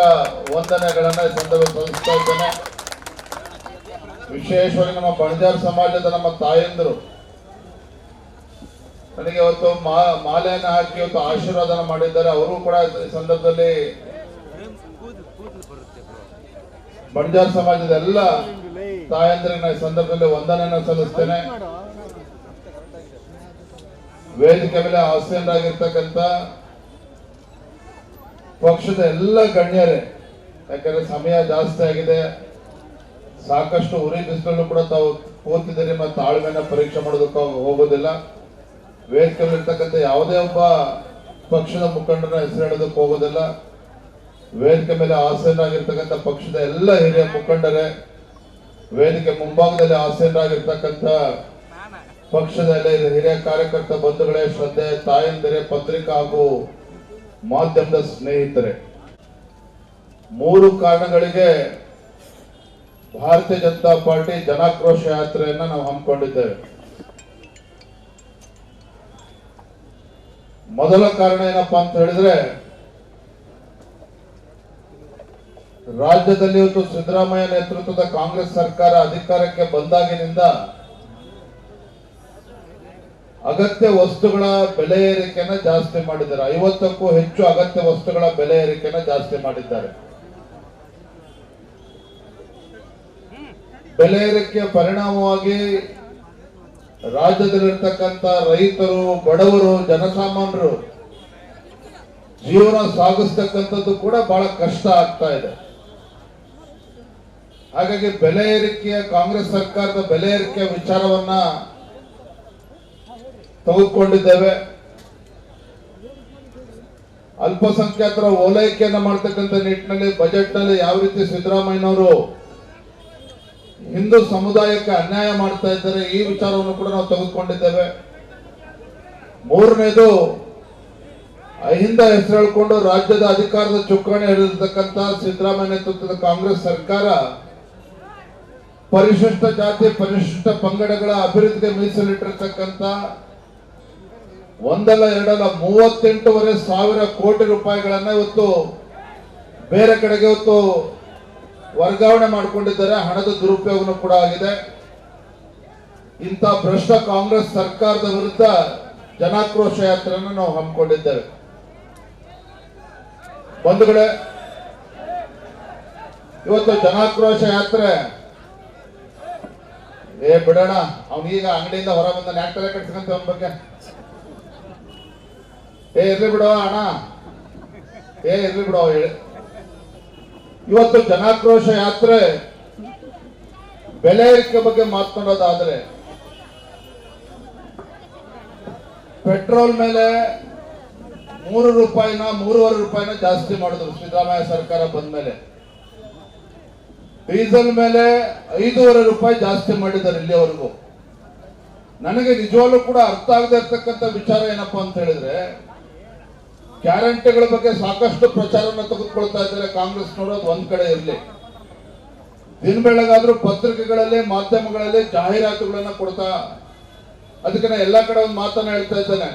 E: ವಂದನೆಗಳನ್ನ ಈ ಸಂದರ್ಭದಲ್ಲಿ ಸಲ್ಲಿಸ್ತಾ ಇದ್ದೇನೆ. ವಿಶೇಷವಾಗಿ ನಮ್ಮ ಬಣಜಾರ್ ಸಮಾಜದ ನಮ್ಮ ತಾಯಂದಿರು ನನಗೆ ಇವತ್ತು ಮಾಲೆಯನ್ನು ಹಾಕಿ ಇವತ್ತು ಆಶೀರ್ವಾದನ ಮಾಡಿದ್ದಾರೆ. ಅವರು ಕೂಡ ಈ ಸಂದರ್ಭದಲ್ಲಿ ಬಣಜಾರ್ ಸಮಾಜದ ಎಲ್ಲ ತಾಯಂದಿರಿಗೆ ಈ ಸಂದರ್ಭದಲ್ಲಿ ವಂದನೆಯನ್ನು ಸಲ್ಲಿಸ್ತೇನೆ. ವೇದಿಕೆ ಮೇಲೆ ಆಸೀನರಾಗಿರ್ತಕ್ಕಂಥ ಪಕ್ಷದ ಎಲ್ಲ ಗಣ್ಯರೇ, ಯಾಕಂದ್ರೆ ಸಮಯ ಜಾಸ್ತಿ ಆಗಿದೆ, ಸಾಕಷ್ಟು ಉರಿ ಬಿಸಿಲಲ್ಲೂ ಕೂಡ ತಾವು ಕೂತಿದ್ದೀರಿ, ಮತ್ತು ತಾಳ್ಮೆನ ಪರೀಕ್ಷೆ ಮಾಡೋದಕ್ಕೆ ಹೋಗೋದಿಲ್ಲ. ವೇದಿಕೆ ಇರ್ತಕ್ಕಂಥ ಯಾವುದೇ ಒಬ್ಬ ಪಕ್ಷದ ಮುಖಂಡರ ಹೆಸರು ಹೇಳೋದಕ್ಕೆ ಹೋಗೋದಿಲ್ಲ. ವೇದಿಕೆ ಮೇಲೆ ಆಸೀನರಾಗಿರ್ತಕ್ಕಂಥ ಪಕ್ಷದ ಎಲ್ಲ ಹಿರಿಯ ಮುಖಂಡರೇ, ವೇದಿಕೆ ಮುಂಭಾಗದಲ್ಲಿ ಆಸೀನರಾಗಿರ್ತಕ್ಕಂಥ ಪಕ್ಷದ ಎಲ್ಲ ಹಿರಿಯ ಕಾರ್ಯಕರ್ತ ಬಂಧುಗಳೇ, ಶ್ರದ್ಧೆ ತಾಯಂದಿರೇ, ಪತ್ರಿಕಾ ಹಾಗೂ ಮಾಧ್ಯಮದ ಸ್ನೇಹಿತರೆ, 3 ಕಾರಣಗಳಿಗೆ ಭಾರತೀಯ ಜನತಾ ಪಾರ್ಟಿ ಜನಾಕ್ರೋಶ ಯಾತ್ರೆಯನ್ನ ನಾವು ಹಮ್ಮಿಕೊಂಡಿದ್ದೇವೆ. ಮೊದಲ ಕಾರಣ ಏನಪ್ಪಾ ಅಂತ ಹೇಳಿದ್ರೆ, ರಾಜ್ಯದಲ್ಲಿ ಇವತ್ತು ಸಿದ್ದರಾಮಯ್ಯ ನೇತೃತ್ವದ ಕಾಂಗ್ರೆಸ್ ಸರ್ಕಾರ ಅಧಿಕಾರಕ್ಕೆ ಬಂದಾಗಿನಿಂದ ಅಗತ್ಯ ವಸ್ತುಗಳ ಬೆಲೆ ಏರಿಕೆನ ಜಾಸ್ತಿ ಮಾಡಿದ್ದಾರೆ. 50ಕ್ಕೂ ಹೆಚ್ಚು ಅಗತ್ಯ ವಸ್ತುಗಳ ಬೆಲೆ ಏರಿಕೆನ ಜಾಸ್ತಿ ಮಾಡಿದ್ದಾರೆ. ಬೆಲೆ ಏರಿಕೆಯ ಪರಿಣಾಮವಾಗಿ ರಾಜ್ಯದಲ್ಲಿರ್ತಕ್ಕಂಥ ರೈತರು, ಬಡವರು, ಜನಸಾಮಾನ್ಯರು ಜೀವನ ಸಾಗಿಸ್ತಕ್ಕಂಥದ್ದು ಕೂಡ ಬಹಳ ಕಷ್ಟ ಆಗ್ತಾ ಇದೆ. ಹಾಗಾಗಿ ಬೆಲೆ ಏರಿಕೆಯ ಕಾಂಗ್ರೆಸ್ ಸರ್ಕಾರದ ಬೆಲೆ ಏರಿಕೆಯ ವಿಚಾರವನ್ನ ತೆಗೆದುಕೊಂಡಿದ್ದೇವೆ. ಅಲ್ಪಸಂಖ್ಯಾತರ ಓಲೈಕೆಯನ್ನ ಮಾಡ್ತಕ್ಕಂಥ ನಿಟ್ಟಿನಲ್ಲಿ ಬಜೆಟ್ ನಲ್ಲಿ ಯಾವ ರೀತಿ ಸಿದ್ದರಾಮಯ್ಯನವರು ಹಿಂದೂ ಸಮುದಾಯಕ್ಕೆ ಅನ್ಯಾಯ ಮಾಡ್ತಾ ಇದ್ದಾರೆ, ಈ ವಿಚಾರವನ್ನು ಕೂಡ ನಾವು ತೆಗೆದುಕೊಂಡಿದ್ದೇವೆ. ಮೂರನೇದು, ಅಹಿಂದ ಹೆಸರು ಹೇಳಿಕೊಂಡು ರಾಜ್ಯದ ಅಧಿಕಾರದ ಚುಕ್ಕಾಣಿ ಹಿಡಿದಿರ್ತಕ್ಕಂಥ ಸಿದ್ದರಾಮಯ್ಯ ನೇತೃತ್ವದ ಕಾಂಗ್ರೆಸ್ ಸರ್ಕಾರ ಪರಿಶಿಷ್ಟ ಜಾತಿ, ಪರಿಶಿಷ್ಟ ಪಂಗಡಗಳ ಅಭಿವೃದ್ಧಿಗೆ ಮೀಸಲಿಟ್ಟಿರ್ತಕ್ಕಂಥ ಒಂದಲ್ಲ ಎರಡಲ್ಲ 38,500 ಕೋಟಿ ರೂಪಾಯಿಗಳನ್ನ ಇವತ್ತು ಬೇರೆ ಕಡೆಗೆ ಇವತ್ತು ವರ್ಗಾವಣೆ ಮಾಡಿಕೊಂಡಿದ್ದಾರೆ. ಹಣದ ದುರುಪಯೋಗನೂ ಕೂಡ ಆಗಿದೆ. ಇಂಥ ಭ್ರಷ್ಟ ಕಾಂಗ್ರೆಸ್ ಸರ್ಕಾರದ ವಿರುದ್ಧ ಜನಾಕ್ರೋಶ ಯಾತ್ರೆಯನ್ನು ನಾವು ಹಮ್ಮಿಕೊಂಡಿದ್ದೇವೆ. ಬಂಧುಗಳೇ, ಇವತ್ತು ಜನಾಕ್ರೋಶ ಯಾತ್ರೆ ಬಿಡೋಣ, ಅವನೀಗ ಅಂಗಡಿಯಿಂದ ಹೊರ ಬಂದ ನ್ಯಾಕ್ಟಲೆ ಕಟ್ಸ್ಕೊಂತ ಅವನ ಬಗ್ಗೆ ಇರ್ಲಿ ಬಿಡೋ ಅಣ್ಣ, ಇರ್ಲಿ ಬಿಡೋ ಹೇಳಿ. ಇವತ್ತು ಜನಾಕ್ರೋಶ ಯಾತ್ರೆ ಬೆಲೆ ಏರಿಕೆ ಬಗ್ಗೆ ಮಾತನಾಡೋದಾದ್ರೆ, ಪೆಟ್ರೋಲ್ ಮೇಲೆ 3 ರೂಪಾಯಿನ 3.5 ರೂಪಾಯಿನ ಜಾಸ್ತಿ ಮಾಡಿದ್ರು ಸಿದ್ದರಾಮಯ್ಯ ಸರ್ಕಾರ ಬಂದ ಮೇಲೆ. ಡೀಸೆಲ್ ಮೇಲೆ 5.5 ರೂಪಾಯಿ ಜಾಸ್ತಿ ಮಾಡಿದ್ದಾರೆ ಇಲ್ಲಿವರೆಗೂ. ನನಗೆ ನಿಜವಾಗ್ಲೂ ಕೂಡ ಅರ್ಥ ಆಗದೆ ಇರ್ತಕ್ಕಂಥ ವಿಚಾರ ಏನಪ್ಪಾ ಅಂತ ಹೇಳಿದ್ರೆ, ಗ್ಯಾರಂಟಿಗಳ ಬಗ್ಗೆ ಸಾಕಷ್ಟು ಪ್ರಚಾರವನ್ನು ತೆಗೆದುಕೊಳ್ತಾ ಇದ್ದಾರೆ ಕಾಂಗ್ರೆಸ್ ನೋಡೋದು ಒಂದ್ ಕಡೆ ಇರಲಿ, ದಿನ ಬೆಳಗಾದ್ರೂ ಪತ್ರಿಕೆಗಳಲ್ಲಿ, ಮಾಧ್ಯಮಗಳಲ್ಲಿ ಜಾಹೀರಾತುಗಳನ್ನ ಕೊಡ್ತಾ, ಅದಕ್ಕೆ ನಾ ಎಲ್ಲಾ ಕಡೆ ಒಂದು ಮಾತನ್ನ ಹೇಳ್ತಾ ಇದ್ದೇನೆ.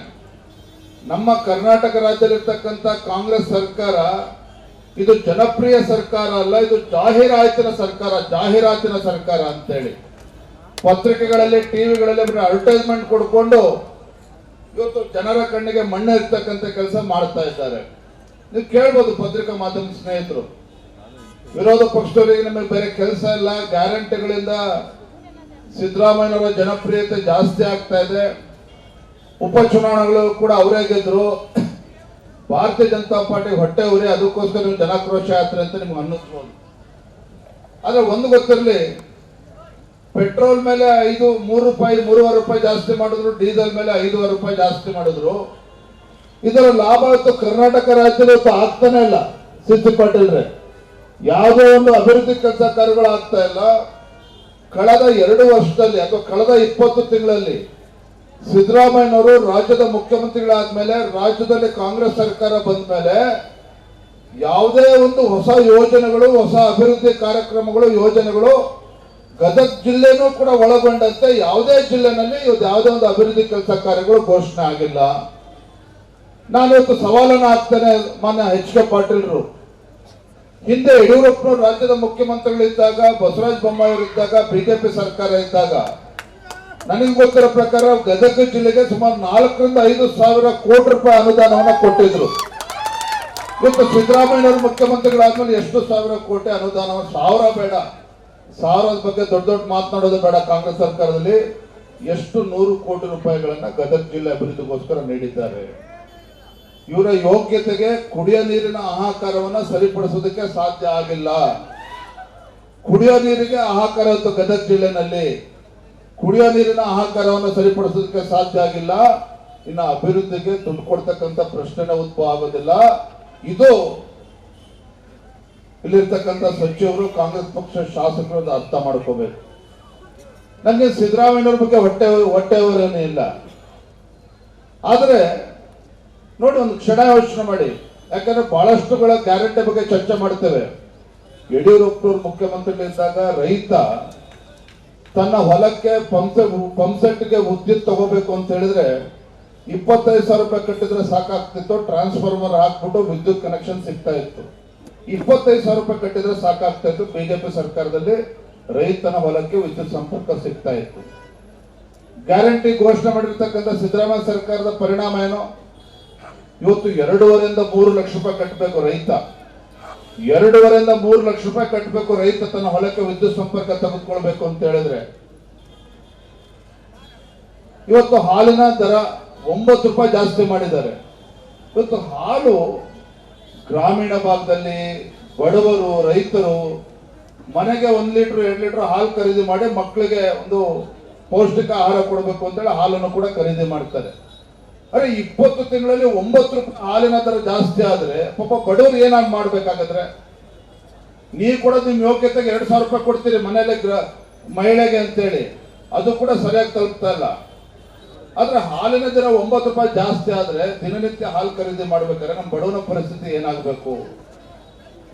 E: ನಮ್ಮ ಕರ್ನಾಟಕ ರಾಜ್ಯದಲ್ಲಿರ್ತಕ್ಕಂಥ ಕಾಂಗ್ರೆಸ್ ಸರ್ಕಾರ ಇದು ಜನಪ್ರಿಯ ಸರ್ಕಾರ ಅಲ್ಲ, ಇದು ಜಾಹೀರಾತಿನ ಸರ್ಕಾರ ಅಂತೇಳಿ ಪತ್ರಿಕೆಗಳಲ್ಲಿ, ಟಿವಿಗಳಲ್ಲಿ ಅಡ್ವರ್ಟೈಸ್ಮೆಂಟ್ ಕೊಡ್ಕೊಂಡು ಇವತ್ತು ಜನರ ಕಣ್ಣಿಗೆ ಮಣ್ಣು ಇರ್ತಕ್ಕಂಥ ಕೆಲಸ ಮಾಡ್ತಾ ಇದ್ದಾರೆ. ನೀವು ಕೇಳ್ಬೋದು ಪತ್ರಿಕಾ ಮಾಧ್ಯಮ ಸ್ನೇಹಿತರು, ವಿರೋಧ ಪಕ್ಷದವರಿಗೆ ನಮಗೆ ಬೇರೆ ಕೆಲಸ ಇಲ್ಲ, ಗ್ಯಾರಂಟಿಗಳಿಂದ ಸಿದ್ದರಾಮಯ್ಯನವರ ಜನಪ್ರಿಯತೆ ಜಾಸ್ತಿ ಆಗ್ತಾ ಇದೆ, ಉಪಚುನಾವಣೆಗಳು ಕೂಡ ಅವರೇ ಗೆದ್ರು, ಭಾರತೀಯ ಜನತಾ ಪಾರ್ಟಿ ಹೊಟ್ಟೆ ಉರಿ, ಅದಕ್ಕೋಸ್ಕರ ನೀವು ಜನಾಕ್ರೋಶ ಯಾತ್ರೆ ಅಂತ ನಿಮ್ಗೆ ಅನ್ನಿಸ್ಬೋದು. ಆದ್ರೆ ಒಂದು ಗೊತ್ತಿರಲಿ, ಪೆಟ್ರೋಲ್ ಮೇಲೆ 3 ರೂಪಾಯಿ 3.5 ರೂಪಾಯಿ ಜಾಸ್ತಿ ಮಾಡಿದ್ರು, ಡೀಸೆಲ್ ಮೇಲೆ 5.5 ರೂಪಾಯಿ ಜಾಸ್ತಿ ಮಾಡಿದ್ರು. ಇದರ ಲಾಭ ಇವತ್ತು ಕರ್ನಾಟಕ ರಾಜ್ಯದಲ್ಲಿ ಇವತ್ತು ಆಗ್ತಾನೆ ಇಲ್ಲ. ಸಿ ಪಾಟೀಲ್ರೆ, ಯಾವುದೋ ಒಂದು ಅಭಿವೃದ್ಧಿ ಕೆಲಸ ಕಾರ್ಯಗಳು ಆಗ್ತಾ ಇಲ್ಲ. ಕಳೆದ 2 ವರ್ಷದಲ್ಲಿ ಅಥವಾ ಕಳೆದ 20 ತಿಂಗಳಲ್ಲಿ ಸಿದ್ದರಾಮಯ್ಯನವರು ರಾಜ್ಯದ ಮುಖ್ಯಮಂತ್ರಿಗಳಾದ್ಮೇಲೆ, ರಾಜ್ಯದಲ್ಲಿ ಕಾಂಗ್ರೆಸ್ ಸರ್ಕಾರ ಬಂದ ಮೇಲೆ ಯಾವುದೇ ಒಂದು ಹೊಸ ಯೋಜನೆಗಳು, ಹೊಸ ಅಭಿವೃದ್ಧಿ ಕಾರ್ಯಕ್ರಮಗಳು, ಯೋಜನೆಗಳು ಗದಗ ಜಿಲ್ಲೆನೂ ಕೂಡ ಒಳಗೊಂಡಂತೆ ಯಾವುದೇ ಜಿಲ್ಲೆನಲ್ಲಿ ಯಾವುದೇ ಒಂದು ಅಭಿವೃದ್ಧಿ ಕೆಲಸ ಕಾರ್ಯಗಳು ಘೋಷಣೆ ಆಗಿಲ್ಲ. ನಾನು ಇವತ್ತು ಸವಾಲನ್ನು ಹಾಕ್ತೇನೆ ಮಾನ್ಯ H.K. ಪಾಟೀಲ್ರು. ಹಿಂದೆ ಯಡಿಯೂರಪ್ಪನವರು ರಾಜ್ಯದ ಮುಖ್ಯಮಂತ್ರಿಗಳಿದ್ದಾಗ, ಬಸವರಾಜ ಬೊಮ್ಮಾಯಿ ಇದ್ದಾಗ, ಬಿಜೆಪಿ ಸರ್ಕಾರ ಇದ್ದಾಗ ನನಗೆ ಗೊತ್ತಿರೋ ಪ್ರಕಾರ ಗದಗ ಜಿಲ್ಲೆಗೆ ಸುಮಾರು 4,000 ರಿಂದ 5,000 ಕೋಟಿ ರೂಪಾಯಿ ಅನುದಾನವನ್ನು ಕೊಟ್ಟಿದ್ರು. ಇವತ್ತು ಸಿದ್ದರಾಮಯ್ಯನವರು ಮುಖ್ಯಮಂತ್ರಿಗಳಾದ್ಮೇಲೆ ಎಷ್ಟು ಸಾವಿರ ಕೋಟಿ ಅನುದಾನವನ್ನು, 1000 ಬೇಡ, 1000 ಬಗ್ಗೆ ದೊಡ್ಡ ಮಾತನಾಡೋದು ಬೇಡ, ಕಾಂಗ್ರೆಸ್ ಸರ್ಕಾರದಲ್ಲಿ ಎಷ್ಟು 100 ಕೋಟಿ ರೂಪಾಯಿಗಳನ್ನ ಗದಗ ಜಿಲ್ಲೆ ಅಭಿವೃದ್ಧಿಗೋಸ್ಕರ ನೀಡಿದ್ದಾರೆ. ಇವರ ಯೋಗ್ಯತೆಗೆ ಕುಡಿಯೋ ನೀರಿನ ಹಾಹಾಕಾರವನ್ನ ಸರಿಪಡಿಸೋದಕ್ಕೆ ಸಾಧ್ಯ ಆಗಿಲ್ಲ. ಕುಡಿಯೋ ನೀರಿಗೆ ಹಾಹಾಕಾರ ಇತ್ತು ಗದಗ ಜಿಲ್ಲೆನಲ್ಲಿ, ಕುಡಿಯೋ ನೀರಿನ ಹಾಹಾಕಾರವನ್ನು ಸರಿಪಡಿಸೋದಕ್ಕೆ ಸಾಧ್ಯ ಆಗಿಲ್ಲ. ಇನ್ನು ಅಭಿವೃದ್ಧಿಗೆ ದುಡ್ಡು ಕೊಡ್ತಕ್ಕಂಥ ಪ್ರಶ್ನೆನೇ ಉದ್ಭವ ಆಗೋದಿಲ್ಲ. ಇದು ಇಲ್ಲಿರ್ತಕ್ಕಂಥ ಸಚಿವರು, ಕಾಂಗ್ರೆಸ್ ಪಕ್ಷ ಶಾಸಕರು ಅರ್ಥ ಮಾಡ್ಕೋಬೇಕು. ನನಗೆ ಸಿದ್ದರಾಮಯ್ಯನವ್ರ ಬಗ್ಗೆ ಹೊಟ್ಟೆವರೇನೂ ಇಲ್ಲ. ಆದ್ರೆ ನೋಡಿ, ಒಂದು ಕ್ಷಣ ಯೋಚನೆ ಮಾಡಿ, ಯಾಕಂದ್ರೆ ಬಹಳಷ್ಟುಗಳ ಗ್ಯಾರಂಟಿ ಬಗ್ಗೆ ಚರ್ಚೆ ಮಾಡ್ತೇವೆ. ಯಡಿಯೂರಪ್ಪನವ್ರು ಮುಖ್ಯಮಂತ್ರಿಗಳಿದ್ದಾಗ ರೈತ ತನ್ನ ಹೊಲಕ್ಕೆ ಪಂಪ್ಸೆಟ್ಗೆ ವಿದ್ಯುತ್ ತಗೋಬೇಕು ಅಂತ ಹೇಳಿದ್ರೆ 25,000 ರೂಪಾಯಿ ಕಟ್ಟಿದ್ರೆ ಸಾಕಾಗ್ತಿತ್ತು, ಟ್ರಾನ್ಸ್ಫಾರ್ಮರ್ ಹಾಕ್ಬಿಟ್ಟು ವಿದ್ಯುತ್ ಕನೆಕ್ಷನ್ ಸಿಗ್ತಾ ಇತ್ತು. 25,000 ರೂಪಾಯಿ ಕಟ್ಟಿದ್ರೆ ಸಾಕಾಗ್ತಾ ಇತ್ತು. ಬಿಜೆಪಿ ಸರ್ಕಾರದಲ್ಲಿ ರೈತನ ಹೊಲಕ್ಕೆ ವಿದ್ಯುತ್ ಸಂಪರ್ಕ ಸಿಗ್ತಾ ಇತ್ತು. ಗ್ಯಾರಂಟಿ ಘೋಷಣೆ ಮಾಡಿರ್ತಕ್ಕಂಥ ಸಿದ್ದರಾಮಯ್ಯ ಸರ್ಕಾರದ ಪರಿಣಾಮ ಏನು? ಇವತ್ತು 2.5 3 ಲಕ್ಷ ರೂಪಾಯಿ ಕಟ್ಟಬೇಕು ರೈತ. 2.5 3 ಲಕ್ಷ ರೂಪಾಯಿ ಕಟ್ಟಬೇಕು ರೈತ ತನ್ನ ಹೊಲಕ್ಕೆ ವಿದ್ಯುತ್ ಸಂಪರ್ಕ ತೆಗೆದುಕೊಳ್ಬೇಕು ಅಂತ ಹೇಳಿದ್ರೆ. ಇವತ್ತು ಹಾಲಿನ ದರ 9 ರೂಪಾಯಿ ಜಾಸ್ತಿ ಮಾಡಿದ್ದಾರೆ. ಇವತ್ತು ಹಾಲು ಗ್ರಾಮೀಣ ಭಾಗದಲ್ಲಿ ಬಡವರು ರೈತರು ಮನೆಗೆ 1 ಲೀಟರ್ 2 ಲೀಟರ್ ಹಾಲು ಖರೀದಿ ಮಾಡಿ ಮಕ್ಕಳಿಗೆ ಒಂದು ಪೌಷ್ಟಿಕ ಆಹಾರ ಕೊಡಬೇಕು ಅಂತೇಳಿ ಹಾಲನ್ನು ಕೂಡ ಖರೀದಿ ಮಾಡ್ತಾರೆ. ಅರೆ 20 ತಿಂಗಳಲ್ಲಿ 9 ರೂಪಾಯಿ ಹಾಲಿನ ದರ ಜಾಸ್ತಿ ಆದ್ರೆ ಪಾಪ ಬಡವರು ಏನಾಗಿ ಮಾಡ್ಬೇಕಾಗದ್ರೆ? ನೀವು ಕೂಡ ನಿಮ್ ಯೋಗ್ಯತೆಗೆ 2,000 ರೂಪಾಯಿ ಕೊಡ್ತೀರಿ ಮನೆಯಲ್ಲೇ ಮಹಿಳೆಗೆ ಅಂತೇಳಿ, ಅದು ಕೂಡ ಸರಿಯಾಗಿ ತಲುಪ್ತಾ ಇಲ್ಲ. ಆದ್ರೆ ಹಾಲಿನ ದರ 9 ರೂಪಾಯಿ ಜಾಸ್ತಿ ಆದ್ರೆ ದಿನನಿತ್ಯ ಹಾಲು ಖರೀದಿ ಮಾಡ್ಬೇಕಾದ್ರೆ ನಮ್ಮ ಬಡವನ ಪರಿಸ್ಥಿತಿ ಏನಾಗಬೇಕು?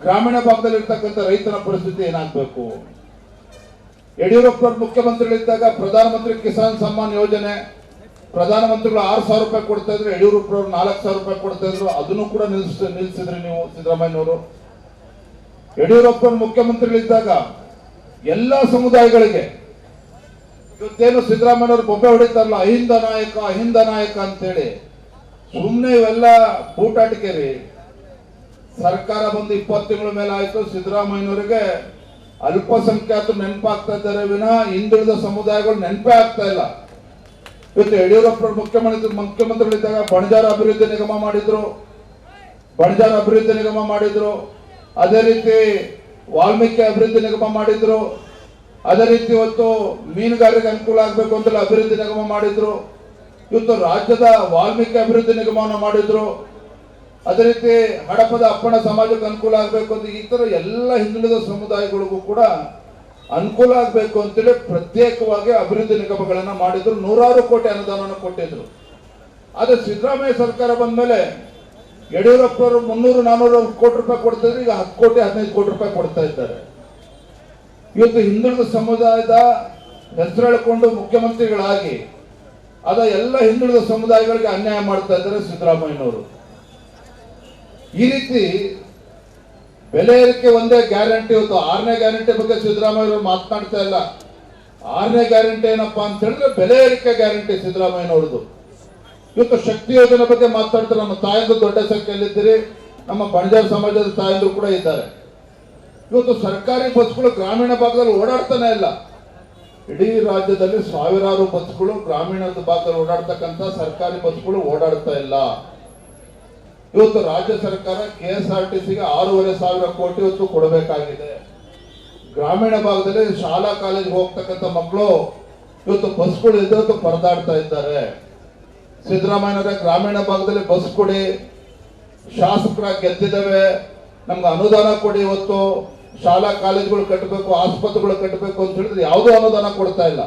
E: ಗ್ರಾಮೀಣ ಭಾಗದಲ್ಲಿ ಇರ್ತಕ್ಕಂಥ ರೈತನ ಪರಿಸ್ಥಿತಿ ಏನಾಗಬೇಕು? ಯಡಿಯೂರಪ್ಪ ಮುಖ್ಯಮಂತ್ರಿಗಳಿದ್ದಾಗ ಪ್ರಧಾನಮಂತ್ರಿ ಕಿಸಾನ್ ಸಮ್ಮಾನ್ ಯೋಜನೆ ಪ್ರಧಾನಮಂತ್ರಿಗಳು 6,000 ರೂಪಾಯಿ ಕೊಡ್ತಾ ಇದ್ರು, ಯಡಿಯೂರಪ್ಪನವರು 4,000 ರೂಪಾಯಿ ಕೊಡ್ತಾ ಇದ್ರು. ಅದನ್ನು ಕೂಡ ನಿಲ್ಲಿಸಿದ್ರಿ ನೀವು ಸಿದ್ದರಾಮಯ್ಯನವರು. ಯಡಿಯೂರಪ್ಪ ಮುಖ್ಯಮಂತ್ರಿಗಳಿದ್ದಾಗ ಎಲ್ಲಾ ಸಮುದಾಯಗಳಿಗೆ ಇವತ್ತೇನು ಸಿದ್ದರಾಮಯ್ಯನವರು ಬೊಬ್ಬೆ ಹೊಡಿತಾರಲ್ಲ ಅಹಿಂದ ನಾಯಕ ಅಂತೇಳಿ, ಸುಮ್ಮನೆ ಇವೆಲ್ಲ ಬೂಟಾಟಿಕೆರಿ. ಸರ್ಕಾರ ಬಂದು 20 ತಿಂಗಳ ಮೇಲೆ ಆಯ್ತು. ಸಿದ್ದರಾಮಯ್ಯನವರಿಗೆ ಅಲ್ಪಸಂಖ್ಯಾತರು ನೆನಪಾಗ್ತಾ ಇದ್ದಾರೆ ವಿನಃ ಹಿಂದುಳಿದ ಸಮುದಾಯಗಳು ನೆನಪೇ ಆಗ್ತಾ ಇಲ್ಲ. ಇವತ್ತು ಯಡಿಯೂರಪ್ಪ ಮುಖ್ಯಮಂತ್ರಿಗಳಿದ್ದಾಗ ಬಣಜಾರ ಅಭಿವೃದ್ಧಿ ನಿಗಮ ಮಾಡಿದ್ರು. ಅದೇ ರೀತಿ ವಾಲ್ಮೀಕಿ ಅಭಿವೃದ್ಧಿ ನಿಗಮ ಮಾಡಿದ್ರು. ಅದೇ ರೀತಿ ಇವತ್ತು ಮೀನುಗಾರರಿಗೆ ಅನುಕೂಲ ಆಗ್ಬೇಕು ಅಂತೇಳಿ ಅಭಿವೃದ್ಧಿ ನಿಗಮ ಮಾಡಿದ್ರು. ಇವತ್ತು ರಾಜ್ಯದ ವಾಲ್ಮೀಕಿ ಅಭಿವೃದ್ಧಿ ನಿಗಮವನ್ನು ಮಾಡಿದ್ರು. ಅದೇ ರೀತಿ ಹಡಪದ ಅಪ್ಪಣ ಸಮಾಜಕ್ಕೆ ಅನುಕೂಲ ಆಗ್ಬೇಕು ಅಂತ ಈ ತರ ಎಲ್ಲ ಹಿಂದುಳಿದ ಸಮುದಾಯಗಳಿಗೂ ಕೂಡ ಅನುಕೂಲ ಆಗ್ಬೇಕು ಅಂತೇಳಿ ಪ್ರತ್ಯೇಕವಾಗಿ ಅಭಿವೃದ್ಧಿ ನಿಗಮಗಳನ್ನ ಮಾಡಿದ್ರು. 100 ಕೋಟಿ ಅನುದಾನವನ್ನು ಕೊಟ್ಟಿದ್ರು. ಆದ್ರೆ ಸಿದ್ದರಾಮಯ್ಯ ಸರ್ಕಾರ ಬಂದ್ಮೇಲೆ ಯಡಿಯೂರಪ್ಪರು 300-400 ಕೋಟಿ ರೂಪಾಯಿ ಕೊಡ್ತಿದ್ರು. ಈಗ 10 ಕೋಟಿ 15 ಕೋಟಿ ರೂಪಾಯಿ ಕೊಡ್ತಾ ಇದ್ದಾರೆ. ಇವತ್ತು ಹಿಂದುಳಿದ ಸಮುದಾಯದ ಹೆಸರು ಹೇಳ್ಕೊಂಡು ಮುಖ್ಯಮಂತ್ರಿಗಳಾಗಿ ಅದ ಎಲ್ಲ ಹಿಂದುಳಿದ ಸಮುದಾಯಗಳಿಗೆ ಅನ್ಯಾಯ ಮಾಡ್ತಾ ಇದ್ದಾರೆ ಸಿದ್ದರಾಮಯ್ಯನವರು. ಈ ರೀತಿ ಬೆಲೆ ಏರಿಕೆ ಒಂದೇ ಗ್ಯಾರಂಟಿ. ಇವತ್ತು 6ನೇ ಗ್ಯಾರಂಟಿ ಬಗ್ಗೆ ಸಿದ್ದರಾಮಯ್ಯವರು ಮಾತನಾಡ್ತಾ ಇಲ್ಲ. 6ನೇ ಗ್ಯಾರಂಟಿ ಏನಪ್ಪಾ ಅಂತ ಹೇಳಿದ್ರೆ ಬೆಲೆ ಏರಿಕೆ ಗ್ಯಾರಂಟಿ ಸಿದ್ದರಾಮಯ್ಯನವ್ರದ್ದು. ಇವತ್ತು ಶಕ್ತಿ ಯೋಜನೆ ಬಗ್ಗೆ ಮಾತಾಡ್ತಾರೆ. ನಮ್ಮ ತಾಯಂದ್ರು ದೊಡ್ಡ ಸಂಖ್ಯೆಯಲ್ಲಿದ್ದೀರಿ, ನಮ್ಮ ಬಣಜಾರ ಸಮಾಜದ ತಾಯಂದ್ರು ಕೂಡ ಇದ್ದಾರೆ. ಇವತ್ತು ಸರ್ಕಾರಿ ಬಸ್ಗಳು ಗ್ರಾಮೀಣ ಭಾಗದಲ್ಲಿ ಓಡಾಡ್ತಾನೆ ಇಲ್ಲ. ಇಡೀ ರಾಜ್ಯದಲ್ಲಿ ಸಾವಿರಾರು ಬಸ್ಗಳು ಗ್ರಾಮೀಣದ ಭಾಗದಲ್ಲಿ ಓಡಾಡ್ತಕ್ಕಂಥ ಸರ್ಕಾರಿ ಬಸ್ಗಳು ಓಡಾಡ್ತಾ ಇಲ್ಲ. ಇವತ್ತು ರಾಜ್ಯ ಸರ್ಕಾರ KSRTCಗೆ 6,500 ಕೋಟಿ ಇವತ್ತು ಕೊಡಬೇಕಾಗಿದೆ. ಗ್ರಾಮೀಣ ಭಾಗದಲ್ಲಿ ಶಾಲಾ ಕಾಲೇಜ್ ಹೋಗ್ತಕ್ಕಂಥ ಮಕ್ಕಳು ಇವತ್ತು ಬಸ್ಗಳು ಇವತ್ತು ಪರದಾಡ್ತಾ ಇದ್ದಾರೆ. ಸಿದ್ದರಾಮಯ್ಯನವರೇ ಗ್ರಾಮೀಣ ಭಾಗದಲ್ಲಿ ಬಸ್ ಕೊಡಿ, ಶಾಸಕರಾಗಿ ಗೆದ್ದಿದ್ದೇವೆ, ನಮ್ಗೆ ಅನುದಾನ ಕೊಡಿ, ಇವತ್ತು ಶಾಲಾ ಕಾಲೇಜುಗಳು ಕಟ್ಟಬೇಕು, ಆಸ್ಪತ್ರೆಗಳು ಕಟ್ಟಬೇಕು ಅಂತ ಹೇಳಿದ್ರೆ ಯಾವುದೂ ಅನುದಾನ ಕೊಡ್ತಾ ಇಲ್ಲ.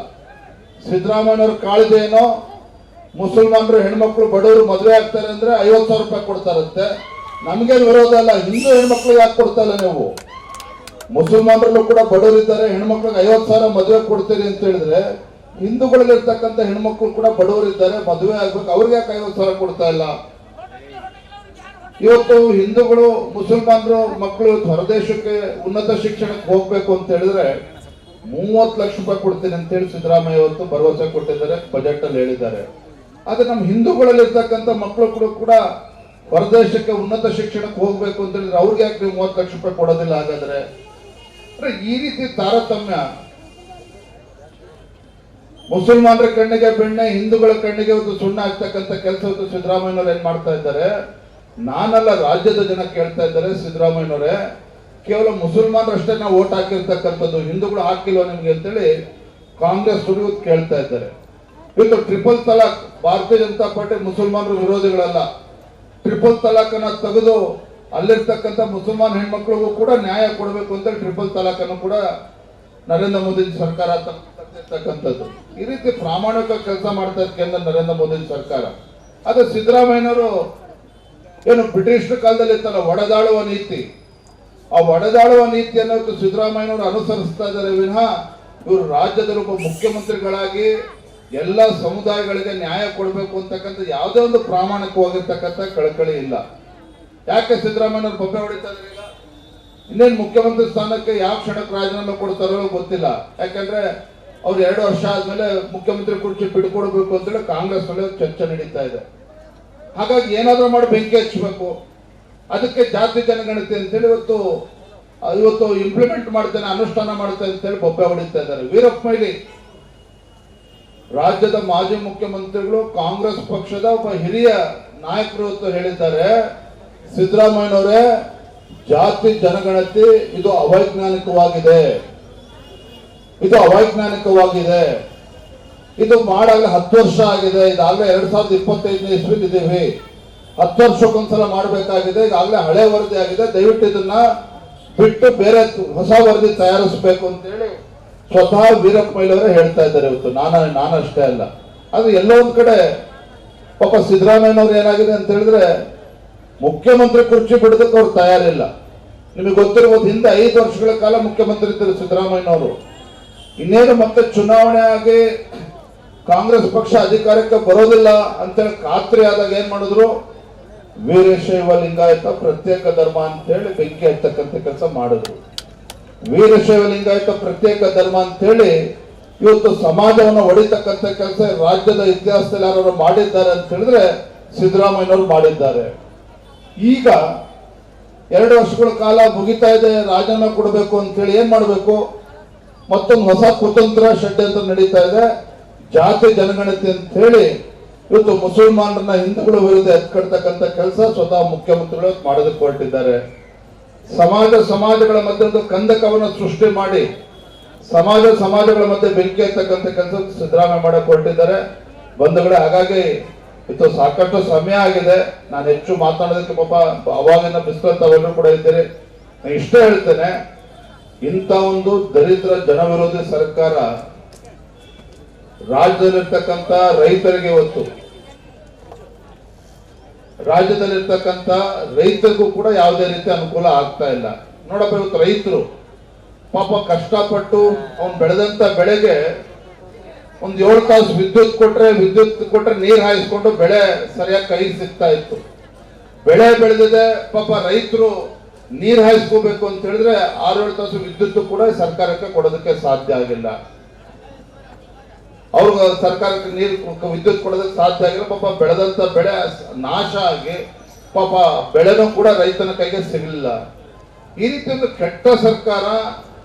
E: ಸಿದ್ದರಾಮಯ್ಯನವ್ರ ಕಾಳಜಿ ಏನೋ ಮುಸಲ್ಮಾನರು ಹೆಣ್ಮಕ್ಳು ಬಡವರು ಮದುವೆ ಆಗ್ತಾರೆ ಅಂದ್ರೆ 50,000 ರೂಪಾಯಿ ಕೊಡ್ತಾರಂತೆ. ನಮ್ಗೇನು ವಿರೋಧ ಅಲ್ಲ, ಹಿಂದೂ ಹೆಣ್ಮಕ್ಳು ಯಾಕೆ ಕೊಡ್ತಾ ಇಲ್ಲ ನೀವು? ಮುಸಲ್ಮಾನರಲ್ಲೂ ಕೂಡ ಬಡವರಿದ್ದಾರೆ, ಹೆಣ್ಮಕ್ಳಿಗೆ 50,000 ಮದುವೆ ಕೊಡ್ತೀರಿ ಅಂತ ಹೇಳಿದ್ರೆ ಹಿಂದೂಗಳಲ್ಲಿ ಇರ್ತಕ್ಕಂಥ ಹೆಣ್ಮಕ್ಳು ಕೂಡ ಬಡವರಿದ್ದಾರೆ, ಮದುವೆ ಆಗ್ಬೇಕು, ಅವ್ರಿಗೆ ಯಾಕೆ 50,000 ಕೊಡ್ತಾ ಇಲ್ಲ? ಇವತ್ತು ಹಿಂದೂಗಳು ಮುಸಲ್ಮಾನರು ಮಕ್ಕಳು ಹೊರದೇಶಕ್ಕೆ ಉನ್ನತ ಶಿಕ್ಷಣಕ್ಕೆ ಹೋಗ್ಬೇಕು ಅಂತ ಹೇಳಿದ್ರೆ 30 ಲಕ್ಷ ರೂಪಾಯಿ ಕೊಡ್ತೀನಿ ಅಂತ ಹೇಳಿ ಸಿದ್ದರಾಮಯ್ಯ ಇವತ್ತು ಭರವಸೆ ಕೊಟ್ಟಿದ್ದಾರೆ, ಬಜೆಟ್ ಅಲ್ಲಿ ಹೇಳಿದ್ದಾರೆ. ಆದ್ರೆ ನಮ್ಮ ಹಿಂದೂಗಳಲ್ಲಿ ಇರ್ತಕ್ಕಂಥ ಮಕ್ಕಳು ಕೂಡ ಹೊರದೇಶಕ್ಕೆ ಉನ್ನತ ಶಿಕ್ಷಣಕ್ಕೆ ಹೋಗ್ಬೇಕು ಅಂತ ಹೇಳಿದ್ರೆ ಅವ್ರಿಗೆ ಯಾಕೆ ನೀವು 30 ಲಕ್ಷ ರೂಪಾಯಿ ಕೊಡೋದಿಲ್ಲ? ಹಾಗಾದ್ರೆ ಈ ರೀತಿ ತಾರತಮ್ಯ ಮುಸಲ್ಮಾನರ ಕಣ್ಣಿಗೆ ಬೆಣ್ಣೆ, ಹಿಂದೂಗಳ ಕಣ್ಣಿಗೆ ಒಂದು ಸುಣ್ಣ ಆಗ್ತಕ್ಕಂಥ ಕೆಲಸ ಸಿದ್ದರಾಮಯ್ಯನವ್ರು ಏನ್ ಮಾಡ್ತಾ ಇದ್ದಾರೆ? ನಾನಲ್ಲ, ರಾಜ್ಯದ ಜನ ಕೇಳ್ತಾ ಇದ್ದಾರೆ. ಸಿದ್ದರಾಮಯ್ಯನವರೇ, ಕೇವಲ ಮುಸಲ್ಮಾನರಷ್ಟೇ ನಾವು ಓಟ್ ಹಾಕಿರ್ತಕ್ಕಂಥದ್ದು, ಹಿಂದೂಗಳು ಹಾಕಿಲ್ವ ನಿಮ್ಗೆ ಅಂತೇಳಿ ಕಾಂಗ್ರೆಸ್ ಹುಡುಗ ಕೇಳ್ತಾ ಇದ್ದಾರೆ. ಇವತ್ತು ಟ್ರಿಪಲ್ ತಲಾಕ್, ಭಾರತೀಯ ಜನತಾ ಪಾರ್ಟಿ ಮುಸಲ್ಮಾನರ ವಿರೋಧಿಗಳಲ್ಲ. ಟ್ರಿಪಲ್ ತಲಾಕ್ ಅನ್ನ ತೆಗೆದು ಅಲ್ಲಿರ್ತಕ್ಕಂಥ ಮುಸಲ್ಮಾನ್ ಹೆಣ್ಮಕ್ಳಿಗೂ ಕೂಡ ನ್ಯಾಯ ಕೊಡಬೇಕು ಅಂತ ಟ್ರಿಪಲ್ ತಲಾಕ್ ಅನ್ನು ಕೂಡ ನರೇಂದ್ರ ಮೋದಿ ಸರ್ಕಾರ ತಂದಿರ್ತಕ್ಕಂಥದ್ದು. ಈ ರೀತಿ ಪ್ರಾಮಾಣಿಕ ಕೆಲಸ ಮಾಡ್ತಾ ಇದ್ದ ನರೇಂದ್ರ ಮೋದಿ ಸರ್ಕಾರ. ಆದ್ರೆ ಸಿದ್ದರಾಮಯ್ಯನವರು ಏನು ಬ್ರಿಟಿಷ್ ಕಾಲದಲ್ಲಿ ಇತ್ತಲ್ಲ ಒಡೆದಾಳುವ ನೀತಿ, ಆ ಒಡೆದಾಳುವ ನೀತಿಯನ್ನು ಸಿದ್ದರಾಮಯ್ಯನವರು ಅನುಸರಿಸ್ತಾ ಇದ್ದಾರೆ ವಿನಃ ಇವರು ರಾಜ್ಯದಲ್ಲಿ ಒಬ್ಬ ಮುಖ್ಯಮಂತ್ರಿಗಳಾಗಿ ಎಲ್ಲ ಸಮುದಾಯಗಳಿಗೆ ನ್ಯಾಯ ಕೊಡಬೇಕು ಅಂತಕ್ಕಂಥ ಯಾವುದೇ ಒಂದು ಪ್ರಾಮಾಣಿಕವಾಗಿರ್ತಕ್ಕಂಥ ಕಳಕಳಿ ಇಲ್ಲ. ಯಾಕೆ ಸಿದ್ದರಾಮಯ್ಯವ್ರು ಬೊಬ್ಬೆ ಹೊಡಿತಾ ಇದ್ದಾರೆ? ಈಗ ಇನ್ನೇನು ಮುಖ್ಯಮಂತ್ರಿ ಸ್ಥಾನಕ್ಕೆ ಯಾವ ಕ್ಷಣಕ್ಕೆ ರಾಜೀನಾಮೆ ಕೊಡ್ತಾರೋ ಗೊತ್ತಿಲ್ಲ. ಯಾಕಂದ್ರೆ ಅವ್ರು 2 ವರ್ಷ ಆದ್ಮೇಲೆ ಮುಖ್ಯಮಂತ್ರಿ ಕುರ್ಚಿ ಬಿಡ್ಕೊಡ್ಬೇಕು ಅಂತೇಳಿ ಕಾಂಗ್ರೆಸ್ ನಲ್ಲಿ ಚರ್ಚೆ ನಡೀತಾ ಇದೆ. ಹಾಗಾಗಿ ಏನಾದ್ರೂ ಮಾಡಿ ಬೆಂಕಿ ಹಚ್ಚಬೇಕು. ಅದಕ್ಕೆ ಜಾತಿ ಜನಗಣತಿ ಅಂತೇಳಿ ಇವತ್ತು ಇಂಪ್ಲಿಮೆಂಟ್ ಮಾಡ್ತೇನೆ, ಅನುಷ್ಠಾನ ಮಾಡ್ತೇನೆ ಅಂತೇಳಿ ಬೊಬ್ಬೆ ಹೊಡಿತಾ ಇದ್ದಾರೆ. ವೀರಪ್ಪ ಮೊಯ್ಲಿ ರಾಜ್ಯದ ಮಾಜಿ ಮುಖ್ಯಮಂತ್ರಿಗಳು, ಕಾಂಗ್ರೆಸ್ ಪಕ್ಷದ ಒಬ್ಬ ಹಿರಿಯ ನಾಯಕರು ಇವತ್ತು ಹೇಳಿದ್ದಾರೆ, ಸಿದ್ದರಾಮಯ್ಯನವರೇ ಜಾತಿ ಜನಗಣತಿ ಇದು ಅವೈಜ್ಞಾನಿಕವಾಗಿದೆ, ಇದು ಮಾಡಾಗಲೇ 10 ವರ್ಷ ಆಗಿದೆ. ಇದಾಗಲೇ 2025 ಇಸ್ವಿಲಿ ಇದ್ದೀವಿ. 10 ವರ್ಷಕ್ಕೊಂದ್ಸಲ ಮಾಡಬೇಕಾಗಿದೆ. ಈಗಾಗಲೇ ಹಳೆ ವರದಿ ಆಗಿದೆ. ದಯವಿಟ್ಟು ಇದನ್ನ ಬಿಟ್ಟು ಬೇರೆ ಹೊಸ ವರದಿ ತಯಾರಿಸಬೇಕು ಅಂತೇಳಿ ಸ್ವತಃ ವೀರಪ್ಪ ಮೊಯ್ಲಿ ಅವರೇ ಹೇಳ್ತಾ ಇದ್ದಾರೆ ಇವತ್ತು. ನಾನಷ್ಟೇ ಅಲ್ಲ. ಆದ್ರೆ ಎಲ್ಲೋ ಒಂದ್ ಕಡೆ ಪಾಪ ಸಿದ್ದರಾಮಯ್ಯನವ್ರು ಏನಾಗಿದೆ ಅಂತ ಹೇಳಿದ್ರೆ ಮುಖ್ಯಮಂತ್ರಿ ಕುರ್ಚಿ ಬಿಡೋದಕ್ಕೆ ಅವ್ರು ತಯಾರಿಲ್ಲ. ನಿಮಗೆ ಗೊತ್ತಿರ್ಬೋದು, ಹಿಂದೆ 5 ವರ್ಷಗಳ ಕಾಲ ಮುಖ್ಯಮಂತ್ರಿ ಇದ್ದರು ಸಿದ್ದರಾಮಯ್ಯನವರು. ಇನ್ನೇನು ಮತ್ತೆ ಚುನಾವಣೆ ಆಗಿ ಕಾಂಗ್ರೆಸ್ ಪಕ್ಷ ಅಧಿಕಾರಕ್ಕೆ ಬರೋದಿಲ್ಲ ಅಂತೇಳಿ ಖಾತ್ರಿ ಆದಾಗ ಏನ್ ಮಾಡಿದ್ರು, ವೀರಶೈವ ಲಿಂಗಾಯತ ಪ್ರತ್ಯೇಕ ಧರ್ಮ ಅಂತೇಳಿ ಬೆಂಕಿ ಹಚ್ಚತಕ್ಕಂಥ ಕೆಲಸ ಮಾಡಿದ್ರು. ವೀರಶೈವ ಲಿಂಗಾಯತ ಪ್ರತ್ಯೇಕ ಧರ್ಮ ಅಂತೇಳಿ ಇವತ್ತು ಸಮಾಜವನ್ನು ಹೊಡಿತಕ್ಕಂಥ ಕೆಲಸ ರಾಜ್ಯದ ಇತಿಹಾಸದಲ್ಲಿ ಯಾರು ಮಾಡಿದ್ದಾರೆ ಅಂತ ಹೇಳಿದ್ರೆ ಸಿದ್ದರಾಮಯ್ಯನವರು ಮಾಡಿದ್ದಾರೆ. ಈಗ 2 ವರ್ಷಗಳ ಕಾಲ ಮುಗಿತಾ ಇದೆ, ರಾಜೀನಾಮೆ ಕೊಡಬೇಕು ಅಂತೇಳಿ ಏನ್ ಮಾಡಬೇಕು, ಮತ್ತೊಂದು ಹೊಸ ಕುತಂತ್ರ ಷಡ್ಯಂತ್ರ ನಡೀತಾ ಇದೆ. ಜಾತಿ ಜನಗಣತಿ ಅಂತ ಹೇಳಿ ಇವತ್ತು ಮುಸಲ್ಮಾನರನ್ನ ಹಿಂದೂಗಳ ವಿರುದ್ಧ ಎತ್ಕಡ್ತಕ್ಕಂಥ ಕೆಲಸ ಸ್ವತಃ ಮುಖ್ಯಮಂತ್ರಿಗಳು ಮಾಡೋದಕ್ಕೆ ಹೊರಟಿದ್ದಾರೆ. ಸಮಾಜಗಳ ಮಧ್ಯೆ ಒಂದು ಕಂದಕವನ್ನು ಸೃಷ್ಟಿ ಮಾಡಿ ಸಮಾಜಗಳ ಮಧ್ಯೆ ಬೆಂಕಿ ಹತ್ತಕ್ಕಂಥ ಕೆಲಸ ಸಿದ್ದರಾಮಯ್ಯ ಮಾಡಕ್ಕೆ ಹೊರಟಿದ್ದಾರೆ ಬಂಧುಗಳೇ. ಹಾಗಾಗಿ ಇದು ಸಾಕಷ್ಟು ಸಮಯ ಆಗಿದೆ. ನಾನು ಹೆಚ್ಚು ಮಾತನಾಡೋದಕ್ಕೆ ಪಾಪ ಅವಾಗಿನ ಬಿಸಿಲಂತವೆಲ್ಲರೂ ಕೂಡ ಇದ್ದೀರಿ. ನಾನು ಇಷ್ಟೇ ಹೇಳ್ತೇನೆ, ಇಂಥ ಒಂದು ದರಿದ್ರ ಜನವಿರೋಧಿ ಸರ್ಕಾರ ರಾಜ್ಯದಲ್ಲಿರ್ತಕ್ಕಂಥ ರೈತರಿಗೆ ರೈತರಿಗೂ ಕೂಡ ಯಾವುದೇ ರೀತಿ ಅನುಕೂಲ ಆಗ್ತಾ ಇಲ್ಲ. ನೋಡಪ್ಪ, ಇವತ್ತು ರೈತರು ಪಾಪ ಕಷ್ಟಪಟ್ಟು ಅವ್ನು ಬೆಳೆದಂತ ಬೆಳೆಗೆ ಒಂದು 7 ತಾಸು ವಿದ್ಯುತ್ ಕೊಟ್ರೆ ನೀರು ಹಾಯಿಸ್ಕೊಂಡು ಬೆಳೆ ಸರಿಯಾಗಿ ಕೈ ಸಿಗ್ತಾ ಇತ್ತು. ಬೆಳೆ ಬೆಳೆದಿದೆ, ಪಾಪ ರೈತರು ನೀರು ಹಾಯಿಸ್ಕೋಬೇಕು ಅಂತ ಹೇಳಿದ್ರೆ 6-7 ತಾಸು ವಿದ್ಯುತ್ ಕೂಡ ಸರ್ಕಾರಕ್ಕೆ ಕೊಡೋದಕ್ಕೆ ಸಾಧ್ಯ ಆಗಿಲ್ಲ. ಅವ್ರಿಗೆ ಸರ್ಕಾರಕ್ಕೆ ವಿದ್ಯುತ್ ಕೊಡೋದಕ್ಕೆ ಸಾಧ್ಯ ಆಗಿಲ್ಲ. ಪಾಪ ಬೆಳೆದಂತ ಬೆಳೆ ನಾಶ ಆಗಿ ಪಾಪ ಬೆಳೆನೂ ಕೂಡ ರೈತನ ಕೈಗೆ ಸಿಗಲಿಲ್ಲ. ಈ ರೀತಿ ಒಂದು ಕೆಟ್ಟ ಸರ್ಕಾರ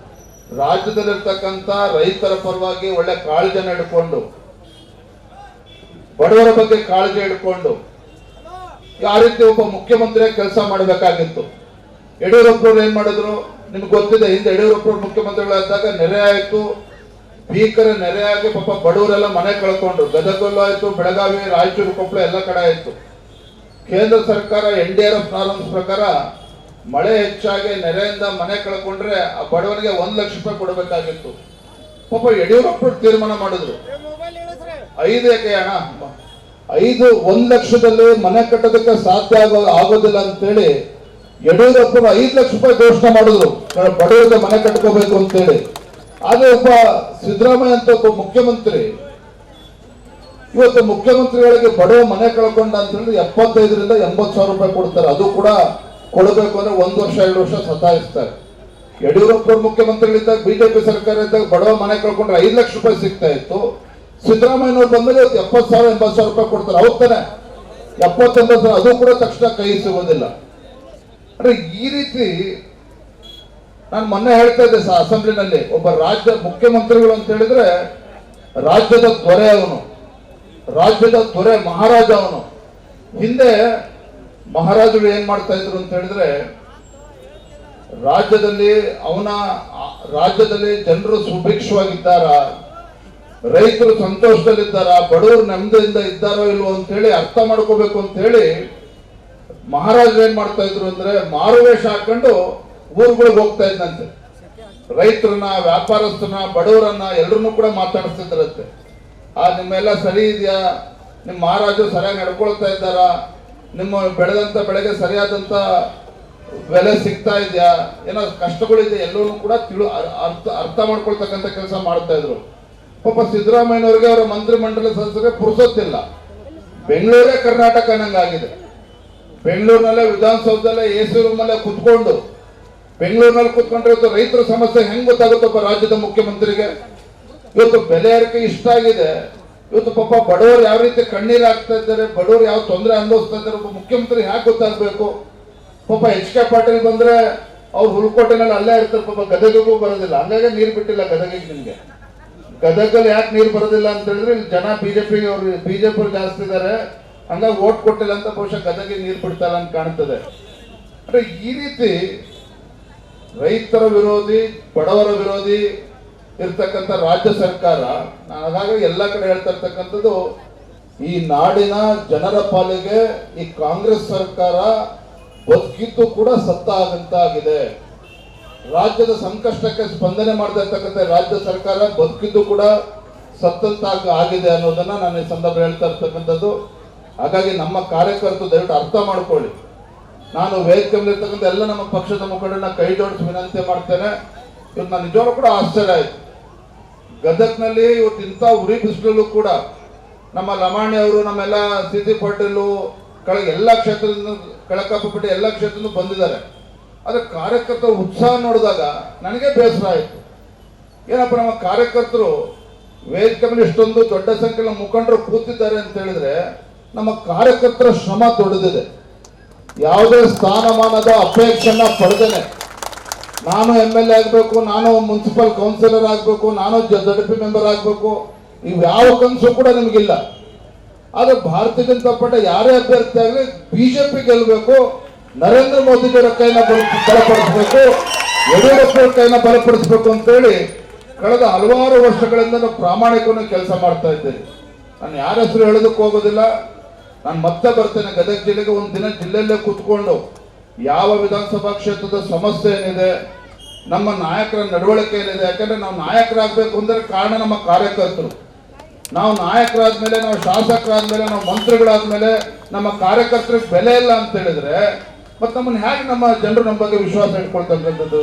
E: ರಾಜ್ಯದಲ್ಲಿರ್ತಕ್ಕಂಥ ರೈತರ ಪರವಾಗಿ ಒಳ್ಳೆ ಕಾಳಜಿಯನ್ನು ಹಿಡ್ಕೊಂಡು, ಬಡವರ ಬಗ್ಗೆ ಕಾಳಜಿ ಹಿಡ್ಕೊಂಡು ಆ ರೀತಿ ಒಬ್ಬ ಮುಖ್ಯಮಂತ್ರಿ ಕೆಲಸ ಮಾಡಬೇಕಾಗಿತ್ತು. ಯಡಿಯೂರಪ್ಪನವ್ರು ಏನ್ ಮಾಡಿದ್ರು ನಿಮ್ಗೆ ಗೊತ್ತಿದೆ. ಹಿಂದೆ ಯಡಿಯೂರಪ್ಪನವ್ರು ಮುಖ್ಯಮಂತ್ರಿಗಳಾದಾಗ ನೆರೆ ಆಯ್ತು, ಭೀಕರ ನೆರೆ ಆಗಿ ಪಾಪ ಬಡವರೆಲ್ಲ ಮನೆ ಕಳ್ಕೊಂಡ್ರು. ಗದಗಲ್ಲೂ ಆಯ್ತು, ಬೆಳಗಾವಿ, ರಾಯಚೂರು, ಕೊಪ್ಪಳ ಎಲ್ಲ ಕಡೆ ಆಯ್ತು. ಕೇಂದ್ರ ಸರ್ಕಾರ NDRF ನಾರ್ಮ್ಸ್ ಪ್ರಕಾರ ಮಳೆ ಹೆಚ್ಚಾಗಿ ನೆರೆಯಿಂದ ಮನೆ ಕಳ್ಕೊಂಡ್ರೆ ಆ ಬಡವನಿಗೆ 1 ಲಕ್ಷ ರೂಪಾಯಿ ಕೊಡಬೇಕಾಗಿತ್ತು. ಪಾಪ ಯಡಿಯೂರಪ್ಪರು ತೀರ್ಮಾನ ಮಾಡಿದ್ರು 5 1 ಲಕ್ಷದಲ್ಲಿ ಮನೆ ಕಟ್ಟೋದಕ್ಕೆ ಸಾಧ್ಯ ಆಗೋದಿಲ್ಲ ಅಂತೇಳಿ ಯಡಿಯೂರಪ್ಪರು 5 ಲಕ್ಷ ರೂಪಾಯಿ ಘೋಷಣೆ ಮಾಡಿದ್ರು ಬಡವರಿಗೆ ಮನೆ ಕಟ್ಕೋಬೇಕು ಅಂತೇಳಿ. ಆದ್ರೆ ಒಬ್ಬ ಸಿದ್ದರಾಮಯ್ಯ ಅಂತ ಒಬ್ಬ ಮುಖ್ಯಮಂತ್ರಿ ಇವತ್ತು ಮುಖ್ಯಮಂತ್ರಿಗಳಿಗೆ ಬಡವ ಮನೆ ಕಳ್ಕೊಂಡ ಅಂತ ಹೇಳಿದ್ರೆ 75,000 ರಿಂದ 80,000 ರೂಪಾಯಿ ಕೊಡ್ತಾರೆ. ಅದು ಕೂಡ ಕೊಡಬೇಕು ಅಂದ್ರೆ 1 ವರ್ಷ 2 ವರ್ಷ ಸತಾಯಿಸ್ತಾರೆ. ಯಡಿಯೂರಪ್ಪರು ಮುಖ್ಯಮಂತ್ರಿಗಳಿದ್ದಾಗ ಬಿಜೆಪಿ ಸರ್ಕಾರ ಇದ್ದಾಗ ಬಡವ ಮನೆ ಕಳ್ಕೊಂಡ್ರೆ 5 ಲಕ್ಷ ರೂಪಾಯಿ ಸಿಗ್ತಾ ಇತ್ತು. ಸಿದ್ದರಾಮಯ್ಯನವ್ರು ಬಂದ್ಮೇಲೆ 70,000 80,000 ರೂಪಾಯಿ ಕೊಡ್ತಾರೆ. ಅವತ್ತಾನೆ 70,000 ಅದು ಕೂಡ ತಕ್ಷಣ ಕೈ ಸಿಗೋದಿಲ್ಲ. ಅಂದ್ರೆ ಈ ರೀತಿ ನಾನು ಮೊನ್ನೆ ಹೇಳ್ತಾ ಇದ್ದೆ ಅಸೆಂಬ್ಲಿನಲ್ಲಿ, ಒಬ್ಬ ರಾಜ್ಯ ಮುಖ್ಯಮಂತ್ರಿಗಳು ಅಂತ ಹೇಳಿದ್ರೆ ರಾಜ್ಯದ ದೊರೆ ಮಹಾರಾಜ ಅವನು. ಹಿಂದೆ ಮಹಾರಾಜರು ಏನ್ ಮಾಡ್ತಾ ಇದ್ರು ಅಂತ ಹೇಳಿದ್ರೆ ರಾಜ್ಯದಲ್ಲಿ ಜನರು ಸುಭಿಕ್ಷವಾಗಿದ್ದಾರ, ರೈತರು ಸಂತೋಷದಲ್ಲಿದ್ದಾರ, ಬಡವರು ನೆಮ್ಮದಿಯಿಂದ ಇದ್ದಾರೋ ಇಲ್ವೋ ಅಂತ ಹೇಳಿ ಅರ್ಥ ಮಾಡ್ಕೋಬೇಕು ಅಂತ ಹೇಳಿ ಮಹಾರಾಜರು ಏನ್ ಮಾಡ್ತಾ ಇದ್ರು ಅಂದ್ರೆ ಮಾರುವೇಷ ಹಾಕೊಂಡು ಊರುಗಳಿಗೆ ಹೋಗ್ತಾ ಇದ್ದಂತೆ. ರೈತರನ್ನ, ವ್ಯಾಪಾರಸ್ಥರನ್ನ, ಬಡವರನ್ನ ಎಲ್ಲರನ್ನೂ ಕೂಡ ಮಾತಾಡಿಸ್ತಿದ್ರಂತೆ. ನಿಮ್ಮೆಲ್ಲ ಸರಿ ಇದೆಯಾ, ನಿಮ್ಮ ಮಹಾರಾಜರು ಸರಿಯಾಗಿ ನಡ್ಕೊಳ್ತಾ ಇದ್ದಾರ, ನಿಮ್ಮ ಬೆಳೆದಂತ ಬೆಳೆಗೆ ಸರಿಯಾದಂತ ಬೆಲೆ ಸಿಗ್ತಾ ಇದೆಯಾ, ಏನೋ ಕಷ್ಟಗಳಿದೆ ಎಲ್ಲವನ್ನೂ ಕೂಡ ಅರ್ಥ ಮಾಡ್ಕೊಳ್ತಕ್ಕಂಥ ಕೆಲಸ ಮಾಡ್ತಾ ಇದ್ರು. ಪಾಪ ಸಿದ್ದರಾಮಯ್ಯನವ್ರಿಗೆ ಅವರ ಮಂತ್ರಿಮಂಡಲ ಸದಸ್ಯರಿಗೆ ಪುರುಸೊತ್ತಿಲ್ಲ. ಬೆಂಗಳೂರೇ ಕರ್ನಾಟಕ ನಂಗಾಗಿದೆ. ಬೆಂಗಳೂರಿನಲ್ಲೇ ವಿಧಾನಸೌಧದಲ್ಲೇ AC ರೂಮಲ್ಲೇ ಕುತ್ಕೊಂಡು ಬೆಂಗಳೂರಿನಲ್ಲಿ ಕುತ್ಕೊಂಡ್ರೆ ಇವತ್ತು ರೈತರ ಸಮಸ್ಯೆ ಹೆಂಗ್ ಗೊತ್ತಾಗುತ್ತಪ್ಪ ರಾಜ್ಯದ ಮುಖ್ಯಮಂತ್ರಿಗೆ? ಇವತ್ತು ಬೆಲೆ ಏರಿಕೆ ಇಷ್ಟ ಆಗಿದೆ. ಇವತ್ತು ಪಾಪ ಬಡವರು ಯಾವ ರೀತಿ ಕಣ್ಣೀರು ಹಾಕ್ತಾ ಇದ್ದಾರೆ, ಬಡವರು ಯಾವ ತೊಂದರೆ ಅನುಭವಿಸ್ತಾ ಇದ್ದಾರೆ, ಒಬ್ಬ ಮುಖ್ಯಮಂತ್ರಿ ಯಾಕೆ ಗೊತ್ತಾಗಬೇಕು? ಪಾಪ HK ಪಾಟೀಲ್ ಬಂದ್ರೆ ಅವ್ರು ಹುಲ್ಕೋಟೆನಲ್ಲಿ ಅಲ್ಲೇ ಇರ್ತಾರೆ, ಪಾಪ ಗದಗಿಗೂ ಬರೋದಿಲ್ಲ. ಹಂಗಾಗಿ ನೀರು ಬಿಟ್ಟಿಲ್ಲ ಗದಗಿಗೆ. ನಿಮ್ಗೆ ಗದಗಲ್ಲಿ ಯಾಕೆ ನೀರು ಬರೋದಿಲ್ಲ ಅಂತ ಹೇಳಿದ್ರೆ ಇಲ್ಲಿ ಜನ ಬಿಜೆಪಿ ಜಾಸ್ತಿ ಇದ್ದಾರೆ, ಹಂಗಾಗಿ ಓಟ್ ಕೊಟ್ಟಿಲ್ಲ ಅಂತ ಬಹುಶಃ ಗದಗಿಗೆ ನೀರು ಬಿಡ್ತಾರ ಅಂತ ಕಾಣ್ತದೆ. ಅಂದ್ರೆ ಈ ರೀತಿ ರೈತರ ವಿರೋಧಿ, ಬಡವರ ವಿರೋಧಿ ಇರ್ತಕ್ಕಂಥ ರಾಜ್ಯ ಸರ್ಕಾರ, ಹಾಗಾಗಿ ಎಲ್ಲ ಕಡೆ ಹೇಳ್ತಾ ಇರ್ತಕ್ಕಂಥದ್ದು, ಈ ನಾಡಿನ ಜನರ ಪಾಲಿಗೆ ಈ ಕಾಂಗ್ರೆಸ್ ಸರ್ಕಾರ ಬದುಕಿದ್ದು ಕೂಡ ಸತ್ತ ಆಗಂತಾಗಿದೆ. ರಾಜ್ಯದ ಸಂಕಷ್ಟಕ್ಕೆ ಸ್ಪಂದನೆ ಮಾಡ್ತಾ ಇರ್ತಕ್ಕಂಥ ರಾಜ್ಯ ಸರ್ಕಾರ ಬದುಕಿದ್ದು ಕೂಡ ಸತ್ತಂತಾಗ ಆಗಿದೆ ಅನ್ನೋದನ್ನ ನಾನು ಈ ಸಂದರ್ಭ ಹೇಳ್ತಾ ಇರ್ತಕ್ಕಂಥದ್ದು. ಹಾಗಾಗಿ ನಮ್ಮ ಕಾರ್ಯಕರ್ತರು ದಯವಿಟ್ಟು ಅರ್ಥ ಮಾಡ್ಕೊಳ್ಳಿ. ನಾನು ವೇದಿಕೆ ಮೇಲಿರ್ತಕ್ಕಂಥ ಎಲ್ಲ ನಮ್ಮ ಪಕ್ಷದ ಮುಖಂಡರನ್ನ ಕೈ ಜೋಡಿಸಿ ವಿನಂತಿ ಮಾಡ್ತೇನೆ. ಇವತ್ತು ನಾನು ನಿಜವಾಗ್ಲೂ ಕೂಡ ಆಶ್ಚರ್ಯ ಆಯ್ತು. ಗದಗ್ನಲ್ಲಿ ಇವತ್ತು ಇಂಥ ಉರಿ ಬಿಸಿಲಲ್ಲೂ ಕೂಡ ನಮ್ಮ ಲಮಾಣಿ ಅವರು, ನಮ್ಮೆಲ್ಲ CC ಪಾಟೀಲು ಎಲ್ಲ ಕ್ಷೇತ್ರದಿಂದ ಕಳಕಪ್ಪಪಟ್ಟಿ ಎಲ್ಲ ಕ್ಷೇತ್ರದಿಂದ ಬಂದಿದ್ದಾರೆ. ಆದರೆ ಕಾರ್ಯಕರ್ತರ ಉತ್ಸಾಹ ನೋಡಿದಾಗ ನನಗೆ ಬೇಸರ ಆಯಿತು. ಏನಪ್ಪ, ನಮ್ಮ ಕಾರ್ಯಕರ್ತರು ವೇದಿಕೆ ಮೇಲೆ ಇಷ್ಟೊಂದು ದೊಡ್ಡ ಸಂಖ್ಯೆಯ ಮುಖಂಡರು ಕೂತಿದ್ದಾರೆ ಅಂತ ಹೇಳಿದ್ರೆ ನಮ್ಮ ಕಾರ್ಯಕರ್ತರ ಶ್ರಮ ದೊಡ್ಡದಿದೆ. ಯಾವುದೇ ಸ್ಥಾನಮಾನದ ಅಪೇಕ್ಷೆನ ಪಡೆದೇನೆ ನಾನು MLA ಆಗಬೇಕು, ನಾನು ಮುನ್ಸಿಪಲ್ ಕೌನ್ಸಿಲರ್ ಆಗಬೇಕು, ನಾನು ZDP ಮೆಂಬರ್ ಆಗಬೇಕು, ಇವು ಯಾವ ಕನಸು ಕೂಡ ನಿಮಗಿಲ್ಲ. ಆದರೆ ಭಾರತೀಯ ಜನತಾ ಪಾರ್ಟಿ ಯಾರೇ ಅಭ್ಯರ್ಥಿ ಆಗಲಿ BJP ಗೆಲ್ಲಬೇಕು, ನರೇಂದ್ರ ಮೋದಿಜಿಯವರ ಕೈನ ಬಲಪಡಿಸಬೇಕು, ಯಡಿಯೂರಪ್ಪರ ಕೈನ ಬಲಪಡಿಸಬೇಕು ಅಂತೇಳಿ ಕಳೆದ ಹಲವಾರು ವರ್ಷಗಳಿಂದ ನಾವು ಪ್ರಾಮಾಣಿಕವಾಗಿ ಕೆಲಸ ಮಾಡ್ತಾ ಇದ್ದೇವೆ. ನಾನು ಯಾರ ಹೆಸರು ಹೇಳೋದಕ್ಕೆ ಹೋಗೋದಿಲ್ಲ. ನಾನು ಮತ್ತೆ ಬರ್ತೇನೆ ಗದಗ ಜಿಲ್ಲೆಗೆ. ಒಂದು ದಿನ ಜಿಲ್ಲೆಯಲ್ಲೇ ಕೂತ್ಕೊಂಡು ಯಾವ ವಿಧಾನಸಭಾ ಕ್ಷೇತ್ರದ ಸಮಸ್ಯೆ ಏನಿದೆ, ನಮ್ಮ ನಾಯಕರ ನಡವಳಿಕೆ ಏನಿದೆ, ಯಾಕಂದ್ರೆ ನಾವು ನಾಯಕರಾಗಬೇಕು ಅಂದ್ರೆ ಕಾರಣ ನಮ್ಮ ಕಾರ್ಯಕರ್ತರು. ನಾವು ನಾಯಕರಾದ್ಮೇಲೆ, ನಾವು ಶಾಸಕರಾದ್ಮೇಲೆ, ನಾವು ಮಂತ್ರಿಗಳಾದ್ಮೇಲೆ ನಮ್ಮ ಕಾರ್ಯಕರ್ತರಿಗೆ ಬೆಲೆ ಇಲ್ಲ ಅಂತ ಹೇಳಿದ್ರೆ ಮತ್ತೆ ನಮ್ಮನ್ನು ಹೇಗೆ ನಮ್ಮ ಜನರು ನಮ್ಮ ಬಗ್ಗೆ ವಿಶ್ವಾಸ ಇಟ್ಕೊಳ್ತಕ್ಕಂಥದ್ದು?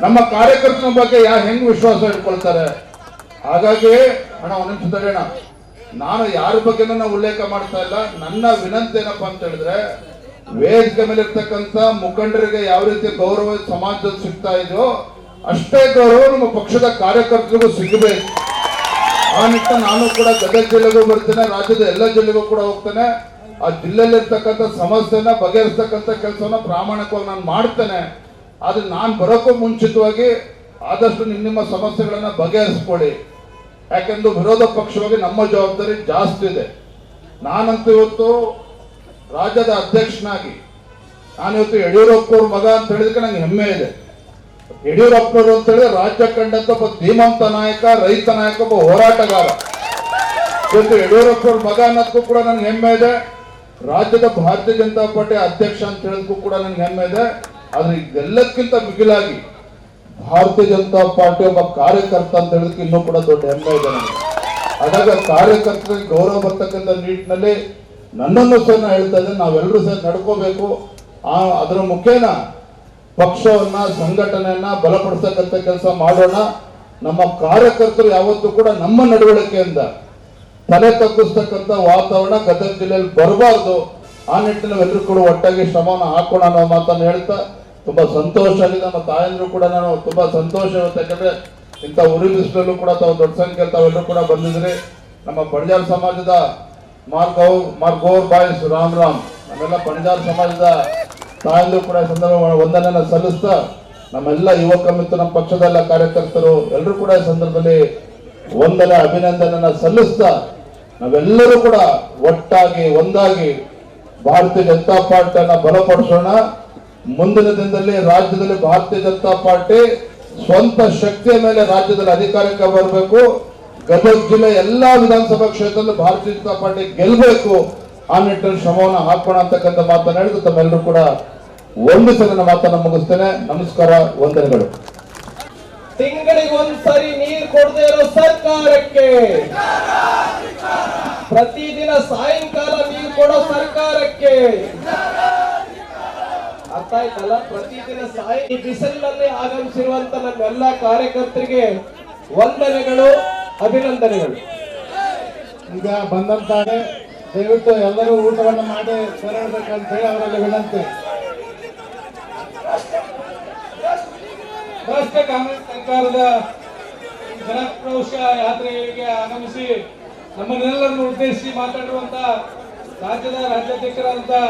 E: ನಮ್ಮ ಕಾರ್ಯಕರ್ತರ ನಮ್ಮ ಬಗ್ಗೆ ಹೆಂಗ್ ವಿಶ್ವಾಸ ಇಟ್ಕೊಳ್ತಾರೆ? ಹಾಗಾಗಿ ಅಣ್ಣ ಒಂದು ನಿಮಿಷ ತಡೆಯೋಣ. ನಾನು ಯಾರ ಬಗ್ಗೆನೂ ನಾವು ಉಲ್ಲೇಖ ಮಾಡ್ತಾ ಇಲ್ಲ. ನನ್ನ ವಿನಂತಿ ಏನಪ್ಪಾ ಅಂತ ಹೇಳಿದ್ರೆ, ವೇದಿಕೆ ಮೇಲೆ ಇರ್ತಕ್ಕಂಥ ಮುಖಂಡರಿಗೆ ಯಾವ ರೀತಿ ಗೌರವ ಸಮಾಜದಲ್ಲಿ ಸಿಗ್ತಾ ಇದೆಯೋ ಅಷ್ಟೇ ಗೌರವ ನಮ್ಮ ಪಕ್ಷದ ಕಾರ್ಯಕರ್ತರಿಗೂ ಸಿಗಬೇಕು. ಆ ನಿಟ್ಟಿನಲ್ಲಿ ನಾನು ಕೂಡ ಗದಗ ಜಿಲ್ಲೆಗೂ ಬರ್ತೇನೆ, ರಾಜ್ಯದ ಎಲ್ಲ ಜಿಲ್ಲೆಗೂ ಕೂಡ ಹೋಗ್ತೇನೆ. ಆ ಜಿಲ್ಲೆಯಲ್ಲಿರ್ತಕ್ಕಂಥ ಸಮಸ್ಯೆನ ಬಗೆಹರಿಸ್ತಕ್ಕಂಥ ಕೆಲಸವನ್ನ ಪ್ರಾಮಾಣಿಕವಾಗಿ ನಾನು ಮಾಡ್ತೇನೆ. ಆದ್ರೆ ನಾನು ಬರೋಕ್ಕೂ ಮುಂಚಿತವಾಗಿ ಆದಷ್ಟು ನಿಮ್ಮ ಸಮಸ್ಯೆಗಳನ್ನ ಬಗೆಹರಿಸ್ಕೊಳ್ಳಿ. ಯಾಕೆಂದ್ರೆ ವಿರೋಧ ಪಕ್ಷವಾಗಿ ನಮ್ಮ ಜವಾಬ್ದಾರಿ ಜಾಸ್ತಿ ಇದೆ. ನಾನಂತೂ ಇವತ್ತು ರಾಜ್ಯದ ಅಧ್ಯಕ್ಷನಾಗಿ ನಾನಿವತ್ತು ಯಡಿಯೂರಪ್ಪವ್ರ ಮಗ ಅಂತ ಹೇಳಿದ್ರೆ ನಂಗೆ ಹೆಮ್ಮೆ ಇದೆ. ಯಡಿಯೂರಪ್ಪನವರು ಅಂತ ಹೇಳಿದ್ರೆ ರಾಜ್ಯ ಕಂಡಂತ ಒಬ್ಬ ಧೀಮಂತ ನಾಯಕ, ರೈತ ನಾಯಕ, ಒಬ್ಬ ಹೋರಾಟಗಾರ. ಇವತ್ತು ಯಡಿಯೂರಪ್ಪವ್ರ ಮಗ ಅನ್ನೋದಕ್ಕೂ ಕೂಡ ನನ್ಗೆ ಹೆಮ್ಮೆ ಇದೆ. ರಾಜ್ಯದ ಭಾರತೀಯ ಜನತಾ ಪಾರ್ಟಿ ಅಧ್ಯಕ್ಷ ಅಂತ ಹೇಳೋದಕ್ಕೂ ಕೂಡ ನನ್ಗೆ ಹೆಮ್ಮೆ ಇದೆ. ಆದ್ರೆ ಇದೆಲ್ಲಕ್ಕಿಂತ ಮಿಗಿಲಾಗಿ ಭಾರತೀಯ ಜನತಾ ಪಾರ್ಟಿ ಒಬ್ಬ ಕಾರ್ಯಕರ್ತ ಅಂತ ಹೇಳೋದಕ್ಕೆ ಇನ್ನೂ ಕೂಡ ದೊಡ್ಡ ಹೆಮ್ಮೆ ಇದೆ ನನಗೆ. ಹಾಗಾಗಿ ಕಾರ್ಯಕರ್ತರಿಗೆ ಗೌರವ ಬರ್ತಕ್ಕಂಥ ನಿಟ್ಟಿನಲ್ಲಿ ನನ್ನನ್ನು ಸಹ ಹೇಳ್ತಾ ಇದ್ದೇನೆ, ನಾವೆಲ್ಲರೂ ಸಹ ನಡ್ಕೋಬೇಕು. ಅದರ ಮುಖೇನ ಪಕ್ಷವನ್ನ, ಸಂಘಟನೆಯನ್ನ ಬಲಪಡಿಸ್ತಕ್ಕಂಥ ಕೆಲಸ ಮಾಡೋಣ. ನಮ್ಮ ಕಾರ್ಯಕರ್ತರು ಯಾವತ್ತೂ ಕೂಡ ನಮ್ಮ ನಡವಳಿಕೆಯಿಂದ ತಲೆ ತಗ್ಗಿಸ್ತಕ್ಕಂಥ ವಾತಾವರಣ ಗದಗ ಜಿಲ್ಲೆಯಲ್ಲಿ ಬರಬಾರ್ದು. ಆ ನಿಟ್ಟಿನಲ್ಲಿ ಎಲ್ಲರೂ ಕೂಡ ಒಟ್ಟಾಗಿ ಶ್ರಮವನ್ನು ಹಾಕೋಣ ಅನ್ನೋ ಮಾತನ್ನು ಹೇಳ್ತಾ ತುಂಬಾ ಸಂತೋಷ ಆಗಿದೆ. ನಮ್ಮ ತಾಯಂದ್ರು ಕೂಡ ನಾನು ತುಂಬಾ ಸಂತೋಷ ಇರುತ್ತೆ. ಯಾಕಂದ್ರೆ ಇಂಥ ಉರಿ ಬಿಸಿಲಲ್ಲೂ ಕೂಡ ತಾವು ದೊಡ್ಡ ಸಂಖ್ಯೆಯಲ್ಲಿ ತಾವೆಲ್ಲರೂ ಕೂಡ ಬಂದಿದ್ರಿ. ನಮ್ಮ ಬಣಜಾರ್ ಸಮಾಜದ ಮಾರ್ಗೋರ್ ಬಾಯ್ಸ್ ರಾಮ್ ನಮ್ಮೆಲ್ಲ ಬಣಜಾರ್ ಸಮಾಜದ ತಾಯಂದ್ರು ಕೂಡ ಸಂದರ್ಭ ವಂದನೆಯನ್ನ ಸಲ್ಲಿಸ್ತಾ, ನಮ್ಮೆಲ್ಲ ಯುವಕ ಮಿತ್ರ, ನಮ್ಮ ಪಕ್ಷದ ಎಲ್ಲ ಕಾರ್ಯಕರ್ತರು ಎಲ್ಲರೂ ಕೂಡ ಈ ಸಂದರ್ಭದಲ್ಲಿ ವಂದನೆ, ಅಭಿನಂದನೆಯನ್ನ ಸಲ್ಲಿಸ್ತಾ ನಾವೆಲ್ಲರೂ ಕೂಡ ಒಟ್ಟಾಗಿ ಒಂದಾಗಿ ಭಾರತೀಯ ಜನತಾ ಪಾರ್ಟಿಯನ್ನ ಬಲಪಡಿಸೋಣ. ಮುಂದಿನ ದಿನದಲ್ಲಿ ರಾಜ್ಯದಲ್ಲಿ ಭಾರತೀಯ ಜನತಾ ಪಾರ್ಟಿ ಸ್ವಂತ ಶಕ್ತಿಯ ಮೇಲೆ ರಾಜ್ಯದಲ್ಲಿ ಅಧಿಕಾರಕ್ಕೆ ಬರಬೇಕು. ಗದಗ ಜಿಲ್ಲೆ ಎಲ್ಲಾ ವಿಧಾನಸಭಾ ಕ್ಷೇತ್ರದಲ್ಲಿ ಭಾರತೀಯ ಜನತಾ ಪಾರ್ಟಿ ಗೆಲ್ಲಬೇಕು. ಆ ನಿಟ್ಟಿನಲ್ಲಿ ಶ್ರಮವನ್ನು ಹಾಕೋಣ ಅಂತಕ್ಕಂಥ ಮಾತನ್ನು ಹೇಳಿದು ತಮ್ಮೆಲ್ಲರೂ ಕೂಡ ಒಂದಿಸ ನನ್ನ ಮಾತನ್ನು ಮುಗಿಸ್ತೇನೆ. ನಮಸ್ಕಾರ, ವಂದನೆಗಳು.
F: ತಿಂಗಳಿಗೆ ಒಂದ್ಸರಿ ನೀರು ಕೊಡದೇ ಇರೋ ಸರ್ಕಾರಕ್ಕೆ, ಪ್ರತಿದಿನ ಸಾಯಂಕಾಲ ನೀರು ಕೊಡೋ ಸರ್ಕಾರಕ್ಕೆ, ಅರ್ಥ ಆಯ್ತಲ್ಲ? ಪ್ರತಿದಿನ ಈ ಬಿಸಿಲಿನಲ್ಲಿ ಆಗಮಿಸಿರುವಂತ ನಮ್ಮೆಲ್ಲ ಕಾರ್ಯಕರ್ತರಿಗೆ ವಂದನೆಗಳು. ಅಭಿನಂದನೆಗಳು.
B: ಈಗ ಬಂದಂತಾರೆ ದಯವಿಟ್ಟು ಎಲ್ಲರೂ ಊಟವನ್ನು ಮಾಡಿ ತೆರಳಬೇಕಂತ ಹೇಳಿ ಅವರಲ್ಲಿ ವಿನಂತಿ.
F: ಭ್ರಷ್ಟ ಕಾಂಗ್ರೆಸ್ ಸರ್ಕಾರದ ಜನಾಕ್ರೋಶ ಯಾತ್ರೆಗೆ ಆಗಮಿಸಿ ನಮ್ಮನ್ನೆಲ್ಲರನ್ನು ಉದ್ದೇಶಿಸಿ ಮಾತಾಡುವಂತ ರಾಜ್ಯದ ರಾಜ್ಯಾಧ್ಯಕ್ಷರಾದಂತಹ